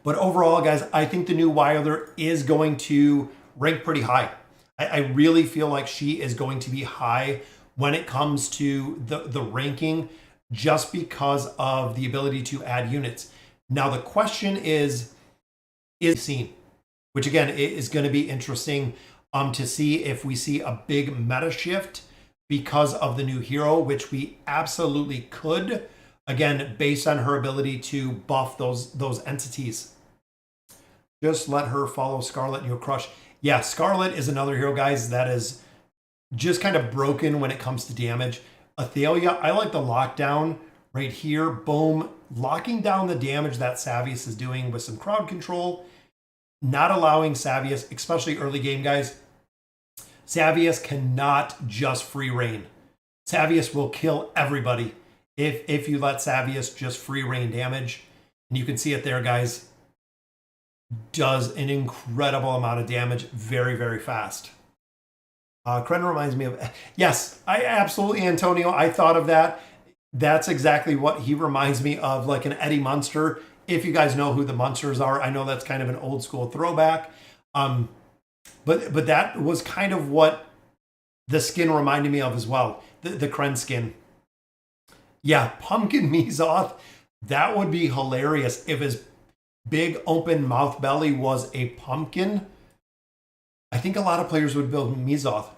But overall, guys, I think the new Wilder is going to rank pretty high. I really feel like she is going to be high when it comes to the ranking, just because of the ability to add units. Now, the question is seen, which again is going to be interesting to see if we see a big meta shift because of the new hero, which we absolutely could, again, based on her ability to buff those entities. Just let her follow Scarlet and you'll crush. Yeah, Scarlet is another hero, guys, that is just kind of broken when it comes to damage. Athalia, I like the lockdown right here. Boom. Locking down the damage that Savius is doing with some crowd control. Not allowing Savius, especially early game, guys. Savius cannot just free reign. Savius will kill everybody if you let Savius just free reign damage. And you can see it there, guys. Does an incredible amount of damage very, very fast. Kren reminds me of, yes, I absolutely, Antonio, I thought of that. That's exactly what he reminds me of, like an Eddie Munster. If you guys know who the Munsters are, I know that's kind of an old school throwback. But that was kind of what the skin reminded me of as well. The Kren skin. Yeah, Pumpkin Mizoth. That would be hilarious if his big open mouth belly was a pumpkin. I think a lot of players would build Mizoth.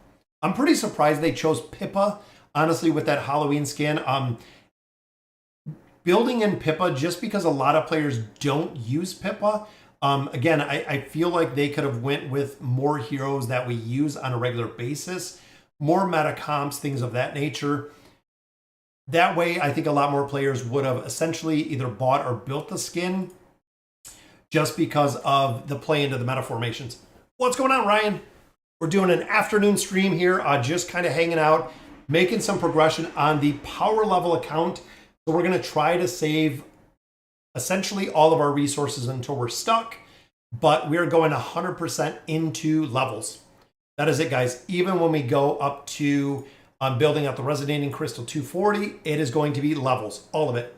I'm pretty surprised they chose Pipa, honestly, with that Halloween skin. Building in Pipa, just because a lot of players don't use Pipa. Again, I feel like they could have went with more heroes that we use on a regular basis, more meta comps, things of that nature. That way, I think a lot more players would have essentially either bought or built the skin just because of the play into the meta formations. What's going on, Ryan? We're doing an afternoon stream here, just kind of hanging out, making some progression on the power level account. So we're going to try to save essentially all of our resources until we're stuck, but we're going 100% into levels. That is it, guys. Even when we go up to building out the Resonating Crystal 240, it is going to be levels, all of it.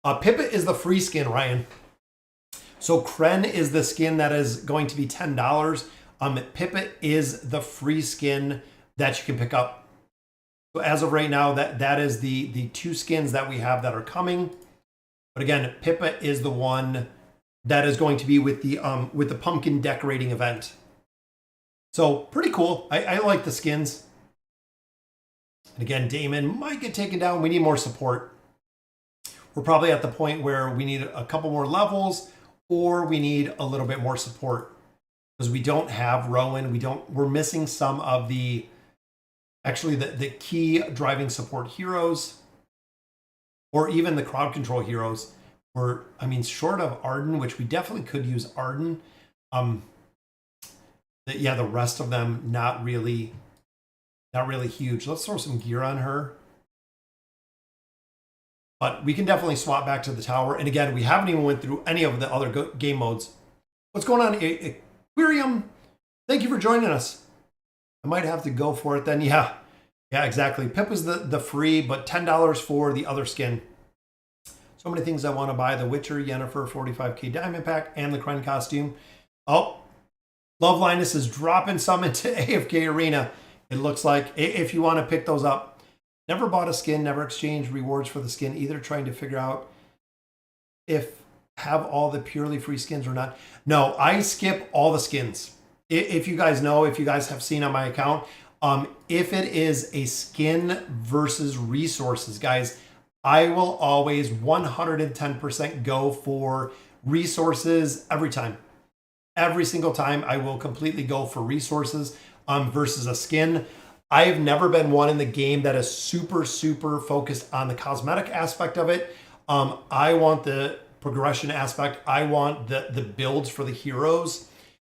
Pipa is the free skin, Ryan. So Kren is the skin that is going to be $10. Pipa is the free skin that you can pick up. So as of right now, that is the two skins that we have that are coming. But again, Pipa is the one that is going to be with the pumpkin decorating event. So pretty cool. I like the skins. And again, Damon might get taken down. We need more support. We're probably at the point where we need a couple more levels, or we need a little bit more support because we don't have Rowan. We're missing some of the key driving support heroes, or even the crowd control heroes. Short of Arden, which we definitely could use Arden. The rest of them not really huge. Let's throw some gear on her. But we can definitely swap back to the tower. And again, we haven't even went through any of the other game modes. What's going on, Aquarium? Thank you for joining us. I might have to go for it then. Yeah, exactly. Pip is the free, but $10 for the other skin. So many things I want to buy. The Witcher, Yennefer, 45k Diamond Pack, and the Kren costume. Oh, Love Linus is dropping some into AFK Arena. It looks like, if you want to pick those up. Never bought a skin, never exchanged rewards for the skin, either trying to figure out if have all the purely free skins or not. No, I skip all the skins. If you guys know, if you guys have seen on my account, if it is a skin versus resources, guys, I will always 110% go for resources every time. Every single time I will completely go for resources versus a skin. I've never been one in the game that is super, super focused on the cosmetic aspect of it. I want the progression aspect. I want the builds for the heroes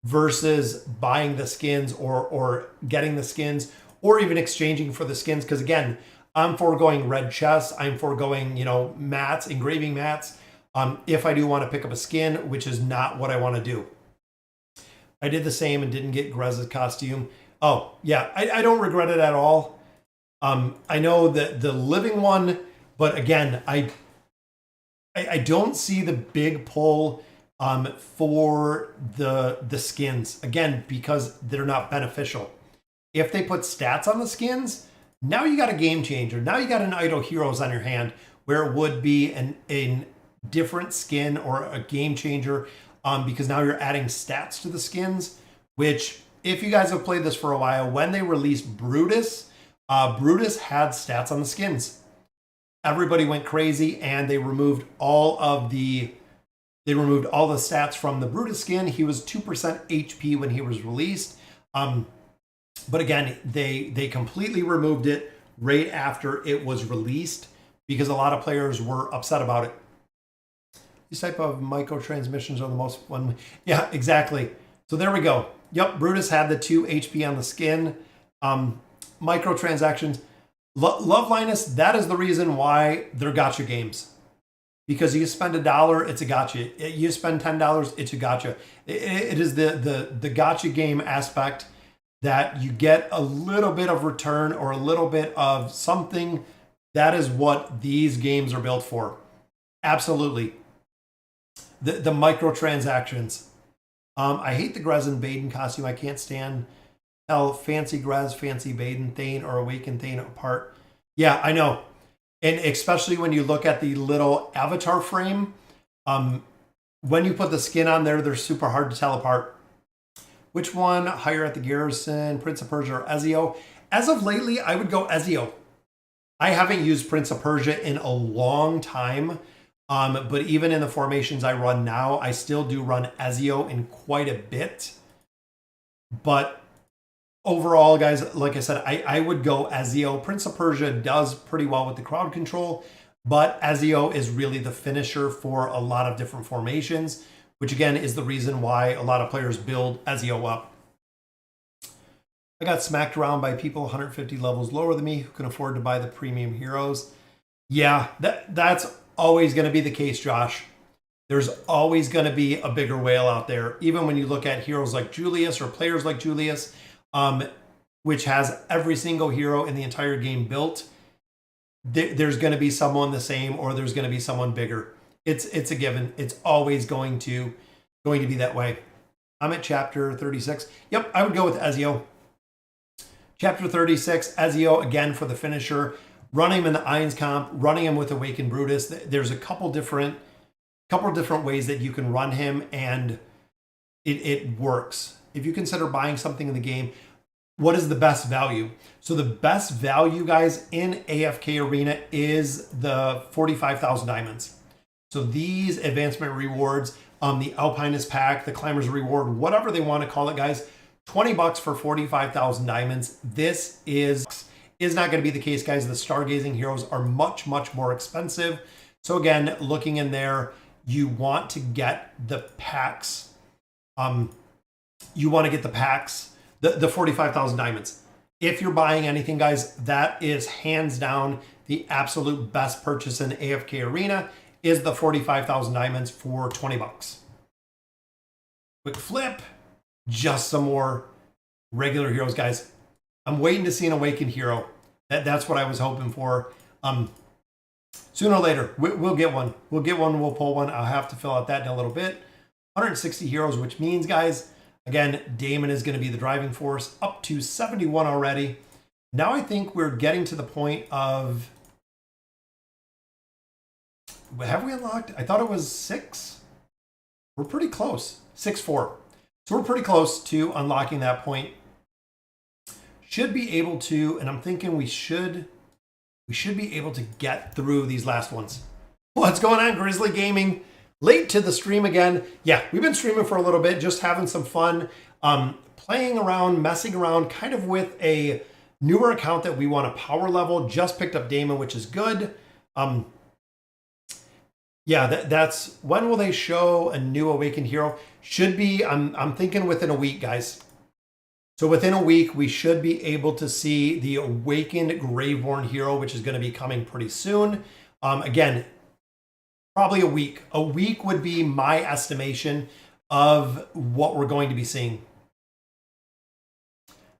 versus buying the skins or getting the skins or even exchanging for the skins. Because again, I'm foregoing red chests. I'm foregoing, mats, engraving mats. If I do want to pick up a skin, which is not what I want to do. I did the same and didn't get Grez's costume. Oh, yeah, I don't regret it at all. I know that the living one, but again, I don't see the big pull for the skins. Again, because they're not beneficial. If they put stats on the skins, now you got a game changer. Now you got an idle heroes on your hand where it would be a different skin or a game changer because now you're adding stats to the skins, which if you guys have played this for a while, when they released Brutus, Brutus had stats on the skins. Everybody went crazy and they removed all the stats from the Brutus skin. He was 2% HP when he was released. But again, they completely removed it right after it was released because a lot of players were upset about it. These type of microtransmissions are the most fun. Yeah, exactly. So there we go. Yep, Brutus had the 2 HP on the skin. Microtransactions. Love Linus, that is the reason why they're gacha games. Because you spend $1, it's a gacha. You spend $10, it's a gacha. It is the gacha game aspect that you get a little bit of return or a little bit of something. That is what these games are built for. Absolutely. The microtransactions. I hate the Grez and Baden costume. I can't stand tell fancy Grez, fancy Baden, Thane, or Awakened Thane apart. Yeah, I know. And especially when you look at the little avatar frame, when you put the skin on there, they're super hard to tell apart. Which one higher at the Garrison, Prince of Persia or Ezio? As of lately, I would go Ezio. I haven't used Prince of Persia in a long time, but even in the formations I run now, I still do run Ezio in quite a bit. But overall, guys, like I said, I would go Ezio. Prince of Persia does pretty well with the crowd control, but Ezio is really the finisher for a lot of different formations, which again is the reason why a lot of players build Ezio up. I got smacked around by people 150 levels lower than me who can afford to buy the premium heroes. Yeah, that's always going to be the case, Josh. There's always going to be a bigger whale out there, even when you look at heroes like Julius or players like Julius, which has every single hero in the entire game built. There's going to be someone the same, or there's going to be someone bigger. It's a given. It's always going to be that way. I'm at chapter 36. Yep, I would go with Ezio. Chapter 36, Ezio again for the finisher. Running him in the Ions comp, running him with Awakened Brutus. There's a couple different ways that you can run him, and it works. If you consider buying something in the game, what is the best value? So the best value, guys, in AFK Arena is the 45,000 diamonds. So these advancement rewards, the Alpinist pack, the Climber's reward, whatever they want to call it, guys, $20 for 45,000 diamonds. This is not going to be the case, guys. The Stargazing heroes are much, much more expensive. So again, looking in there, you want to get the packs. You want to get the packs, the 45,000 diamonds. If you're buying anything, guys, that is hands down the absolute best purchase in AFK Arena is the 45,000 diamonds for $20. Quick flip, just some more regular heroes, guys. I'm waiting to see an Awakened hero. That's what I was hoping for. Sooner or later, we'll get one. We'll pull one. I'll have to fill out that in a little bit. 160 heroes, which means, guys, again, Damon is going to be the driving force, up to 71 already. Now I think we're getting to the point of... Have we unlocked? I thought it was 6. We're pretty close. 6-4. So we're pretty close to unlocking that point. Should be able to, and I'm thinking we should be able to get through these last ones. What's going on, Grizzly Gaming? Late to the stream again. Yeah, we've been streaming for a little bit, just having some fun, playing around, messing around, kind of with a newer account that we want to power level. Just picked up Damon, which is good. Yeah, that's when will they show a new Awakened hero? Should be, I'm thinking within a week, guys. So within a week, we should be able to see the Awakened Graveborn hero, which is going to be coming pretty soon. Again, probably a week. A week would be my estimation of what we're going to be seeing.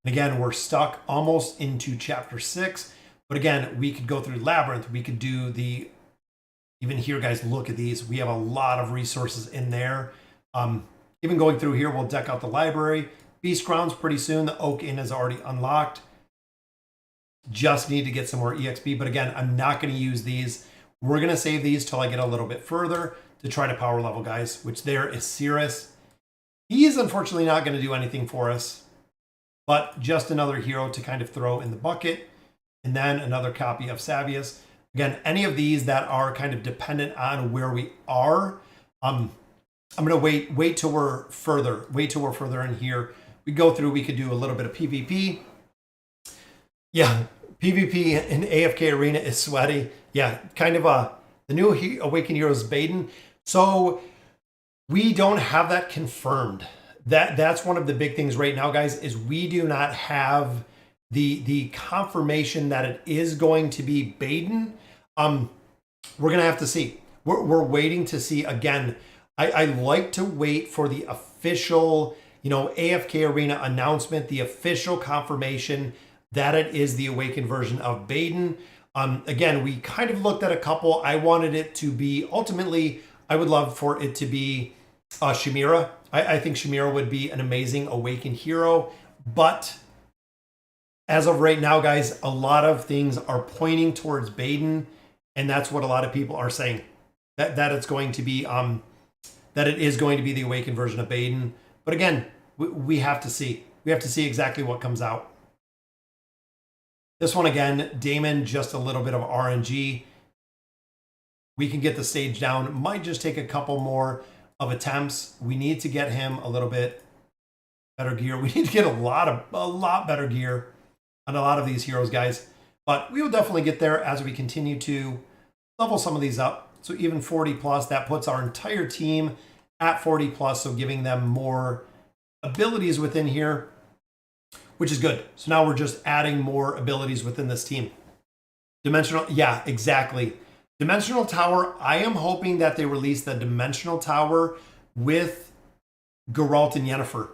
Again, we're stuck almost into chapter 6. But again, we could go through Labyrinth. We could do the... Even here, guys, look at these. We have a lot of resources in there. Even going through here, we'll deck out the library. Beast Grounds pretty soon. The Oak Inn is already unlocked. Just need to get some more EXP. But again, I'm not going to use these. We're going to save these till I get a little bit further to try to power level, guys, which there is Cirrus. He is unfortunately not going to do anything for us, but just another hero to kind of throw in the bucket. And then another copy of Savius. Again, any of these that are kind of dependent on where we are, I'm going to wait till we're further in here. We go through, we could do a little bit of PvP. Yeah, PvP in AFK Arena is sweaty. Yeah, kind of the new Awakened Hero is Baden. So we don't have that confirmed. That's one of the big things right now, guys, is we do not have the confirmation that it is going to be Baden. We're going to have to see. We're waiting to see. Again, I like to wait for the official, AFK Arena announcement, the official confirmation that it is the Awakened version of Baden. Again, we kind of looked at a couple. I wanted it to be, ultimately, I would love for it to be Shamira. I think Shamira would be an amazing Awakened hero. But as of right now, guys, a lot of things are pointing towards Baden. And that's what a lot of people are saying. That it's going to be, that it is going to be the Awakened version of Baden. But again, we have to see. We have to see exactly what comes out. This one again, Damon, just a little bit of RNG. We can get the stage down. Might just take a couple more of attempts. We need to get him a little bit better gear. We need to get a lot better gear on a lot of these heroes, guys. But we will definitely get there as we continue to level some of these up. So even 40 plus, that puts our entire team at 40 plus. So giving them more abilities within here, which is good. So now we're just adding more abilities within this team. Dimensional, yeah, exactly. Dimensional Tower, I am hoping that they release the Dimensional Tower with Geralt and Yennefer.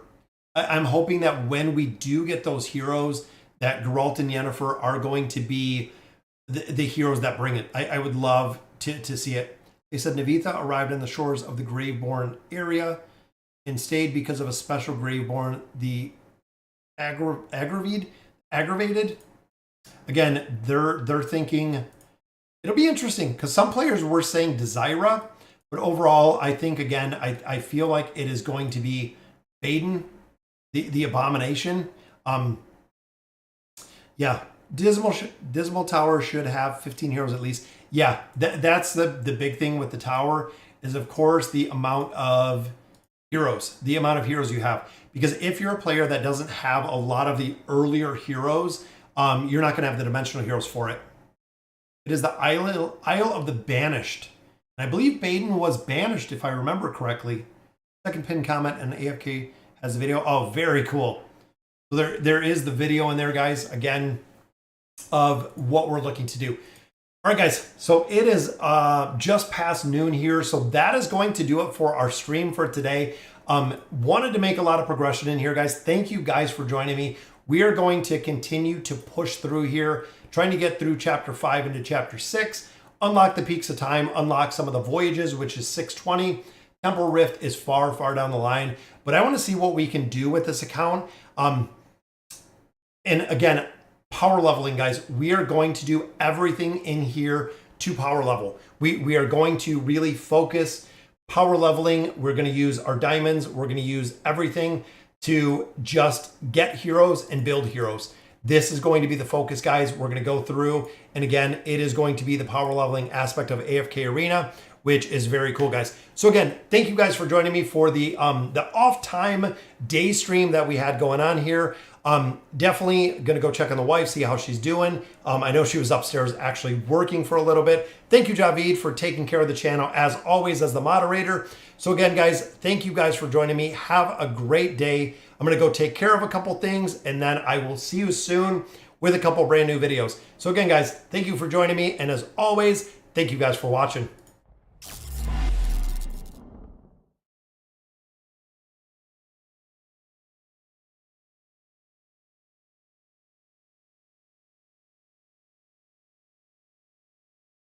I'm hoping that when we do get those heroes, that Geralt and Yennefer are going to be the heroes that bring it. I would love to see it. They said Navitha arrived on the shores of the Graveborn area and stayed because of a special Graveborn, the aggravated. Again, they're thinking it'll be interesting because some players were saying Desira, but overall, I think again, I feel like it is going to be Baden, the abomination. Yeah, Dismal Tower should have 15 heroes at least. Yeah, that's the big thing with the tower is, of course, the amount of heroes you have. Because if you're a player that doesn't have a lot of the earlier heroes, you're not going to have the dimensional heroes for it. It is the Isle of the Banished. And I believe Baden was banished, if I remember correctly. Second pinned comment, and AFK has the video. Oh, very cool. So there is the video in there, guys, again, of what we're looking to do. All right, guys, so it is just past noon here. So that is going to do it for our stream for today. Wanted to make a lot of progression in here, guys. Thank you guys for joining me. We are going to continue to push through here, trying to get through chapter 5 into chapter 6, unlock the Peaks of Time, unlock some of the voyages, which is 620. Temporal Rift is far, far down the line, but I want to see what we can do with this account. And again, power leveling, guys, we are going to do everything in here to power level. We are going to really focus power leveling. We're going to use our diamonds. We're going to use everything to just get heroes and build heroes. This is going to be the focus, guys. We're going to go through, and again, it is going to be the power leveling aspect of AFK Arena, which is very cool, guys. So again, thank you guys for joining me for the off time day stream that we had going on here. Definitely gonna go check on the wife, see how she's doing. I know she was upstairs actually working for a little bit. Thank you, Javid, for taking care of the channel as always as the moderator. So again, guys, thank you guys for joining me. Have a great day. I'm going to go take care of a couple things, and then I will see you soon with a couple brand new videos. So again, guys, thank you for joining me. And as always, thank you guys for watching.